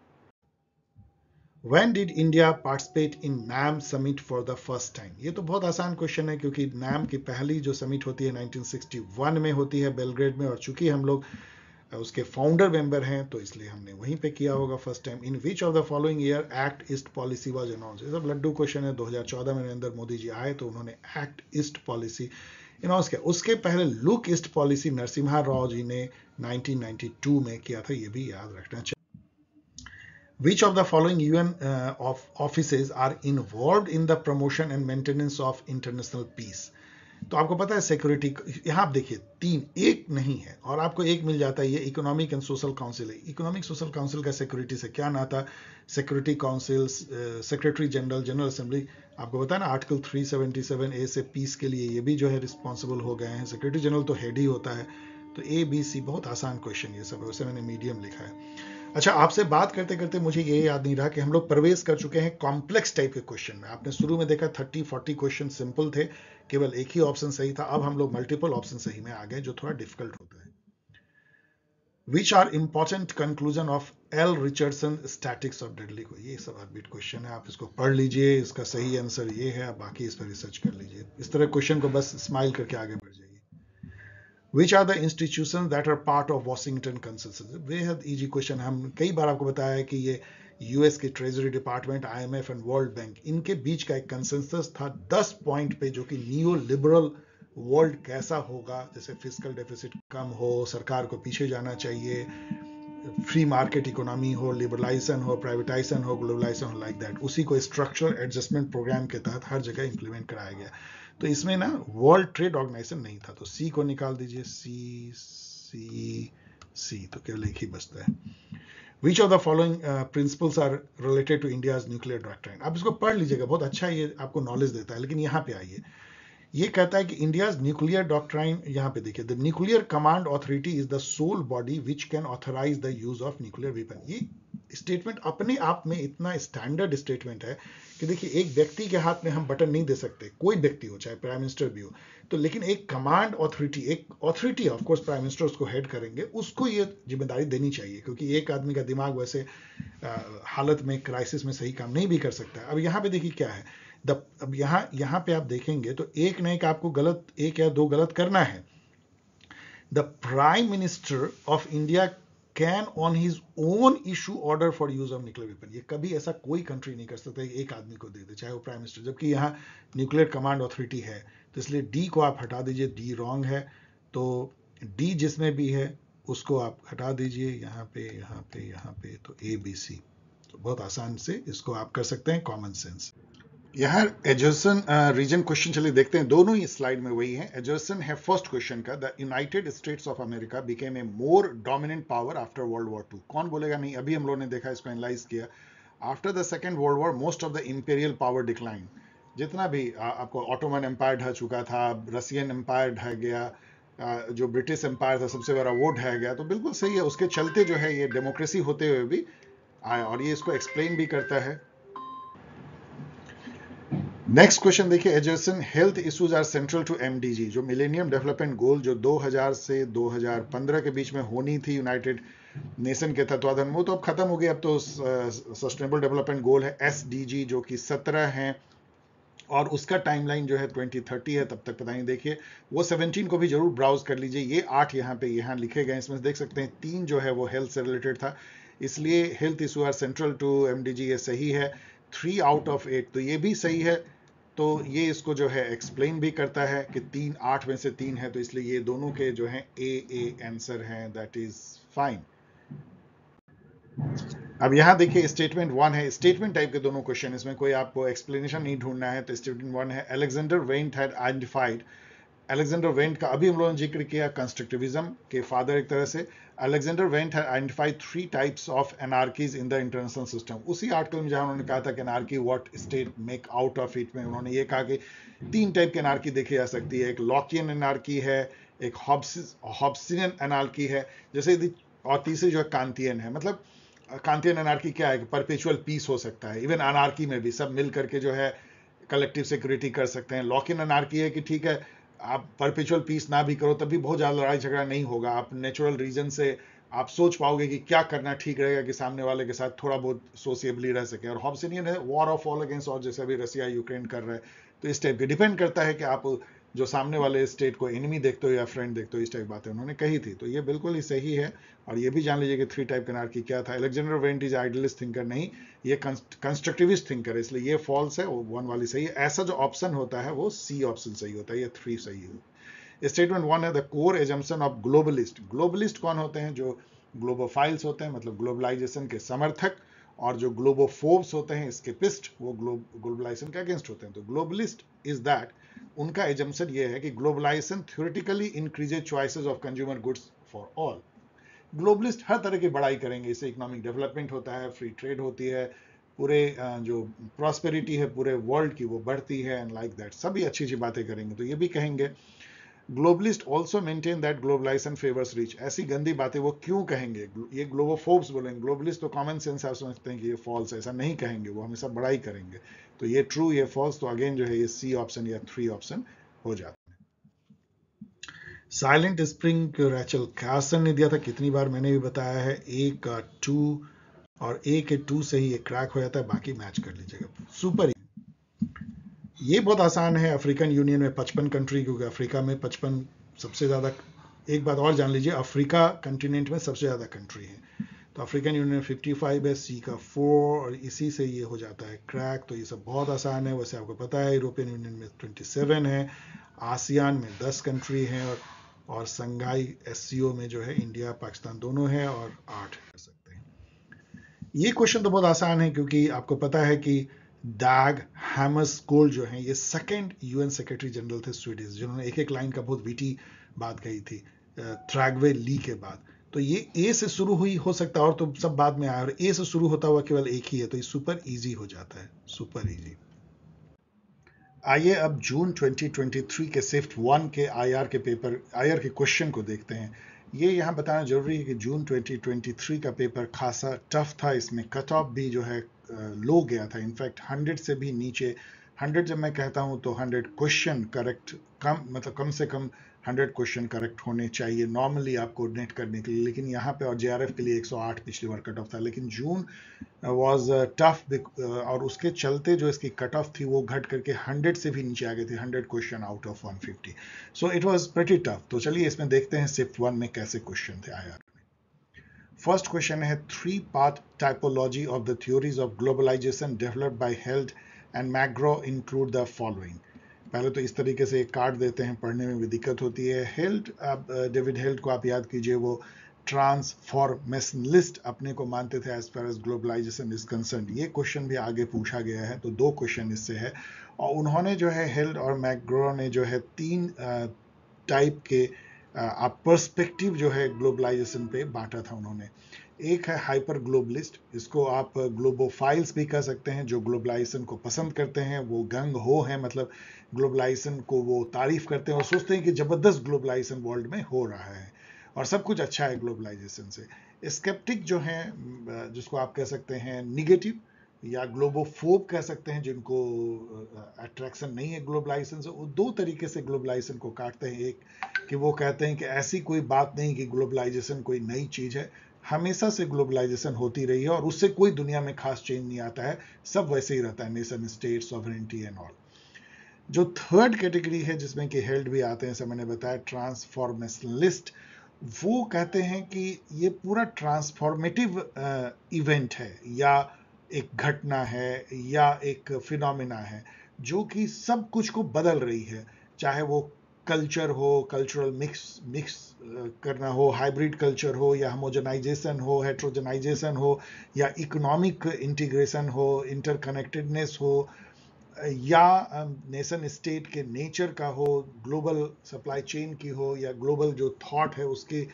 When did India participate in NAM summit for the first time? ये तो बहुत आसान क्वेश्चन है, क्योंकि NAM की पहली जो समिट होती है 1961 में होती है बेलग्रेड में, और चूंकि हम लोग उसके फाउंडर मेंबर हैं तो इसलिए हमने वहीं पे किया होगा first time. In which of the following year act east policy was announce? ये सब लड्डू क्वेश्चन है। 2014 में नरेंद्र मोदी जी आए तो उन्होंने एक्ट ईस्ट पॉलिसी अनाउंस किया। उसके पहले look east policy Narasimha Rao ji ने 1992 में किया था, ये भी याद रखना चाहिए। Which of the following UN offices are involved in the promotion and maintenance of international peace? तो आपको पता है सिक्योरिटी, यहाँ आप देखिए तीन, एक नहीं है और आपको एक मिल जाता है, ये इकोनॉमिक एंड सोशल काउंसिल है। इकोनॉमिक सोशल काउंसिल का सिक्योरिटी से क्या नाता? Security council, secretary general, general assembly, आपको पता है ना आर्टिकल 377A से पीस के लिए ये भी जो है रिस्पॉन्सिबल हो गए हैं। सेक्रेटरी जनरल तो हेड ही होता है। तो ABC, बहुत आसान क्वेश्चन ये सब है, उसे मैंने मीडियम लिखा है। अच्छा, आपसे बात करते करते मुझे ये याद नहीं रहा कि हम लोग प्रवेश कर चुके हैं कॉम्प्लेक्स टाइप के क्वेश्चन में। आपने शुरू में देखा 30-40 क्वेश्चन सिंपल थे, केवल एक ही ऑप्शन सही था। अब हम लोग मल्टीपल ऑप्शन सही में आ गए, जो थोड़ा डिफिकल्ट होता है। Which are important conclusion of L Richardson statics of deadly को? ये सब ऑर्बिट क्वेश्चन है, आप इसको पढ़ लीजिए, इसका सही आंसर ये है, बाकी इस पर रिसर्च कर लीजिए। इस तरह क्वेश्चन को बस स्माइल करके आगे बढ़ जाइए। Which are the institutions that are part of Washington Consensus? बेहद इजी क्वेश्चन। हम कई बार आपको बताया है कि ये यूएस के treasury department, IMF and world bank, इनके बीच का एक कंसेंसस था 10 पॉइंट पे, जो कि नियो लिबरल वर्ल्ड कैसा होगा, जैसे फिस्कल डेफिसिट कम हो, सरकार को पीछे जाना चाहिए, फ्री मार्केट इकोनॉमी हो, लिबरलाइजेशन हो, प्राइवेटाइजेशन हो, ग्लोबलाइजेशन हो, लाइक दैट। उसी को स्ट्रक्चरल एडजस्टमेंट प्रोग्राम के तहत हर जगह इंप्लीमेंट कराया गया। तो इसमें ना वर्ल्ड ट्रेड ऑर्गेनाइजेशन नहीं था, तो सी को निकाल दीजिए। सी तो केवल एक ही बचता है। Which of the following principles are related to India's nuclear doctrine? आप इसको पढ़ लीजिएगा, बहुत अच्छा ये आपको नॉलेज देता है। लेकिन यहाँ पे आइए, ये कहता है कि इंडियाज न्यूक्लियर डॉक्ट्राइन, यहाँ पे देखिए, the nuclear command authority is the sole body which can authorise the use of nuclear weapon. ये स्टेटमेंट अपने आप में इतना स्टैंडर्ड स्टेटमेंट है कि देखिए, एक व्यक्ति के हाथ में हम बटन नहीं दे सकते, कोई व्यक्ति हो, चाहे प्राइम मिनिस्टर भी हो, तो लेकिन एक कमांड अथॉरिटी, एक authority, of course prime minister उसको हेड करेंगे, उसको ये जिम्मेदारी देनी चाहिए, क्योंकि एक आदमी का दिमाग वैसे हालत में, क्राइसिस में सही काम नहीं भी कर सकता। अब यहाँ पे देखिए क्या है, अब यहाँ पे आप देखेंगे तो एक न एक आपको गलत, एक या दो गलत करना है। The prime minister of India can on his own issue order for use of nuclear weapon. ये कभी ऐसा कोई कंट्री नहीं कर सकता एक आदमी को दे दे, चाहे वो प्राइम मिनिस्टर, जबकि यहाँ न्यूक्लियर कमांड अथॉरिटी है। तो इसलिए डी को आप हटा दीजिए, डी रॉन्ग है। तो डी जिसमें भी है उसको आप हटा दीजिए, यहाँ पे, यहाँ पे, यहाँ पे, तो ABC। तो बहुत आसान से इसको आप कर सकते हैं, कॉमन सेंस। यहाँ एजर्सन रीजन क्वेश्चन चलिए देखते हैं, दोनों ही स्लाइड में वही है। एजर्सन है फर्स्ट क्वेश्चन का, the United states of America became a more dominant power after world war II। कौन बोलेगा नहीं, अभी हम लोगों ने देखा, इसको एनालाइज किया। After the second world war most of the imperial power decline. जितना भी आपको ऑटोमन एम्पायर ढह चुका था, रसियन एम्पायर ढह गया, जो ब्रिटिश एम्पायर था सबसे बड़ा वो ढह गया। तो बिल्कुल सही है, उसके चलते जो है ये डेमोक्रेसी होते हुए भी आया, और ये इसको एक्सप्लेन भी करता है। नेक्स्ट क्वेश्चन देखिए, assertion, health issues are central to MDG, जो मिलेनियम डेवलपमेंट गोल जो 2000 से 2015 के बीच में होनी थी यूनाइटेड नेशन के तत्वाधान में, वो तो अब खत्म हो गई। अब तो सस्टेनेबल डेवलपमेंट गोल है SDG, जो कि 17 हैं, और उसका टाइमलाइन जो है 2030 है, तब तक पता नहीं, देखिए वो 17 को भी जरूर ब्राउज कर लीजिए। ये 8 यहाँ लिखे गए, इसमें देख सकते हैं 3 जो है वो हेल्थ से रिलेटेड था, इसलिए health issue are central to MDG, ये सही है। 3 आउट ऑफ 8 तो ये भी सही है, तो ये इसको जो है एक्सप्लेन भी करता है कि 3 8 में से 3 है, तो इसलिए ये दोनों के जो है ए आंसर हैं, दैट इज फाइन। अब यहां देखिए स्टेटमेंट 1 है, स्टेटमेंट टाइप के दोनों क्वेश्चन, इसमें कोई आपको एक्सप्लेनेशन नहीं ढूंढना है। तो स्टेटमेंट 1 है, Alexander Wendt had identified, Alexander went का अभी हम लोगों ने जिक्र किया, कंस्ट्रक्टिविज्म के फादर एक तरह से। Alexander Wendt had identified 3 types of anarchies in the international system. उसी आर्टिकल में जहां उन्होंने कहा था कि anarchy what state make out of it, में उन्होंने ये कहा कि 3 टाइप की एनार्की देखी जा सकती है, एक लॉकियन एनार्की है, एक हॉब्सियन एनार्की है, जैसे, और तीसरी जो है कांतियन है। मतलब कांतियन एनार्की क्या है कि परपेचुअल पीस हो सकता है, इवन अनार्की में भी सब मिल करके जो है कलेक्टिव सिक्योरिटी कर सकते हैं। लॉक इन अनार्की है कि ठीक है आप परपेचुअल पीस ना भी करो तब भी बहुत ज्यादा लड़ाई झगड़ा नहीं होगा, आप नेचुरल रीजन से आप सोच पाओगे कि क्या करना ठीक रहेगा कि सामने वाले के साथ थोड़ा बहुत सोशियबली रह सके। और हॉब्सियन है war of all against all, जैसे अभी रसिया यूक्रेन कर रहा है, तो इस टाइप के डिपेंड करता है कि आप जो सामने वाले स्टेट को एनिमी देखते हो या फ्रेंड देखते हो, इस टाइप बातें उन्होंने कही थी, तो ये बिल्कुल ही सही है। और ये भी जान लीजिए कि 3 टाइप के एनार्की क्या था। Alexander went is idealist thinker नहीं, ये कंस्ट्रक्टिविस्ट थिंकर है, इसलिए ये फॉल्स है, 1 वाली सही है। ऐसा जो ऑप्शन होता है वो सी ऑप्शन सही होता है, ये 3 सही है। स्टेटमेंट 1 है, the core assumption of globalist. Globalist कौन होते हैं? जो ग्लोबोफाइल्स होते हैं, मतलब ग्लोबलाइजेशन के समर्थक, और जो ग्लोबोफोब्स होते हैं, स्केपिस्ट, वो ग्लोबलाइजेशन के अगेंस्ट होते हैं। तो ग्लोबलिस्ट इज दैट, उनका एजम्पशन ये है कि globalisation theoretically increases choices of consumer goods for all. Globalist हर तरह की बड़ाई करेंगे, इससे इकोनॉमिक डेवलपमेंट होता है, फ्री ट्रेड होती है, पूरे जो प्रॉस्पेरिटी है पूरे वर्ल्ड की वो बढ़ती है, एंड लाइक दैट सभी अच्छी अच्छी बातें करेंगे। तो ये भी कहेंगे। Globalist also maintain that globalization favours rich. ऐसी गंदी बातें वो क्यों कहेंगे? ये ग्लोबोफोब्स बोलेंगे। ग्लोबलिस्ट तो कॉमन सेंस आप समझते हैं कि ये फॉल्स है, ऐसा नहीं कहेंगे, वो हमेशा बड़ाई करेंगे। तो ये ट्रू, ये फॉल्स, तो अगेन जो है ये सी ऑप्शन या 3 ऑप्शन हो जाता है। साइलेंट स्प्रिंग रैचल कार्सन ने दिया था, कितनी बार मैंने भी बताया है, ए का 2 और ए के 2 से ही ये क्रैक हो जाता है, बाकी मैच कर लीजिएगा। सुपर, ये बहुत आसान है। अफ्रीकन यूनियन में 55 कंट्री, क्योंकि अफ्रीका में 55 सबसे ज्यादा। एक बात और जान लीजिए, अफ्रीका कंटिनेंट में सबसे ज्यादा कंट्री है, तो अफ्रीकन यूनियन में 55 है, सी का 4, और इसी से ये हो जाता है क्रैक। तो ये सब बहुत आसान है, वैसे आपको पता है यूरोपियन यूनियन में 27 है, आसियान में 10 कंट्री हैं, और संघाई एससीओ में जो है इंडिया पाकिस्तान दोनों है, और 8 कर सकते हैं। ये क्वेश्चन तो बहुत आसान है, क्योंकि आपको पता है कि डैग हैमरस्कोल्ड जो है ये सेकंड यूएन सेक्रेटरी जनरल थे स्वीडिश, जिन्होंने एक एक लाइन का बहुत विटी बात कही थी ट्रैगवे ली के बाद। तो ये ए से शुरू हुई हो सकता है, और तो सब बाद में आया, और ए से शुरू होता हुआ केवल एक ही है, तो ये सुपर इजी हो जाता है, सुपर इजी। आइए अब जून 2023 के शिफ्ट 1 के आईआर के पेपर, आईआर के क्वेश्चन को देखते हैं। ये यहाँ बताना जरूरी है कि जून 2023 का पेपर खासा टफ था, इसमें कट ऑफ भी जो है लो गया था, इनफैक्ट 100 से भी नीचे। 100 जब मैं कहता हूँ तो 100 क्वेश्चन करेक्ट, कम मतलब कम से कम 100 क्वेश्चन करेक्ट होने चाहिए नॉर्मली आप कोऑर्डिनेट करने के लिए, लेकिन यहाँ पे और जेआरएफ के लिए 108 पिछली बार कट ऑफ था, लेकिन जून वाज टफ, और उसके चलते जो इसकी कट ऑफ थी वो घट करके 100 से भी नीचे आ गई थी, 100 question out of 150, so it was pretty tough. तो चलिए इसमें देखते हैं शिफ्ट 1 में कैसे क्वेश्चन थे आईआर में। फर्स्ट क्वेश्चन है, 3 part typology of the theories of globalization developed by Held and McGrew include the following. पहले तो इस तरीके से एक कार्ड देते हैं, पढ़ने में भी दिक्कत होती है। हेल्ड, आप डेविड हेल्ड को आप याद कीजिए, वो ट्रांसफॉर्मेशनलिस्ट अपने को मानते थे as far as globalization is concern. ये क्वेश्चन भी आगे पूछा गया है, तो 2 क्वेश्चन इससे है। और उन्होंने जो है हेल्ड और मैग्रो ने जो है 3 टाइप के आप पर्सपेक्टिव जो है ग्लोबलाइजेशन पे बांटा था उन्होंने। एक है हाइपर ग्लोबलिस्ट, इसको आप ग्लोबोफाइल्स भी कह सकते हैं, जो ग्लोबलाइजेशन को पसंद करते हैं, वो गंग हो हैं, मतलब ग्लोबलाइजेशन को वो तारीफ करते हैं और सोचते हैं कि जबरदस्त ग्लोबलाइजेशन वर्ल्ड में हो रहा है और सब कुछ अच्छा है ग्लोबलाइजेशन से। स्केप्टिक जो है, जिसको आप कह सकते हैं निगेटिव, या ग्लोबोफोब कह सकते हैं, जिनको अट्रैक्शन नहीं है ग्लोबलाइजेशन से, वो 2 तरीके से ग्लोबलाइजेशन को काटते हैं। एक कि वो कहते हैं कि ऐसी कोई बात नहीं कि ग्लोबलाइजेशन कोई नई चीज है, हमेशा से ग्लोबलाइजेशन होती रही है और उससे कोई दुनिया में खास चेंज नहीं आता है, सब वैसे ही रहता है, nation state sovereignty and all. जो थर्ड कैटेगरी है जिसमें कि हेल्ड भी आते हैं, जैसे मैंने बताया ट्रांसफॉर्मेशनलिस्ट, वो कहते हैं कि ये पूरा ट्रांसफॉर्मेटिव इवेंट है या एक घटना है या एक फिनोमिना है जो कि सब कुछ को बदल रही है, चाहे वो कल्चर हो, कल्चरल मिक्स करना हो, हाइब्रिड कल्चर हो, या होमोजेनाइजेशन हो, हेट्रोजेनाइजेशन हो, या इकोनॉमिक इंटीग्रेशन हो, इंटरकनेक्टेडनेस हो, या नेशन स्टेट के नेचर का हो, ग्लोबल सप्लाई चेन की हो, या ग्लोबल जो थॉट है उसकी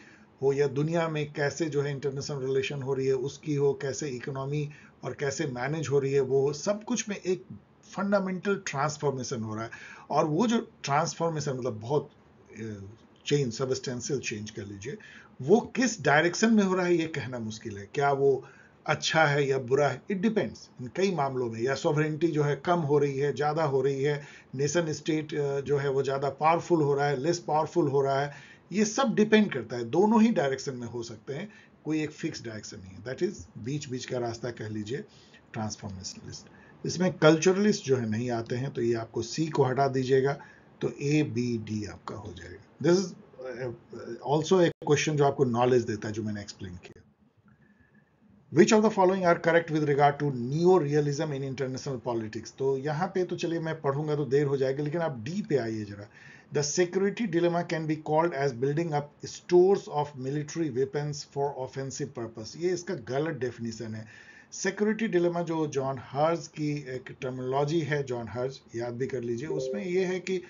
हो, या दुनिया में कैसे जो है इंटरनेशनल रिलेशन हो रही है उसकी हो, कैसे इकोनॉमी और कैसे मैनेज हो रही है, वो सब कुछ में एक फंडामेंटल ट्रांसफॉर्मेशन हो रहा है। और वो जो ट्रांसफॉर्मेशन मतलब बहुत चेंज, सबस्टेंशियल चेंज कर लीजिए, वो किस डायरेक्शन में हो रहा है ये कहना मुश्किल है। क्या वो अच्छा है या बुरा है, इट डिपेंड्स इन कई मामलों में। या सॉवरेनिटी जो है कम हो रही है, ज्यादा हो रही है, नेशन स्टेट जो है वो ज्यादा पावरफुल हो रहा है, लेस पावरफुल हो रहा है, ये सब डिपेंड करता है। दोनों ही डायरेक्शन में हो सकते हैं, कोई एक फिक्स डायरेक्शन नहीं है। दैट इज बीच बीच का रास्ता कह लीजिए ट्रांसफॉर्मेशनलिस्ट। इसमें कल्चरलिस्ट जो है नहीं आते हैं, तो ये आपको सी को हटा दीजिएगा, तो ए बी डी आपका हो जाएगा। दिस इज ऑल्सो एक क्वेश्चन जो आपको नॉलेज देता है, जो मैंने एक्सप्लेन किया। Which of the following are correct with regard to neo-realism in international politics? तो यहाँ पे तो चलिए मैं पढ़ूंगा तो देर हो जाएगी, लेकिन आप डी पे आइए जरा। The security dilemma can be called as building up stores of military weapons for offensive purpose. ये इसका गलत डेफिनेशन है। सिक्योरिटी डिलेमा जो जॉन हर्ज की एक टर्मिनोलॉजी है, जॉन हर्ज याद भी कर लीजिए, उसमें यह है कि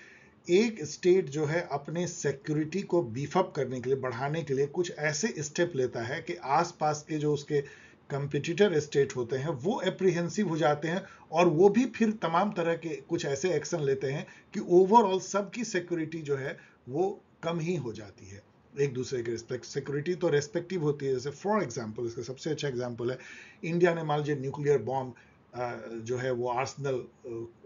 एक स्टेट जो है अपने सिक्योरिटी को बीफअप करने के लिए, बढ़ाने के लिए कुछ ऐसे स्टेप लेता है कि आसपास के जो उसके कंपिटिटर स्टेट होते हैं वो एप्रीहेंसिव हो जाते हैं, और वो भी फिर तमाम तरह के कुछ ऐसे एक्शन लेते हैं कि ओवरऑल सबकी सिक्योरिटी जो है वो कम ही हो जाती है, एक दूसरे के रिस्पेक्ट। सिक्योरिटी तो रेस्पेक्टिव होती है। जैसे फॉर एग्जांपल, इसका सबसे अच्छा एग्जांपल है इंडिया ने मान लीजिए न्यूक्लियर बॉम्ब जो है वो आर्सेनल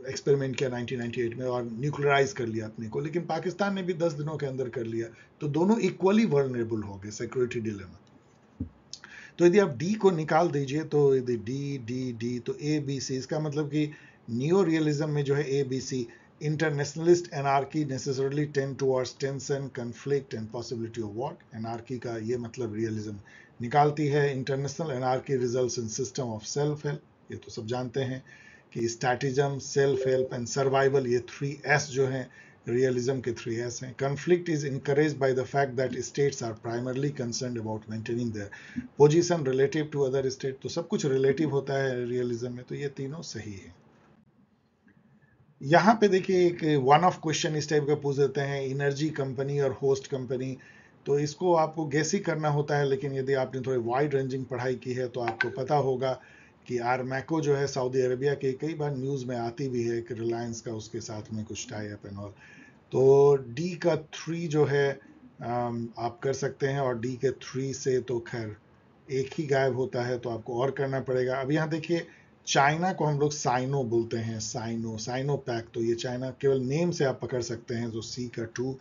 एक्सपेरिमेंट किया 1998 में और न्यूक्लियराइज कर लिया अपने को, लेकिन पाकिस्तान ने भी 10 दिनों के अंदर कर लिया, तो दोनों इक्वली वर्नरेबल हो गए सिक्योरिटी डिलेमा। तो यदि आप डी को निकाल दीजिए, तो यदि डी डी डी तो ए बी सी, इसका मतलब कि न्यू रियलिज्म में जो है A B C, internationalist anarchy necessarily tend towards tension, conflict and possibility of war. Anarchy का ये मतलब रियलिज्म निकालती है। International anarchy results in system of self help, ये तो सब जानते हैं कि statism, self help and survival, ये 3S जो हैं रियलिज्म के 3S हैं। Conflict is encouraged by the fact that states are primarily concerned about maintaining their position relative to other state, तो सब कुछ रिलेटिव होता है रियलिज्म में, तो ये तीनों सही है। यहाँ पे देखिए एक वन ऑफ क्वेश्चन इस टाइप का पूछ देते हैं, एनर्जी कंपनी और होस्ट कंपनी, तो इसको आपको गेस ही करना होता है, लेकिन यदि आपने थोड़ी वाइड रेंजिंग पढ़ाई की है तो आपको पता होगा कि आरमैको जो है सऊदी अरेबिया के, कई बार न्यूज़ में आती भी है कि रिलायंस का उसके साथ में कुछ टाई अप एंड ऑल। तो डी का 3 जो है आप कर सकते हैं, और डी के 3 से तो खैर एक ही गायब होता है, तो आपको और करना पड़ेगा। अब यहाँ देखिए चाइना को हम लोग साइनो बोलते हैं, साइनो पैक, तो ये चाइना केवल नेम से आप पकड़ सकते हैं, जो सी का 2,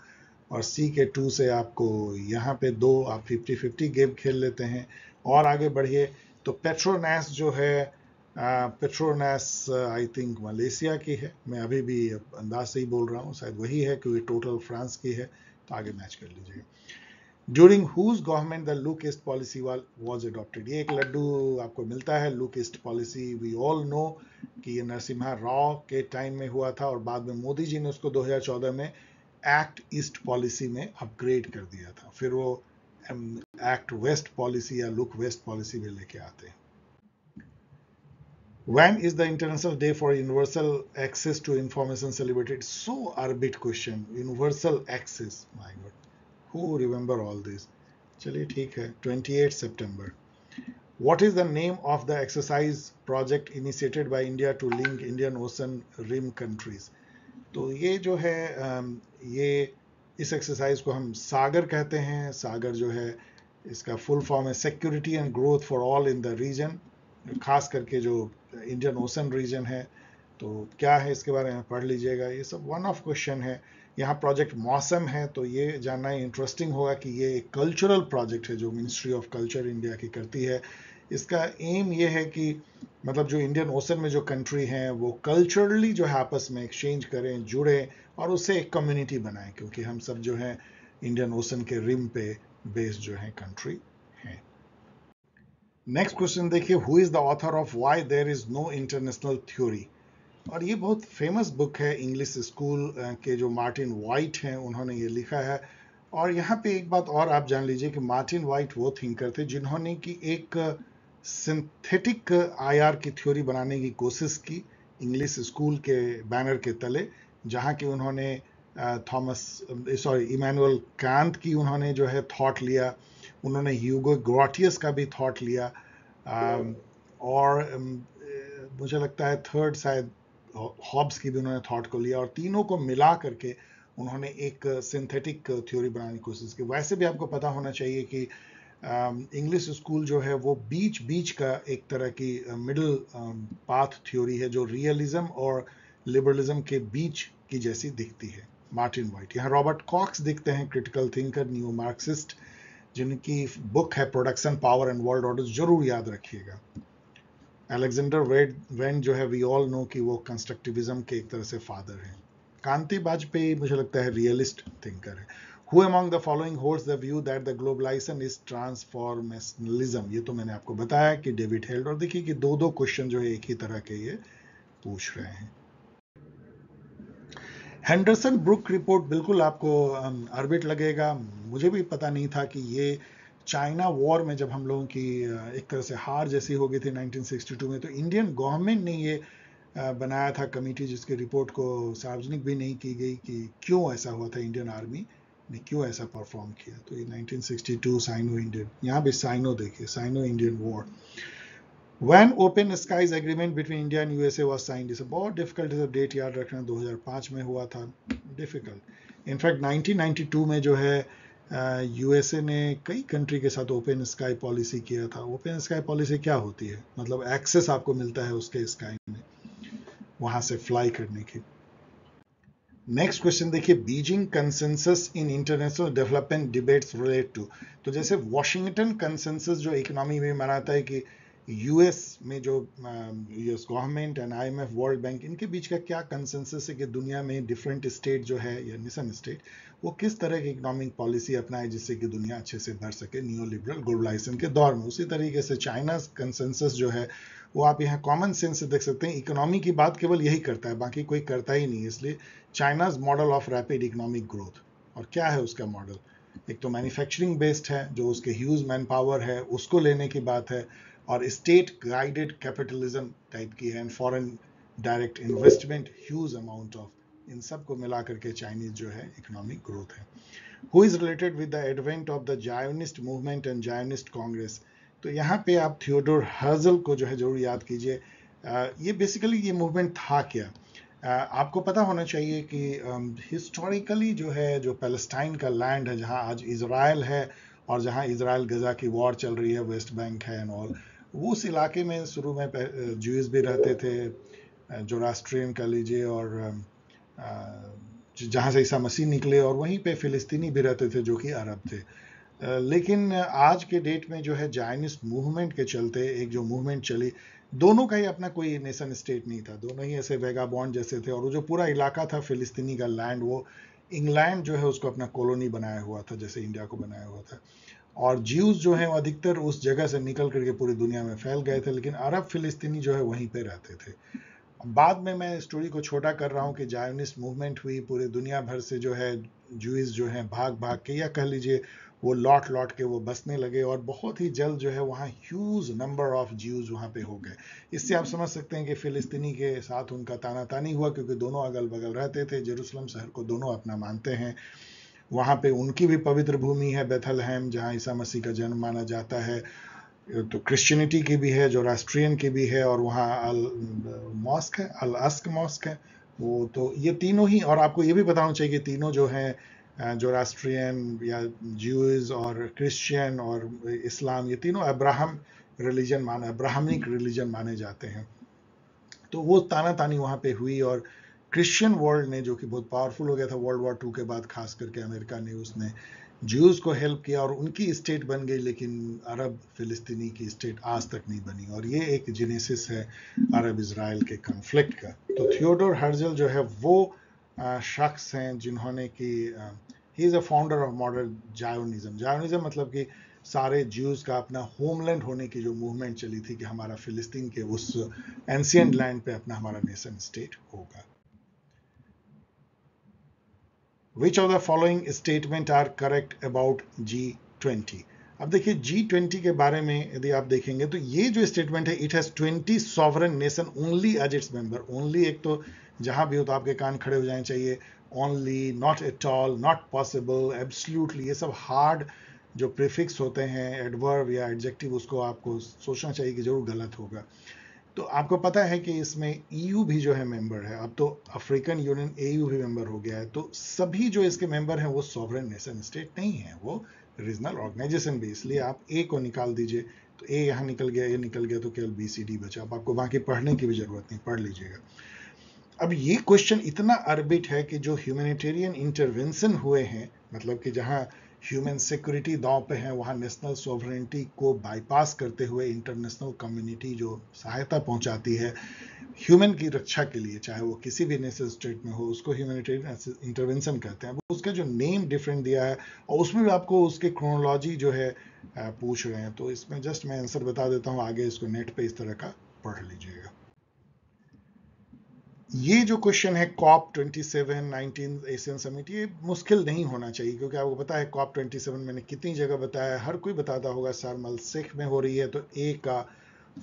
और सी के 2 से आपको यहाँ पे 2, आप 50-50 गेम खेल लेते हैं। और आगे बढ़िए तो पेट्रोनैस जो है, पेट्रोनैस आई थिंक मलेशिया की है, मैं अभी भी अंदाज से ही बोल रहा हूँ, शायद वही है क्योंकि टोटल फ्रांस की है, तो आगे मैच कर लीजिए। During whose government the look east policy was adopted? ये एक लड्डू आपको मिलता है, look east policy. We all know कि ये नरसिम्हा राव के टाइम में हुआ था, और बाद में मोदी जी ने उसको 2014 में एक्ट ईस्ट पॉलिसी में अपग्रेड कर दिया था, फिर वो एक्ट वेस्ट पॉलिसी या लुक वेस्ट पॉलिसी में लेके आते हैं। When is the International Day for Universal Access to Information celebrated? So arbit question, universal access, my god, who remember all this? चलिए ठीक है, 28 September. What is the name of the exercise project initiated by India to link Indian Ocean rim countries? तो ये जो है ये इस एक्सरसाइज को हम सागर कहते हैं। सागर जो है इसका फुल फॉर्म है security and growth for all in the region, खास करके जो इंडियन ओशन रीजन है। तो क्या है इसके बारे में पढ़ लीजिएगा, ये सब वन ऑफ क्वेश्चन है। यहाँ प्रोजेक्ट मौसम है, तो ये जानना इंटरेस्टिंग होगा कि ये एक कल्चरल प्रोजेक्ट है जो मिनिस्ट्री ऑफ कल्चर इंडिया की करती है। इसका एम ये है कि मतलब जो इंडियन ओशन में जो कंट्री हैं वो कल्चरली जो है आपस में एक्सचेंज करें, जुड़े और उससे एक कम्युनिटी बनाएं, क्योंकि हम सब जो है इंडियन ओशन के रिम पे बेस्ड जो है कंट्री है। नेक्स्ट क्वेश्चन देखिए, who is the author of why there is no international theory. और ये बहुत फेमस बुक है, इंग्लिश स्कूल के जो मार्टिन वाइट हैं उन्होंने ये लिखा है। और यहाँ पे एक बात और आप जान लीजिए कि मार्टिन वाइट वो थिंकर थे जिन्होंने की एक सिंथेटिक आईआर की थ्योरी बनाने की कोशिश की इंग्लिश स्कूल के बैनर के तले, जहाँ की उन्होंने इमैनुअल कांत की उन्होंने जो है थॉट लिया, उन्होंने ह्यूगो ग्रॉटियस का भी थॉट लिया, और मुझे लगता है थर्ड शायद हॉब्स की भी उन्होंने थॉट को लिया, और तीनों को मिला करके उन्होंने एक सिंथेटिक थ्योरी बनाने की कोशिश की। वैसे भी आपको पता होना चाहिए कि इंग्लिश स्कूल जो है वो बीच बीच का एक तरह की मिडिल पाथ थ्योरी है, जो रियलिज्म और लिबरलिज्म के बीच की जैसी दिखती है। मार्टिन वाइट, यहाँ रॉबर्ट कॉक्स दिखते हैं, क्रिटिकल थिंकर, न्यू मार्क्सिस्ट, जिनकी बुक है production, power and world order, जरूर याद रखिएगा। अलेक्जेंडर वेन जो है वी ऑल नो कि वो कंस्ट्रक्टिविज्म के एक तरह से फादर हैं। कांति बाजपेयी मुझे लगता है रियलिस्ट थिंकर है। Who among the following holds the view that the globalization is transformationalism? ये तो मैंने आपको बताया कि डेविड हेल्ड। और देखिए कि दो दो क्वेश्चन जो है एक ही तरह के ये पूछ रहे हैं। हेंडरसन ब्रुक रिपोर्ट बिल्कुल आपको ऑर्बिट लगेगा, मुझे भी पता नहीं था कि ये चाइना वॉर में जब हम लोगों की एक तरह से हार जैसी हो गई थी 1962 में, तो इंडियन गवर्नमेंट ने ये बनाया था कमेटी, जिसकी रिपोर्ट को सार्वजनिक भी नहीं की गई कि क्यों ऐसा हुआ था, इंडियन आर्मी ने क्यों ऐसा परफॉर्म किया। तो ये 1962 साइनो इंडियन, यहाँ भी साइनो देखिए, sino Indian war. When Open Skies Agreement between India and USA was signed, इसे बहुत डिफिकल्ट है, डेट याद रखना, 2005 में हुआ था, डिफिकल्ट। इनफैक्ट 1992 में जो है यूएसए ने कई कंट्री के साथ ओपन स्काई पॉलिसी किया था। ओपन स्काई पॉलिसी क्या होती है, मतलब एक्सेस आपको मिलता है उसके स्काई में, वहां से फ्लाई करने की। नेक्स्ट क्वेश्चन देखिए, Beijing consensus in international development debates relate to. तो जैसे वॉशिंगटन कंसेंसस जो इकोनॉमी में मनाता है कि यूएस में जो US government and IMF, world bank, इनके बीच का क्या कंसेंसस है कि दुनिया में डिफरेंट स्टेट जो है या नेशन स्टेट वो किस तरह की इकोनॉमिक पॉलिसी अपनाए जिससे कि दुनिया अच्छे से बढ़ सके नियो लिबरल ग्लोबलाइजेशन के दौर में। उसी तरीके से चाइना कंसेंसस जो है वो आप यहाँ कॉमन सेंस से देख सकते हैं, इकोनॉमी की बात केवल यही करता है, बाकी कोई करता ही नहीं। इसलिए China's model of rapid economic growth, और क्या है उसका मॉडल, एक तो मैन्युफैक्चरिंग बेस्ड है, जो उसके ह्यूज मैन पावर है उसको लेने की बात है, और स्टेट गाइडेड कैपिटलिज्म टाइप की है, and foreign direct investment huge amount of, इन सब को मिला करके चाइनीज जो है इकोनॉमिक ग्रोथ है। Who is related with the advent of the Zionist movement and Zionist congress. तो यहाँ पे आप थियोडोर हर्जल को जो है जरूर याद कीजिए। ये बेसिकली ये मूवमेंट था क्या, आपको पता होना चाहिए कि हिस्टोरिकली जो है, जो पैलेस्टाइन का लैंड है जहाँ आज इजराइल है और जहाँ इजराइल गजा की वॉर चल रही है, वेस्ट बैंक है एंड ऑल, वो उस इलाके में शुरू में ज्यूज भी रहते थे, जोरास्ट्रियन कह लीजिए, और जहाँ से ईसा मसीह निकले, और वहीं पे फिलिस्तीनी भी रहते थे जो कि अरब थे। लेकिन आज के डेट में जो है जायनिस्ट मूवमेंट के चलते एक जो मूवमेंट चली, दोनों का ही अपना कोई नेशन स्टेट नहीं था, दोनों ही ऐसे वेगाबॉन्ड जैसे थे, और वो जो पूरा इलाका था फिलिस्तीनी का लैंड, वो इंग्लैंड जो है उसको अपना कॉलोनी बनाया हुआ था, जैसे इंडिया को बनाया हुआ था। और ज्यूज जो है अधिकतर उस जगह से निकल करके पूरी दुनिया में फैल गए थे, लेकिन अरब फिलिस्तीनी जो है वहीं पे रहते थे। बाद में मैं स्टोरी को छोटा कर रहा हूँ कि जायोनिस्ट मूवमेंट हुई, पूरे दुनिया भर से जो है ज्यूज जो है भाग भाग के, या कह लीजिए वो लौट लौट के वो बसने लगे, और बहुत ही जल्द जो है वहाँ ह्यूज नंबर ऑफ ज्यूज वहाँ पे हो गए। इससे आप समझ सकते हैं कि फिलिस्तीनी के साथ उनका ताना तानी हुआ, क्योंकि दोनों अगल बगल रहते थे, जेरूसलम शहर को दोनों अपना मानते हैं, वहाँ पे उनकी भी पवित्र भूमि है बेथलहम, जहाँ ईसा मसीह का जन्म माना जाता है, तो क्रिश्चियनिटी की भी है, जो राष्ट्रियन की भी है, और वहाँ अल मॉस्क है, अल अस्क मॉस्क है वो। तो ये तीनों ही, और आपको ये भी बताना चाहिए कि तीनों जो हैं, जो राष्ट्रियन या ज्यूज और क्रिश्चियन और इस्लाम, ये तीनों अब्राहम रिलीजन माना, अब्राहमिक रिलीजन माने जाते हैं। तो वो ताना तानी वहाँ पे हुई, और क्रिश्चियन वर्ल्ड ने, जो कि बहुत पावरफुल हो गया था वर्ल्ड वॉर 2 के बाद, खास करके अमेरिका ने, उसने ज्यूज को हेल्प किया और उनकी स्टेट बन गई, लेकिन अरब फिलिस्तीनी की स्टेट आज तक नहीं बनी। और ये एक जेनेसिस है अरब इजराइल के कॉन्फ्लिक्ट का। तो थियोडोर हर्जल जो है वो शख्स हैं जिन्होंने कि he is a founder of modern Zionism. Zionism मतलब कि सारे ज्यूज का अपना होमलैंड होने की जो मूवमेंट चली थी कि हमारा फिलिस्तीन के उस एंशिएंट लैंड पे अपना हमारा नेशन स्टेट होगा। Which of the following statement are correct about G20? अब देखिए G20 के बारे में यदि आप देखेंगे तो ये जो स्टेटमेंट है, it has 20 sovereign nation only as its member. Only एक तो जहां भी हो तो आपके कान खड़े हो जाने चाहिए। Only, not at all, not possible, absolutely, ये सब हार्ड जो प्रीफिक्स होते हैं, एडवर्ब या एडजेक्टिव, उसको आपको सोचना चाहिए कि जरूर गलत होगा। तो आपको पता है कि इसमें ईयू भी जो है मेंबर है। अब तो अफ्रीकन यूनियन एयू भी मेंबर हो गया है। तो सभी जो इसके मेंबर हैं वो सॉवरेन नेशन स्टेट नहीं है, वो रीजनल ऑर्गेनाइजेशन भी। इसलिए आप ए को निकाल दीजिए, तो ए यहाँ निकल गया, ए निकल गया, तो केवल बी सी डी बचा। अब आपको बाकी पढ़ने की भी जरूरत नहीं, पढ़ लीजिएगा। अब ये क्वेश्चन इतना अरबिट है कि जो ह्यूमैनिटेरियन इंटरवेंशन हुए हैं, मतलब कि जहां ह्यूमन सिक्योरिटी दांव पे है, वहां नेशनल सॉवरेनिटी को बाईपास करते हुए इंटरनेशनल कम्युनिटी जो सहायता पहुंचाती है ह्यूमन की रक्षा के लिए, चाहे वो किसी भी नेशनल स्टेट में हो, उसको ह्यूमैनिटेरियन इंटरवेंशन कहते हैं। उसका जो नेम डिफरेंट दिया है, और उसमें भी आपको उसके क्रोनोलॉजी जो है पूछ रहे हैं। तो इसमें जस्ट मैं आंसर बता देता हूं, आगे इसको नेट पे इस तरह का पढ़ लीजिएगा। ये जो क्वेश्चन है कॉप 27 19 एशियन समिट, ये मुश्किल नहीं होना चाहिए, क्योंकि आपको पता है कॉप 27 मैंने कितनी जगह बताया है, हर कोई बताता होगा। शार्म शेख में हो रही है, तो ए का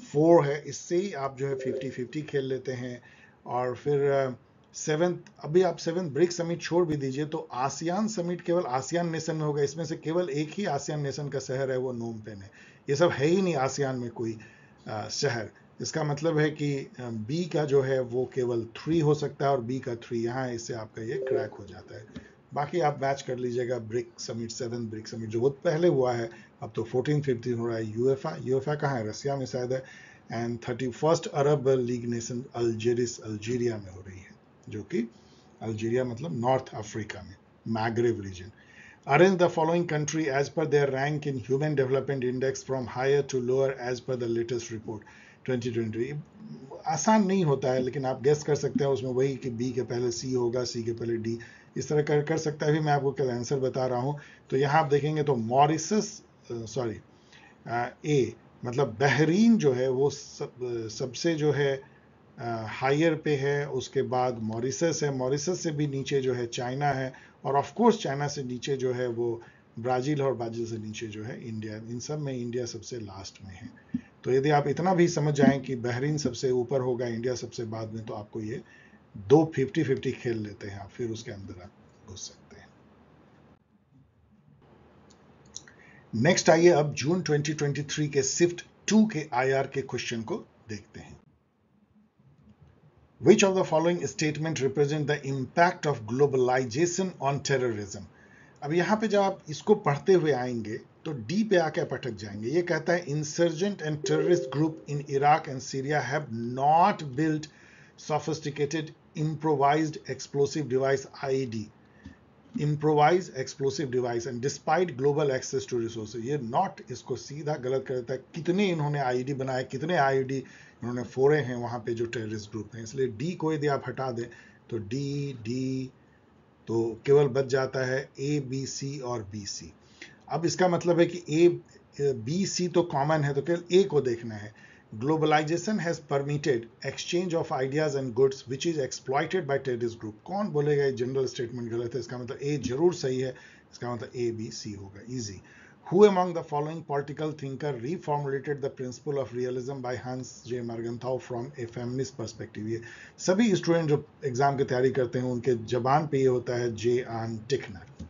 4 है, इससे ही आप जो है 50-50 खेल लेते हैं। और फिर सेवेंथ, अभी आप 7 ब्रिक्स समिट छोड़ भी दीजिए, तो आसियान समिट केवल आसियान नेशन में होगा। इसमें से केवल एक ही आसियान नेशन का शहर है, वो नोम पेन है। ये सब है ही नहीं आसियान में कोई शहर। इसका मतलब है कि बी का जो है वो केवल 3 हो सकता है, और बी का 3 यहाँ है, इससे आपका ये क्रैक हो जाता है। बाकी आप मैच कर लीजिएगा। ब्रिक समिट 7 ब्रिक समिट जो बहुत पहले हुआ है, अब तो 14-15 हो रहा है। यूएफए कहाँ है? रसिया में शायद है। And 31st Arab league nation Algeria में हो रही है, जो कि अल्जीरिया मतलब नॉर्थ अफ्रीका में, मैग्रेब reason. Arrange the following country as per their rank in Human Development Index from higher to lower as per the latest report 2020। आसान नहीं होता है, लेकिन आप गेस कर सकते हैं उसमें वही कि बी के पहले सी होगा, सी के पहले डी, इस तरह कर सकता है। अभी मैं आपको कल आंसर बता रहा हूं। तो यहाँ आप देखेंगे तो मॉरिशस, सॉरी, ए मतलब बहरीन जो है वो सबसे जो है हायर पे है। उसके बाद मॉरिशस है, मॉरिशस से भी नीचे जो है चाइना है, और ऑफ कोर्स चाइना से नीचे जो है वो ब्राजील, और ब्राजील से नीचे जो है इंडिया। इन सब में इंडिया सबसे लास्ट में है। तो यदि आप इतना भी समझ जाएं कि बहरीन सबसे ऊपर होगा, इंडिया सबसे बाद में, तो आपको ये 2 50-50 खेल लेते हैं आप, फिर उसके अंदर आप घुस सकते हैं। नेक्स्ट आइए अब जून 2023 के शिफ्ट 2 के आईआर के क्वेश्चन को देखते हैं। Which of the following statement represent the impact of globalization on terrorism? अब यहाँ पे जब आप इसको पढ़ते हुए आएंगे तो डी पे आके पटक जाएंगे। ये कहता है insurgent and terrorist group in Iraq and Syria have not built sophisticated improvised explosive device IED, improvised explosive device, and despite global access to resources। ये नॉट इसको सीधा गलत कर देता है। कितने इन्होंने आईडी बनाए, कितने आईडी इन्होंने फोड़े हैं वहां पे जो टेररिस्ट ग्रुप हैं। इसलिए डी को यदि आप हटा दें तो डी तो केवल बच जाता है ए, बी, सी और बी, सी। अब इसका मतलब है कि ए, बी, सी तो कॉमन है, तो केवल ए को देखना है। Globalisation has permitted exchange of ideas and goods which is exploited by terrorist group. कौन बोलेगा ये जनरल स्टेटमेंट गलत है? इसका मतलब ए जरूर सही है, इसका मतलब ए, बी, सी होगा, easy. Who among the following political thinker reformulated the principle of realism by Hans J. Morgenthau from a feminist perspective? ये सभी स्टूडेंट जो एग्जाम की तैयारी करते हैं उनके जबान पे ये होता है जे आन टिकनर।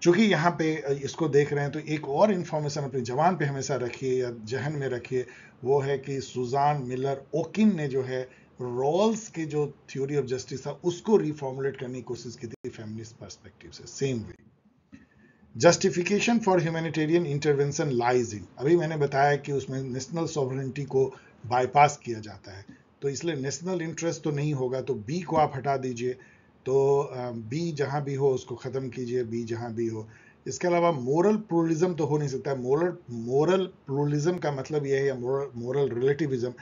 चूंकि यहाँ पे इसको देख रहे हैं तो एक और इंफॉर्मेशन अपनी जबान पे हमेशा रखिए या जहन में रखिए, वो है कि सुजान मिलर ओकिन ने जो है रॉल्स की जो थ्योरी ऑफ जस्टिस था उसको रिफॉर्मुलेट करने की कोशिश की थी फेमिनिस्ट पर्सपेक्टिव से। Same way justification for humanitarian intervention lies in, अभी मैंने बताया कि उसमें नेशनल सॉवरेनिटी को बाईपास किया जाता है। तो इसलिए नेशनल इंटरेस्ट तो नहीं होगा, तो बी को आप हटा दीजिए, तो बी जहां भी हो उसको खत्म कीजिए, बी जहां भी हो। इसके अलावा मोरल प्लूरलिज्म तो हो नहीं सकता। मोरल प्लूरलिज्म का मतलब यह है, मोरल रिलेटिविज्म,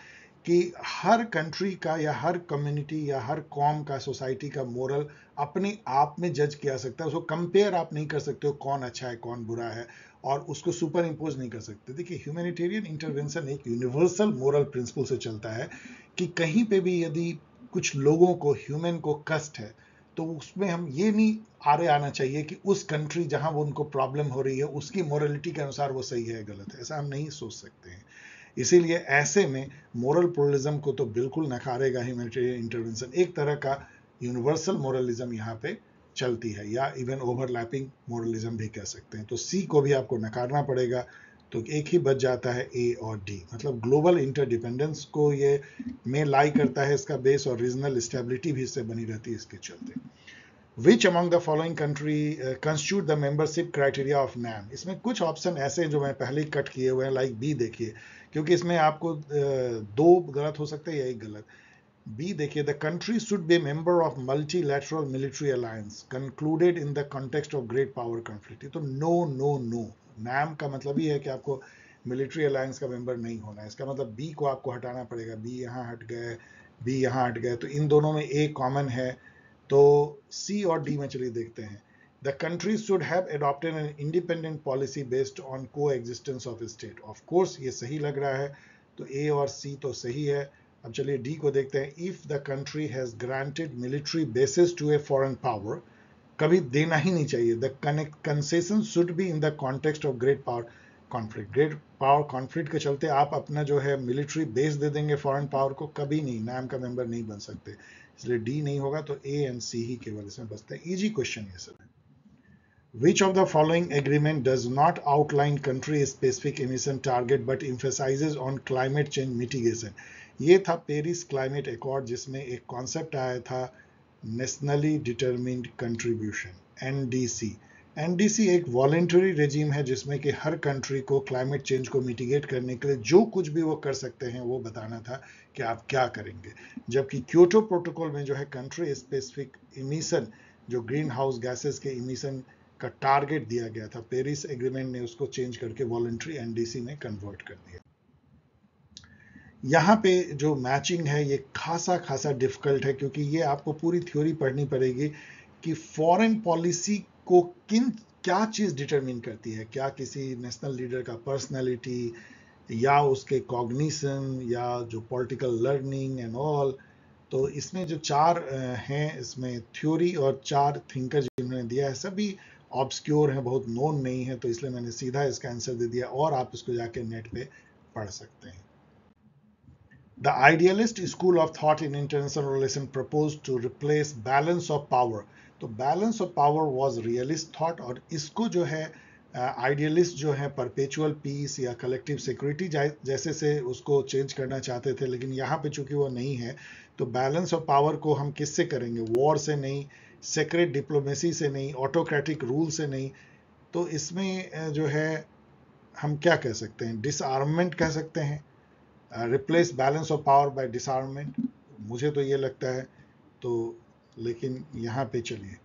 कि हर कंट्री का या हर कम्युनिटी या हर कॉम का, सोसाइटी का मोरल अपने आप में जज किया सकता है। उसको कंपेयर आप नहीं कर सकते हो कौन अच्छा है कौन बुरा है, और उसको सुपर इम्पोज नहीं कर सकते। देखिए, ह्यूमैनिटेरियन इंटरवेंशन एक यूनिवर्सल मोरल प्रिंसिपल से चलता है कि कहीं पे भी यदि कुछ लोगों को, ह्यूमन को कष्ट है, तो उसमें हम ये नहीं आना चाहिए कि उस कंट्री जहां वो उनको प्रॉब्लम हो रही है उसकी मोरलिटी के अनुसार वो सही है गलत है, ऐसा हम नहीं सोच सकते हैं। इसीलिए ऐसे में मोरल प्लुरलिज्म को तो बिल्कुल नकारेगा ह्यूमैनिटेरियन इंटरवेंशन। एक तरह का यूनिवर्सल मोरलिज्म यहाँ पे चलती है, या इवन ओवरलैपिंग मोरलिज्म भी कह सकते हैं। तो सी को भी आपको नकारना पड़ेगा, तो एक ही बच जाता है ए और डी। मतलब ग्लोबल इंटरडिपेंडेंस को ये में लाई करता है इसका बेस, और रीजनल स्टेबिलिटी भी इससे बनी रहती है इसके चलते। Which among the following country constitute the membership criteria of NAM? इसमें कुछ ऑप्शन ऐसे हैं जो मैं पहले ही कट किए हुए हैं, लाइक बी देखिए, क्योंकि इसमें आपको दो गलत हो सकते हैं या एक गलत। बी देखिए, the country should be member of multilateral military alliance concluded in the context of great power conflict. तो नो नो नो, नैम का मतलब ही है कि आपको मिलिट्री अलायंस का मेंबर नहीं होना है। इसका मतलब बी को आपको हटाना पड़ेगा। बी यहाँ हट गए, बी यहाँ हट गए, तो इन दोनों में ए कॉमन है। तो सी और डी में चलिए देखते हैं। The country should have adopted an independent policy based on coexistence of state. Of course ये सही लग रहा है, तो ए और सी तो सही है। अब चलिए डी को देखते हैं। If the country has granted military bases to a foreign power, कभी देना ही नहीं चाहिए। The concession should be in the context of great power conflict. Great power conflict के चलते आप अपना जो है मिलिट्री बेस दे देंगे फॉरेन पावर को, कभी नहीं, नाम का मेंबर नहीं बन सकते। इसलिए डी नहीं होगा, तो ए एंड सी ही केवल इसमें बचते हैं। इजी क्वेश्चन ये सब है। Which of the following agreement does not outline country specific emission target but emphasizes on climate change mitigation? ये था पेरिस क्लाइमेट एकॉर्ड, जिसमें एक कॉन्सेप्ट आया था nationally determined contribution, NDC. NDC एक वॉलेंटरी रेजिम है जिसमें कि हर कंट्री को क्लाइमेट चेंज को मिटिगेट करने के लिए जो कुछ भी वो कर सकते हैं वो बताना था कि आप क्या करेंगे। जबकि क्योटो प्रोटोकॉल में जो है कंट्री स्पेसिफिक इमिशन, जो ग्रीन हाउस गैसेस के इमिशन का टारगेट दिया गया था, पेरिस एग्रीमेंट ने उसको चेंज करके वॉलंटरी एनडीसी में कन्वर्ट कर दिया। यहाँ पे जो मैचिंग है ये खासा डिफिकल्ट है, क्योंकि ये आपको पूरी थ्योरी पढ़नी पड़ेगी कि फॉरेन पॉलिसी को क्या चीज डिटरमिन करती है। क्या किसी नेशनल लीडर का पर्सनैलिटी, या उसके कॉग्निशन, या जो पॉलिटिकल लर्निंग एंड ऑल। तो इसमें जो चार हैं, इसमें थ्योरी और चार थिंकर जिन्होंने दिया है, सभी ऑब्सक्योर हैं, बहुत नोन नहीं है, तो इसलिए मैंने सीधा इसका आंसर दे दिया, और आप इसको जाके नेट पे पढ़ सकते हैं। The idealist school of thought in international relations proposed to replace balance of power. तो balance of power was realist thought, और इसको जो है आइडियलिस्ट जो है परपेचुअल पीस या कलेक्टिव सिक्योरिटी जैसे से उसको चेंज करना चाहते थे। लेकिन यहाँ पे चूंकि वो नहीं है, तो बैलेंस ऑफ पावर को हम किससे करेंगे? वॉर से नहीं, सेक्रेट डिप्लोमेसी से नहीं, ऑटोक्रेटिक रूल से नहीं। तो इसमें जो है हम क्या कह सकते हैं? डिसआर्ममेंट कह सकते हैं। Replace balance of power bye disarmament, मुझे तो ये लगता है। तो लेकिन यहाँ पे चलिए,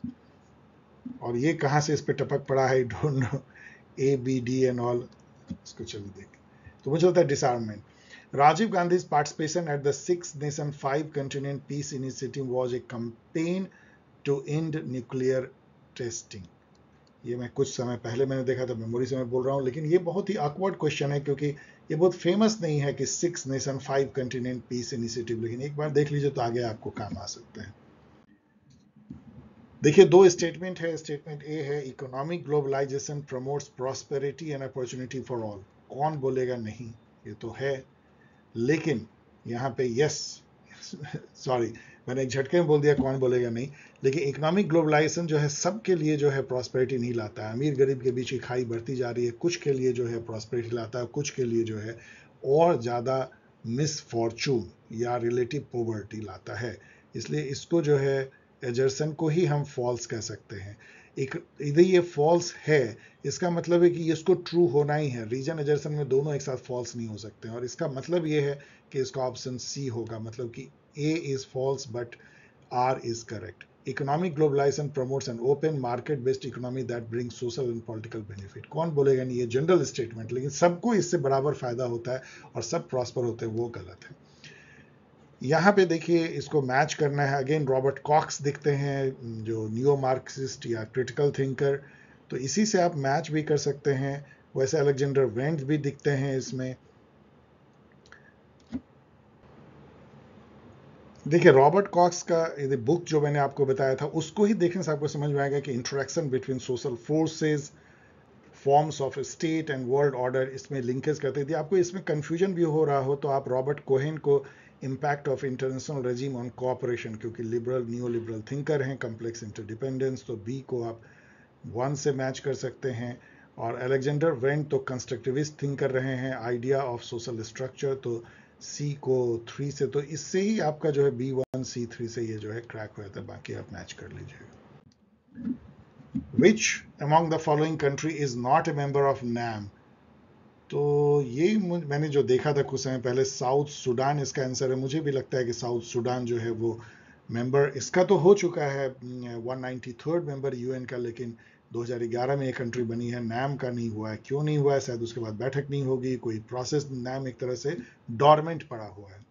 और ये कहाँ से इस पे टपक पड़ा है, don't know, A B D and all, इसको चलिए देखें। तो मुझे लगता है disarmament. Rajiv Gandhi's participation at the Six Nation Five Continent Peace Initiative was a campaign to end nuclear testing. ये मैं कुछ समय पहले मैंने देखा था, मेमोरी से मैं बोल रहा हूँ, लेकिन ये बहुत ही ऑकवर्ड क्वेश्चन है, क्योंकि ये बहुत फेमस नहीं है कि 6 नेशन 5 कंटिनेंट पीस इनिशिएटिव। लेकिन एक बार देख लीजिए तो आगे आपको काम आ सकते हैं। देखिए, दो स्टेटमेंट है। स्टेटमेंट ए है, economic globalisation promotes prosperity and opportunity for all. कौन बोलेगा नहीं, ये तो है। लेकिन यहाँ पे यस, सॉरी मैंने एक झटके में बोल दिया कौन बोलेगा नहीं। लेकिन इकोनॉमिक ग्लोबलाइजेशन जो है सबके लिए जो है प्रॉस्पेरिटी नहीं लाता है। अमीर गरीब के बीच की खाई बढ़ती जा रही है। कुछ के लिए जो है प्रॉस्पेरिटी लाता है, कुछ के लिए जो है और ज़्यादा मिसफॉर्चून या रिलेटिव पॉवर्टी लाता है। इसलिए इसको जो है एजर्सन को ही हम फॉल्स कह सकते हैं। इधर ये फॉल्स है, इसका मतलब है कि इसको ट्रू होना ही है। रीजन एजर्सन में दोनों एक साथ फॉल्स नहीं हो सकते हैं, और इसका मतलब ये है कि इसका ऑप्शन सी होगा, मतलब कि A is false but R is correct. Economic globalisation promotes an open market based economy that brings social and political benefit. कौन बोलेगा नहीं, ये जनरल स्टेटमेंट, लेकिन सबको इससे बराबर फायदा होता है और सब प्रॉस्पर होते हैं, वो गलत है। यहाँ पे देखिए इसको मैच करना है, अगेन रॉबर्ट कॉक्स दिखते हैं जो नियो मार्क्सिस्ट या क्रिटिकल थिंकर, तो इसी से आप मैच भी कर सकते हैं। वैसे अलेक्जेंडर वेंट भी दिखते हैं इसमें। देखिए रॉबर्ट कॉक्स का ये बुक जो मैंने आपको बताया था, उसको ही देखने से आपको समझ में आएगा कि interaction between social forces, forms of state and world order, इसमें लिंकेज करते थे। आपको इसमें कंफ्यूजन भी हो रहा हो तो आप रॉबर्ट कोहेन को impact of international regime on cooperation, क्योंकि लिबरल नियो लिबरल थिंकर हैं, कम्प्लेक्स इंटरडिपेंडेंस, तो बी को आप 1 से मैच कर सकते हैं। और अलेक्जेंडर वेंट तो कंस्ट्रक्टिविस्ट थिंकर रहे हैं, आइडिया ऑफ सोशल स्ट्रक्चर, तो सी को 3 से, तो इससे ही आपका जो है B1C3 से ये जो है क्रैक हो जाता है, बाकी आप मैच कर लीजिएगा। Which among the following country is not a member of NAM? तो ये मैंने जो देखा था कुछ समय पहले, साउथ सूडान इसका आंसर है। मुझे भी लगता है कि साउथ सूडान जो है वो मेंबर इसका तो हो चुका है, 193rd मेंबर यूएन का, लेकिन 2011 में ये कंट्री बनी है, नैम का नहीं हुआ है। क्यों नहीं हुआ है? शायद उसके बाद बैठक नहीं होगी, कोई प्रोसेस, नैम एक तरह से डॉर्मेंट पड़ा हुआ है।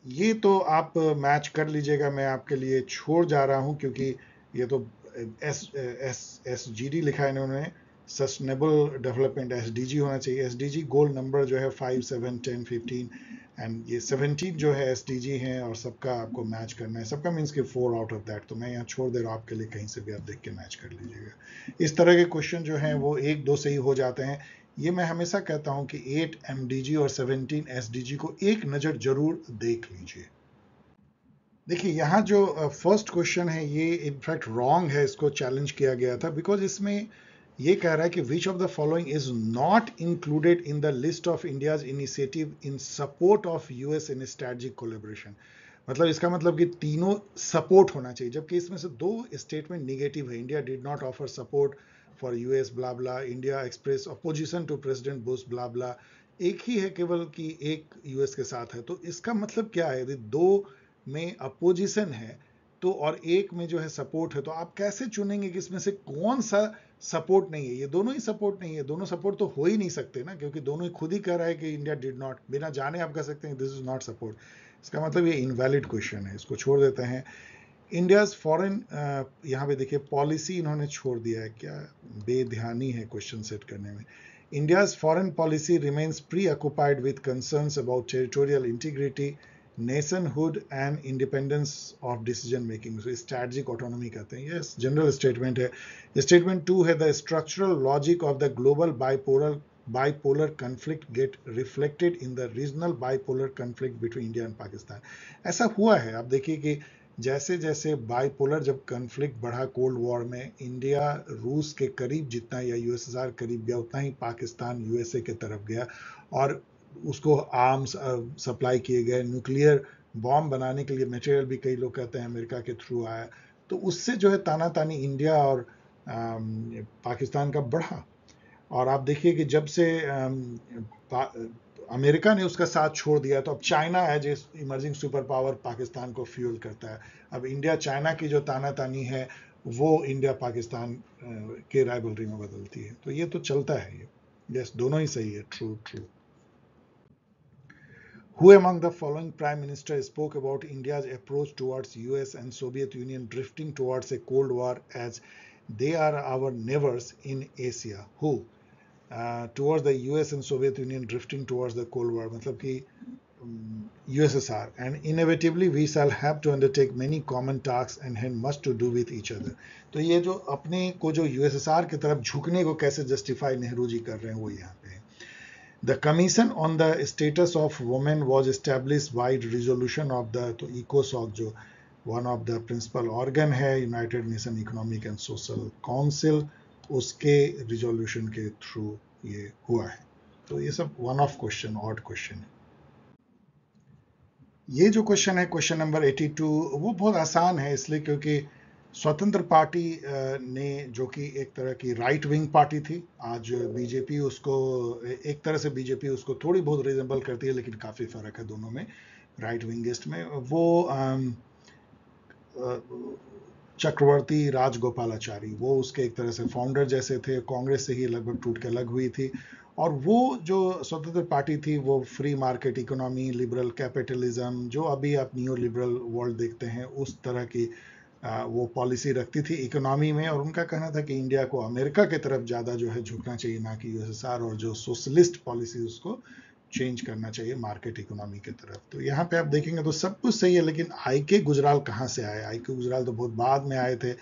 ये तो आप मैच कर लीजिएगा, मैं आपके लिए छोड़ जा रहा हूं क्योंकि ये तो SGD लिखा है इन्होंने, सस्टेनेबल डेवलपमेंट, SDG होना चाहिए। SDG गोल नंबर जो है 5, 7, 10, 15 एंड ये 17 जो है SDG हैं, और सबका आपको मैच करना है। सबका मीन्स कि 4 आउट ऑफ दैट, तो मैं यहाँ छोड़ दे रहा हूँ आपके लिए, कहीं से भी आप देख के मैच कर लीजिएगा। इस तरह के क्वेश्चन जो हैं वो 1-2 से ही हो जाते हैं। ये मैं हमेशा कहता हूं कि 8 MDG और 17 SDG को एक नज़र जरूर देख लीजिए। देखिए यहाँ जो फर्स्ट क्वेश्चन है ये इनफैक्ट रॉन्ग है, इसको चैलेंज किया गया था, बिकॉज इसमें ये कह रहा है कि विच of the following is not included in the list of India's initiative in support of US in strategic collaboration. मतलब इसका मतलब कि तीनों सपोर्ट होना चाहिए, जबकि इसमें से 2 स्टेटमेंट निगेटिव है। India did not offer support for US blah blah, India express opposition to President Bush blah blah, एक ही है केवल कि एक यूएस के साथ है। तो इसका मतलब क्या है? यदि 2 में अपोजिशन है तो और एक में जो है सपोर्ट है, तो आप कैसे चुनेंगे कि इसमें से कौन सा सपोर्ट नहीं है? ये दोनों ही सपोर्ट नहीं है, दोनों सपोर्ट तो हो ही नहीं सकते ना, क्योंकि दोनों ही खुद ही कह रहा है कि इंडिया डिड नॉट, बिना जाने आप कह सकते हैं दिस इज नॉट सपोर्ट। इसका मतलब ये इनवैलिड क्वेश्चन है, इसको छोड़ देते हैं। इंडियाज फॉरेन, यहाँ पे देखिए पॉलिसी इन्होंने छोड़ दिया है, क्या बेध्यानी है क्वेश्चन सेट करने में। India's foreign policy remains pre occupied with concerns about territorial integrity, nationhood and independence of decision making, strategic autonomy कहते हैं। यस, जनरल स्टेटमेंट है। स्टेटमेंट 2 है the structural logic of the global bipolar conflict gate reflected in the regional bipolar conflict between India and Pakistan. ऐसा हुआ है, आप देखिए कि जैसे जैसे बाइपोलर जब कन्फ्लिक्ट बढ़ा कोल्ड वॉर में, इंडिया रूस के करीब जितना या यूएसएसआर करीब गया, उतना ही पाकिस्तान यूएसए के तरफ गया, और उसको आर्म्स सप्लाई किए गए, न्यूक्लियर बॉम्ब बनाने के लिए मटेरियल भी कई लोग कहते हैं अमेरिका के थ्रू आया। तो उससे जो है तानातानी इंडिया और पाकिस्तान का बढ़ा। और आप देखिए कि जब से अमेरिका ने उसका साथ छोड़ दिया, तो अब China as a emerging super power Pakistan को फ्यूल करता है। अब इंडिया चाइना की जो तानातानी है वो इंडिया पाकिस्तान के राइवलरी में बदलती है। तो ये तो चलता है ये। यस, दोनों ही सही है, true true. Who among the following prime minister spoke about India's approach towards US and Soviet Union drifting towards a Cold War as they are our neighbors in Asia? Who? Towards the US and Soviet Union drifting towards the Cold War, मतलब कि USSR, and inevitably we shall have to undertake many common tasks and have much to do with each other. तो ये जो अपने को जो USSR की तरफ झुकने को कैसे जस्टिफाई नेहरू जी कर रहे हैं, वो यहाँ पे है। The Commission on the Status of Women was established by resolution of the, तो ECOSOC जो one of the principal organ है United Nations Economic and Social Council, उसके resolution के थ्रू ये हुआ है। तो ये सब one off question, odd question है। ये जो क्वेश्चन है क्वेश्चन नंबर 82, वो बहुत आसान है, इसलिए क्योंकि स्वतंत्र पार्टी ने, जो कि एक तरह की राइट विंग पार्टी थी, आज बीजेपी उसको, एक तरह से बीजेपी उसको थोड़ी बहुत रिजेंबल करती है, लेकिन काफ़ी फर्क है दोनों में, राइट विंगिस्ट में। वो चक्रवर्ती राजगोपालाचारी, वो उसके एक तरह से फाउंडर जैसे थे, कांग्रेस से ही लगभग टूट के अलग हुई थी। और वो जो स्वतंत्र पार्टी थी वो free market economy, liberal capitalism, जो अभी आप न्यू लिबरल वर्ल्ड देखते हैं उस तरह की वो पॉलिसी रखती थी इकोनॉमी में। और उनका कहना था कि इंडिया को अमेरिका की तरफ ज़्यादा जो है झुकना चाहिए, ना कि यूएसएसआर, और जो सोशलिस्ट पॉलिसी उसको चेंज करना चाहिए मार्केट इकोनॉमी की तरफ। तो यहाँ पे आप देखेंगे तो सब कुछ सही है, लेकिन आई के गुजराल कहाँ से आए? आई के गुजराल तो बहुत बाद में आए थे,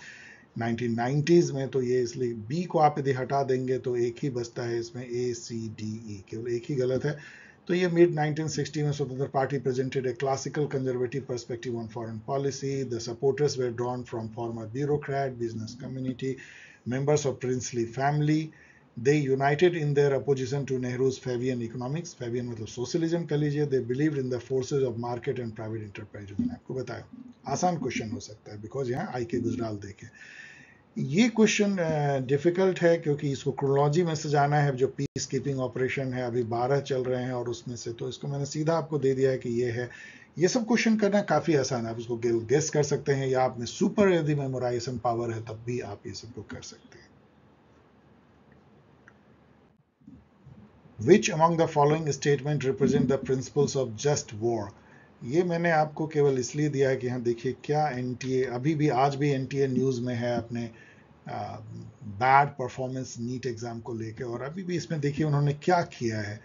1990s में। तो ये इसलिए बी को आप यदि हटा देंगे तो एक ही बचता है इसमें, ACDE, केवल एक ही गलत है। तो ये मिड 1960 में Swatantra party presented a classical conservative perspective on foreign policy. The supporters were drawn from former bureaucrat, business community, members of princely family. They united in their opposition to Nehru's Fabian economics. Fabian मतलब सोशलिज्म कह लीजिए। They believed in the forces of market and private enterprise। मैंने आपको बताया आसान क्वेश्चन हो सकता है, बिकॉज यहाँ आई के गुजराल देखे। ये क्वेश्चन डिफिकल्ट है क्योंकि इसको क्रोनोलॉजी में सजाना है। जो पीस कीपिंग ऑपरेशन है अभी 12 चल रहे हैं और उसमें से, तो इसको मैंने सीधा आपको दे दिया है कि ये है। ये सब क्वेश्चन करना काफी आसान है, आप इसको गेस कर सकते हैं, या आप में सुपर यदि मेमोराइजेशन पावर है तब भी आप ये सबको कर सकते हैं। Which among the following statement represent the principles of just war? ये मैंने आपको केवल इसलिए दिया है कि यहाँ देखिए क्या एनटीए, अभी भी आज भी एनटीए न्यूज में है अपने बैड परफॉर्मेंस नीट एग्जाम को लेके। और अभी भी इसमें देखिए उन्होंने क्या किया है।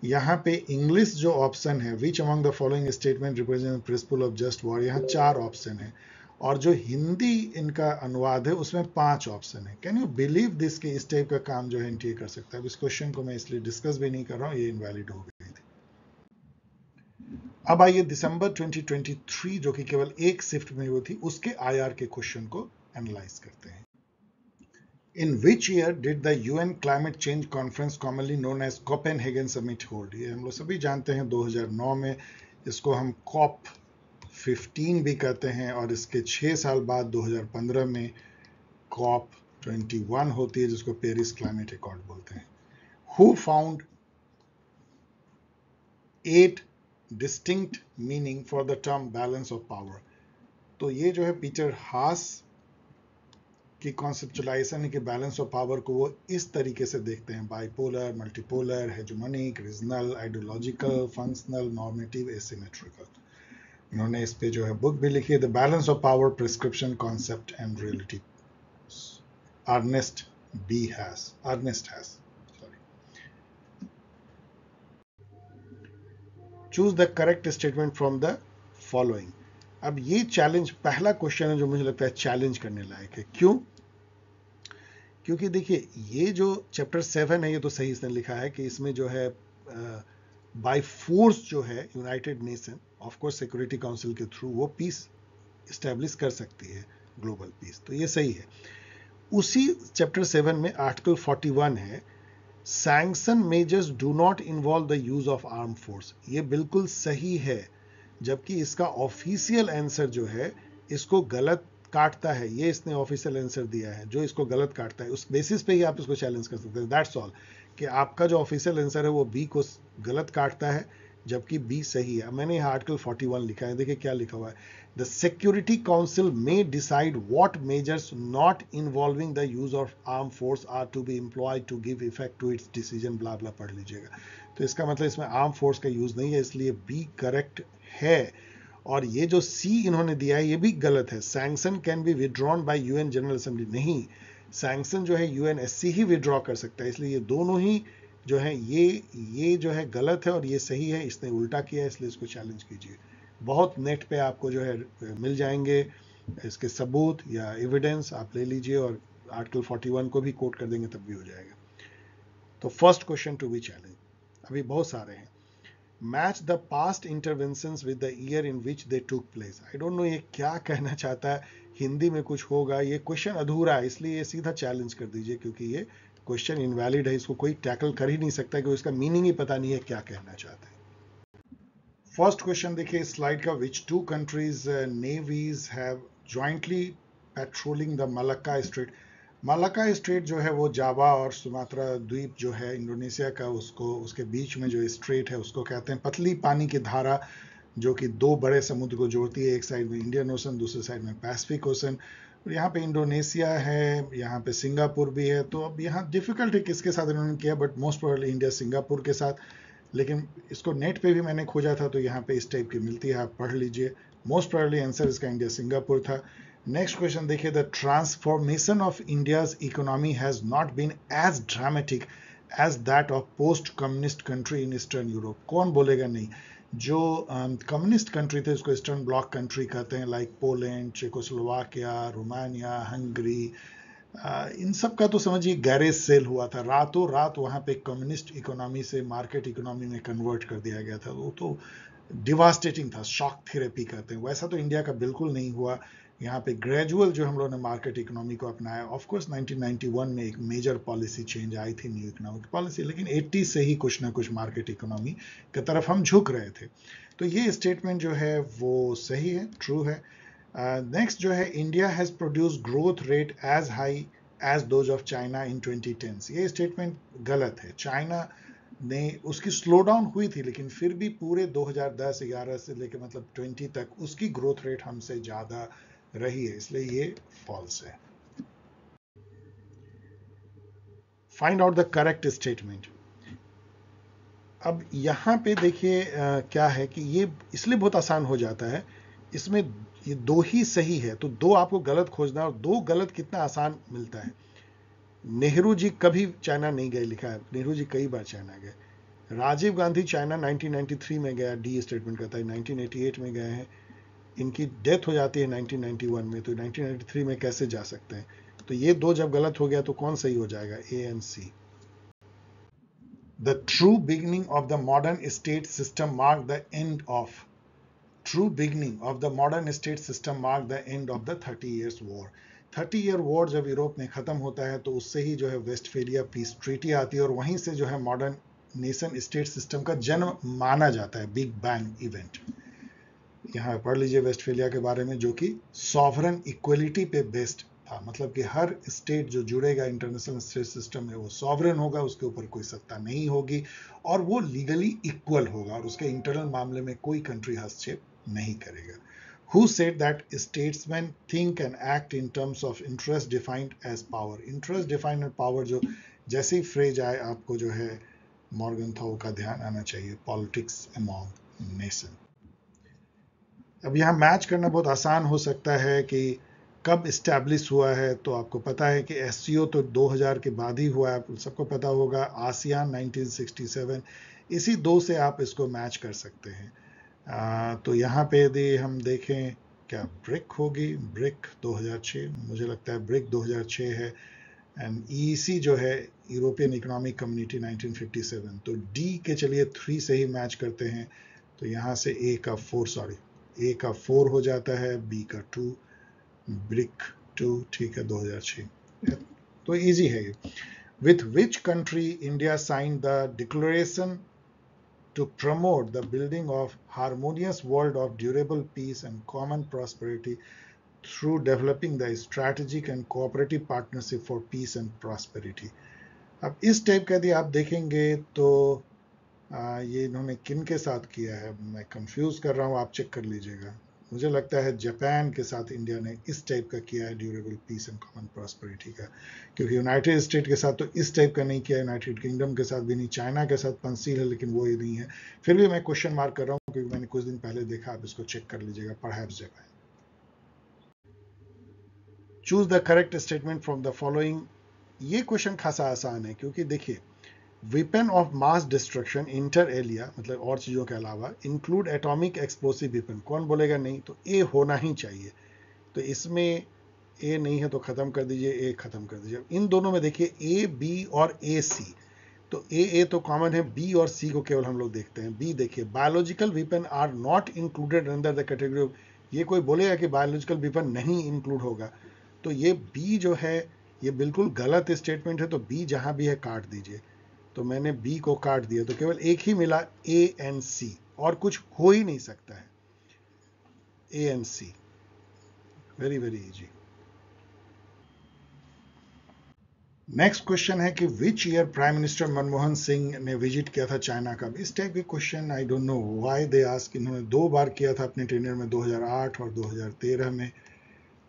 यहाँ पे इंग्लिश जो ऑप्शन है, which among the following statement represent principle of just war, यहाँ 4 ऑप्शन है। और जो हिंदी इनका अनुवाद है उसमें 5 ऑप्शन है। कैन यू बिलीव दिस कि इस टाइप का काम जो है एनटीए कर सकता है? इस क्वेश्चन को मैं इसलिए डिस्कस भी नहीं कर रहा हूँ, ये इनवैलिड हो गई थी। अब आइए दिसंबर 2023, जो कि केवल एक शिफ्ट में हुई थी, उसके आईआर के क्वेश्चन को एनालाइज करते हैं। In which year did the UN Climate Change Conference, commonly known as Copenhagen Summit, hold? ये हम लोग सभी जानते हैं 2009 में। इसको हम COP15 भी कहते हैं। और इसके 6 साल बाद 2015 में COP21 होती है, जिसको पेरिस क्लाइमेट अकॉर्ड बोलते हैं। Who found 8 distinct meaning for the term balance of power? तो ये जो है पीटर हास की कॉन्सेप्चुलाइजेशन है कि बैलेंस ऑफ पावर को वो इस तरीके से देखते हैं, bipolar, multipolar, hegemonic, regional, ideological, functional, normative, asymmetrical. इन्होंने इस पे जो है बुक भी लिखी है, the balance of power, prescription, concept and reality. Ernst Haas. Choose the correct statement from the following. अब ये चैलेंज, पहला क्वेश्चन है जो मुझे लगता है चैलेंज करने लायक है। क्यों? क्योंकि देखिए ये जो चैप्टर 7 है, ये तो सही इसने लिखा है कि इसमें जो है बाय फोर्स जो है United nation, of course security council के थ्रू, वो पीस इस्टेब्लिश कर सकती है, ग्लोबल पीस, तो ये सही है। उसी चैप्टर 7 में आर्टिकल 41 है, sanction measures do not involve the use of arm force. ये बिल्कुल सही है, जबकि इसका ऑफिशियल आंसर जो है इसको गलत काटता है। ये इसने ऑफिशियल आंसर दिया है जो इसको गलत काटता है। उस बेसिस पे ही आप इसको चैलेंज कर सकते हैं, दैट्स ऑल, कि आपका जो ऑफिशियल आंसर है वो बी को गलत काटता है, जबकि बी सही है। मैंने यहाँ आर्टिकल 41 लिखा है, देखिए क्या लिखा हुआ है, the security council may decide what measures not involving the use of arm force are to be employed to give effect to its decision, blah blah पढ़ लीजिएगा। तो इसका मतलब इसमें आर्म फोर्स का यूज नहीं है, इसलिए बी करेक्ट है। और ये जो सी इन्होंने दिया है ये भी गलत है, sanction can be withdrawn bye UN general assembly. नहीं, सैंक्शन जो है यूएनएससी ही विड्रॉ कर सकता है, इसलिए ये दोनों ही जो है ये जो है गलत है और ये सही है, इसने उल्टा किया है, इसलिए इसको चैलेंज कीजिए। बहुत नेट पे आपको जो है मिल जाएंगे इसके सबूत या एविडेंस, आप ले लीजिए और आर्टिकल 41 को भी कोट कर देंगे तब भी हो जाएगा। तो first question to be challenge, अभी बहुत सारे हैं। Match the past interventions with the year in which they took place. I don't know ये क्या कहना चाहता है, हिंदी में कुछ होगा, ये क्वेश्चन अधूरा है, इसलिए ये सीधा चैलेंज कर दीजिए, क्योंकि ये क्वेश्चन इनवैलिड है, इसको कोई टैकल कर ही नहीं सकता, क्योंकि इसका मीनिंग ही पता नहीं है क्या कहना चाहते हैं। फर्स्ट क्वेश्चन देखिए स्लाइड का, which 2 countries navies have jointly patrolling the Malacca Strait. Malacca Strait जो है वो जावा और सुमात्रा द्वीप जो है इंडोनेशिया का, उसको उसके बीच में जो स्ट्रेट है उसको कहते हैं पतली पानी की धारा, जो कि दो बड़े समुद्र को जोड़ती है, एक साइड में इंडियन ओशन, दूसरे साइड में पैसिफिक ओशन। और यहाँ पे इंडोनेशिया है, यहाँ पे सिंगापुर भी है। तो अब यहाँ डिफिकल्ट है किसके साथ इन्होंने किया, but most probably India Singapore के साथ। लेकिन इसको नेट पे भी मैंने खोजा था तो यहाँ पे इस टाइप की मिलती है, आप पढ़ लीजिए। मोस्ट प्रोबेबली आंसर इसका इंडिया सिंगापुर था। नेक्स्ट क्वेश्चन देखिए, the transformation of India's economy has not been as dramatic as that of post communist country in Eastern Europe. कौन बोलेगा नहीं, जो कम्युनिस्ट कंट्री थे उसको ईस्टर्न ब्लॉक कंट्री कहते हैं, like Poland, Czechoslovakia, Romania, Hungary, इन सब का तो समझिए गैरेज सेल हुआ था, रातों रात वहां पे कम्युनिस्ट इकोनॉमी से मार्केट इकोनॉमी में कन्वर्ट कर दिया गया था। वो तो डिवास्टेटिंग था, शॉक थेरेपी कहते हैं। वैसा तो इंडिया का बिल्कुल नहीं हुआ। यहाँ पे ग्रेजुअल जो हम लोगों ने मार्केट इकोनॉमी को अपनाया, ऑफ कोर्स 1991 में एक मेजर पॉलिसी चेंज आई थी, न्यू इकोनॉमिक पॉलिसी, लेकिन 80 से ही कुछ ना कुछ मार्केट इकोनॉमी की तरफ हम झुक रहे थे। तो ये स्टेटमेंट जो है वो सही है, ट्रू है। नेक्स्ट जो है, India has produce growth rate as high as those of China in 2010। ये स्टेटमेंट गलत है। चाइना ने उसकी स्लो डाउन हुई थी, लेकिन फिर भी पूरे 2010-11 से लेकर मतलब 20 तक उसकी ग्रोथ रेट हमसे ज्यादा रही है, इसलिए ये फॉल्स है। Find out the correct statement. अब यहां पे देखिए क्या है कि ये इसलिए बहुत आसान हो जाता है, इसमें ये दो ही सही है तो दो आपको गलत खोजना, और दो गलत कितना आसान मिलता है। नेहरू जी कभी चाइना नहीं गए, लिखा है नेहरू जी कई बार चाइना गए। राजीव गांधी चाइना 1993 में गया, डी स्टेटमेंट करता है, 1988 में गए हैं। इनकी डेथ हो जाती है 1991 में, तो 1993 में कैसे जा सकते हैं। तो ये दो जब गलत हो गया तो कौन सही हो जाएगा, A and C. The true beginning of the modern state system marked the end of the end of the 30 years war. 30 year war जब यूरोप में खत्म होता है तो उससे ही जो है वेस्टफेलिया पीस ट्रीटी आती है, और वहीं से जो है मॉडर्न नेशन स्टेट सिस्टम का जन्म माना जाता है, बिग बैंग इवेंट। यहाँ पढ़ लीजिए वेस्टफेलिया के बारे में, जो कि सॉवरन इक्वलिटी पे बेस्ड था, मतलब कि हर स्टेट जो जुड़ेगा इंटरनेशनल स्टेट सिस्टम में वो सॉवरन होगा, उसके ऊपर कोई सत्ता नहीं होगी, और वो लीगली इक्वल होगा, और उसके इंटरनल मामले में कोई कंट्री हस्तक्षेप नहीं करेगा। Who said that statesmen think and act in terms of interest defined as power? Interest defined as power, जो जैसे ही फ्रेज आए आपको जो है मॉर्गनथाउ का ध्यान आना चाहिए, पॉलिटिक्स अमॉन्ग नेशन। अब यहाँ मैच करना बहुत आसान हो सकता है कि कब इस्टेब्लिश हुआ है, तो आपको पता है कि एससीओ तो 2000 के बाद ही हुआ है, सबको पता होगा। आसियान 1967, इसी दो से आप इसको मैच कर सकते हैं। तो यहाँ पे यदि हम देखें, क्या ब्रिक होगी, ब्रिक 2006, मुझे लगता है ब्रिक 2006 है। एंड ईसी जो है यूरोपियन इकोनॉमिक कम्युनिटी 1957। तो डी के चलिए 3 से ही मैच करते हैं, तो यहाँ से ए का 4 हो जाता है, बी का 2, ब्रिक 2, ठीक है 2006। तो इजी है ये। With which country India sign the declaration to promote the building of harmonious world of durable peace and common prosperity through developing the strategic and cooperative partnership for peace and prosperity। अब इस टाइप का यदि आप देखेंगे तो ये इन्होंने किन के साथ किया है, मैं कंफ्यूज कर रहा हूँ, आप चेक कर लीजिएगा। मुझे लगता है जापान के साथ इंडिया ने इस टाइप का किया है, durable peace and common prosperity का, क्योंकि यूनाइटेड स्टेट के साथ तो इस टाइप का नहीं किया, यूनाइटेड किंगडम के साथ भी नहीं, चाइना के साथ पंसील है लेकिन वो ही नहीं है। फिर भी मैं क्वेश्चन मार्क कर रहा हूँ क्योंकि मैंने कुछ दिन पहले देखा, आप इसको चेक कर लीजिएगा, perhaps Japan. Choose the correct statement from the following. ये क्वेश्चन खासा आसान है, क्योंकि देखिए weapon of mass destruction inter alia, मतलब और चीजों के अलावा, इंक्लूड एटॉमिक एक्सप्लोसिव वेपन। कौन बोलेगा नहीं, तो ए होना ही चाहिए। तो इसमें ए नहीं है तो खत्म कर दीजिए, ए खत्म कर दीजिए। इन दोनों में देखिए ए, बी और ए, सी, तो ए तो कॉमन है, बी और सी को केवल हम लोग देखते हैं। बी देखिए, biological weapon are not included under the category of, ये कोई बोलेगा कि बायोलॉजिकल वेपन नहीं इंक्लूड होगा, तो ये बी जो है ये बिल्कुल गलत स्टेटमेंट है। तो बी जहां भी है काट दीजिए, तो मैंने बी को काट दिया, तो केवल एक ही मिला, ए एंड सी, और कुछ हो ही नहीं सकता है, A and C. Very very easy. Next question है कि which year prime minister Manmohan Singh ने विजिट किया था चाइना का। इस टाइप के question I don't know why they ask. इन्होंने 2 बार किया था अपने टेन्योर में, 2008 और 2013 में।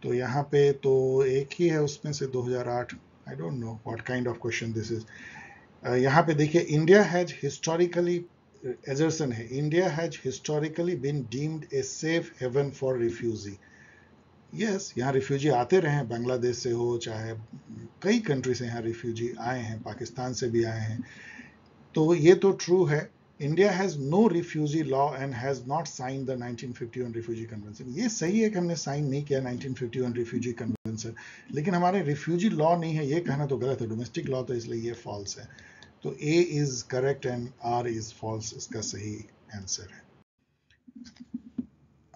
तो यहाँ पे तो एक ही है उसमें से 2008। I don't know what kind of question this is. यहाँ पे देखिए, इंडिया हैज हिस्टोरिकली, एजर्सन है, India has historically been deemed a safe haven for refugee. Yes, यहाँ रिफ्यूजी आते रहे हैं, बांग्लादेश से हो चाहे कई कंट्री से यहाँ रिफ्यूजी आए हैं, पाकिस्तान से भी आए हैं। तो ये तो ट्रू है। India has no refugee law and has not sign the 1951 refugee convention. ये सही है कि हमने साइन नहीं किया 1951 रिफ्यूजी कन्वेंशन, लेकिन हमारे रिफ्यूजी लॉ नहीं है, ये कहना तो गलत है, डोमेस्टिक लॉ, तो इसलिए ये फॉल्स है। तो A is correct and R is false, इसका सही आंसर है।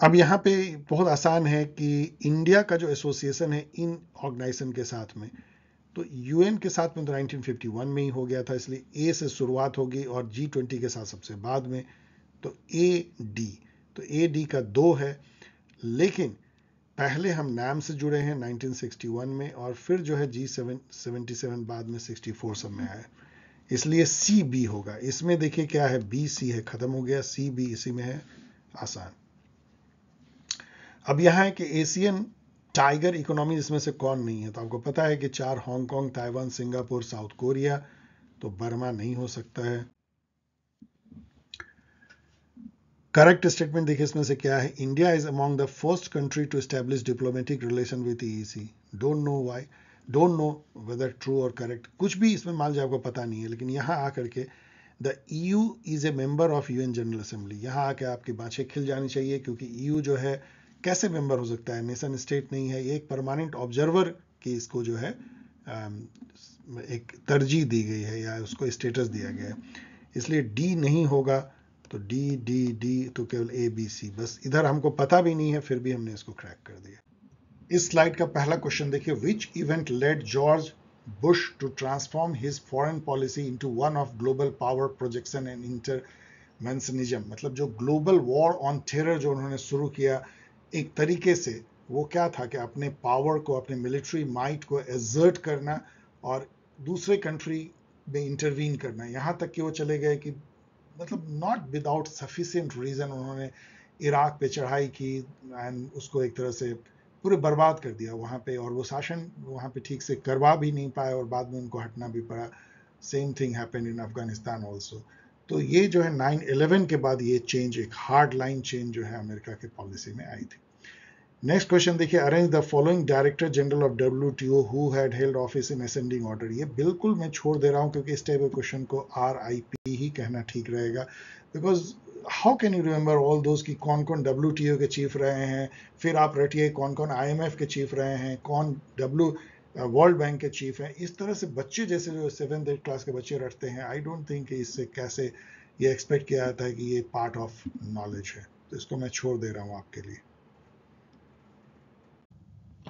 अब यहाँ पे बहुत आसान है कि इंडिया का जो एसोसिएशन है इन ऑर्गेनाइजेशन के साथ में, तो यूएन के साथ में तो 1951 में ही हो गया था, इसलिए ए से शुरुआत होगी और G20 के साथ सबसे बाद में, तो ए डी। तो ए डी का 2 है, लेकिन पहले हम नाम से जुड़े हैं 1961 में, और फिर जो है G77 बाद में 64 सब में आया, इसलिए सी बी होगा। इसमें देखिए क्या है, बी सी है, खत्म हो गया, सी बी इसी में है, आसान। अब यहां है कि एशियन टाइगर इकोनॉमी इसमें से कौन नहीं है, तो आपको पता है कि 4 Hong Kong, Taiwan, Singapore, south Korea, तो बर्मा नहीं हो सकता है। करेक्ट स्टेटमेंट देखिए इसमें से क्या है, India is among the first country to establish diplomatic relation with EEC. Don't know why, don't know whether true और करेक्ट, कुछ भी इसमें मान लीजिए आपको पता नहीं है, लेकिन यहां आकर के the EU is a member of UN general assembly, यहां आके आपकी बातें खिल जानी चाहिए, क्योंकि EU जो है कैसे मेंबर हो सकता है, नेशन स्टेट नहीं है, एक परमानेंट ऑब्जर्वर की इसको जो है एक तरजीह दी गई है या उसको स्टेटस दिया गया है, इसलिए डी नहीं होगा। तो डी डी डी तो केवल ए बी सी, बस इधर हमको पता भी नहीं है, फिर भी हमने इसको क्रैक कर दिया। इस स्लाइड का पहला क्वेश्चन देखिए, which event led George Bush to transform his foreign policy into one of global power projection and interventionism. मतलब जो ग्लोबल वॉर ऑन टेरर जो उन्होंने शुरू किया एक तरीके से, वो क्या था कि अपने पावर को, अपने मिलिट्री माइट को एजर्ट करना और दूसरे कंट्री में इंटरवीन करना, यहां तक कि वो चले गए कि मतलब नॉट विदाउट सफिशिएंट रीजन उन्होंने इराक पे चढ़ाई की एंड उसको एक तरह से पूरे बर्बाद कर दिया वहां पे, और वो शासन वहां पे ठीक से करवा भी नहीं पाए और बाद में उनको हटना भी पड़ा। Same thing happened in Afghanistan also. तो ये जो है 9/11 के बाद ये चेंज, एक हार्ड लाइन चेंज जो है अमेरिका के पॉलिसी में आई थी। नेक्स्ट क्वेश्चन देखिए, arrange the following director general of WTO who had held office in ascending order. ये बिल्कुल मैं छोड़ दे रहा हूं, क्योंकि इस टाइप के क्वेश्चन को RIP ही कहना ठीक रहेगा, because how can you remember all those की कौन कौन WTO के चीफ रहे हैं, फिर आप रटिए कौन कौन IMF के चीफ रहे हैं, कौन वर्ल्ड बैंक के चीफ हैं। इस तरह से बच्चे जैसे जो 7th 8th क्लास के बच्चे रटते हैं, आई डोंट थिंक इससे कैसे ये एक्सपेक्ट किया जाता है कि ये पार्ट ऑफ नॉलेज है, तो इसको मैं छोड़ दे रहा हूं आपके लिए।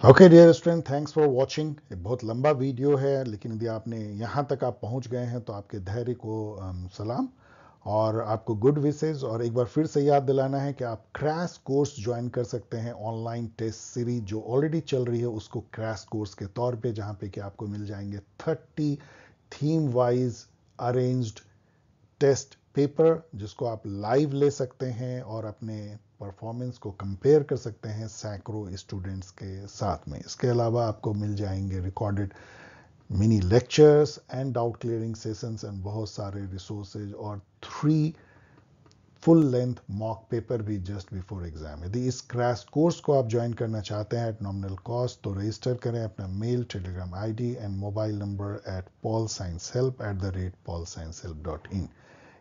Okay dear student, thanks for watching. बहुत लंबा वीडियो है, लेकिन यदि आपने यहाँ तक आप पहुँच गए हैं तो आपके धैर्य को सलाम और आपको गुड विशेज। और एक बार फिर से याद दिलाना है कि आप क्रैश कोर्स ज्वाइन कर सकते हैं, ऑनलाइन टेस्ट सीरीज जो ऑलरेडी चल रही है उसको क्रैश कोर्स के तौर पे, जहाँ पे कि आपको मिल जाएंगे 30 theme wise arranged test paper, जिसको आप लाइव ले सकते हैं और अपने परफॉर्मेंस को कंपेयर कर सकते हैं सैकड़ों स्टूडेंट्स के साथ में। इसके अलावा आपको मिल जाएंगे recorded mini lectures and doubt clearing sessions and बहुत सारे रिसोर्सेज और 3 फुल लेंथ मॉक पेपर भी जस्ट बिफोर एग्जाम। यदि इस क्रैश कोर्स को आप ज्वाइन करना चाहते हैं एट नॉमिनल कॉस्ट, तो रजिस्टर करें अपना mail, Telegram ID and mobile number at paulsciencehelp@paulsciencehelp.in।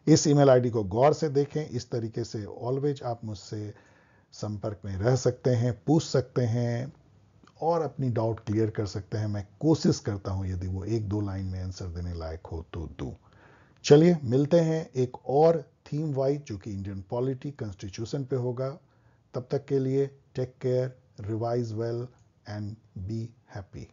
इस ईमेल ID को गौर से देखें। इस तरीके से ऑलवेज आप मुझसे संपर्क में रह सकते हैं, पूछ सकते हैं और अपनी डाउट क्लियर कर सकते हैं। मैं कोशिश करता हूं यदि वो 1-2 लाइन में आंसर देने लायक हो तो दूं। चलिए मिलते हैं एक और थीम वाइज जो कि इंडियन पॉलिटी कॉन्स्टिट्यूशन पे होगा। तब तक के लिए take care, revise well and be happy.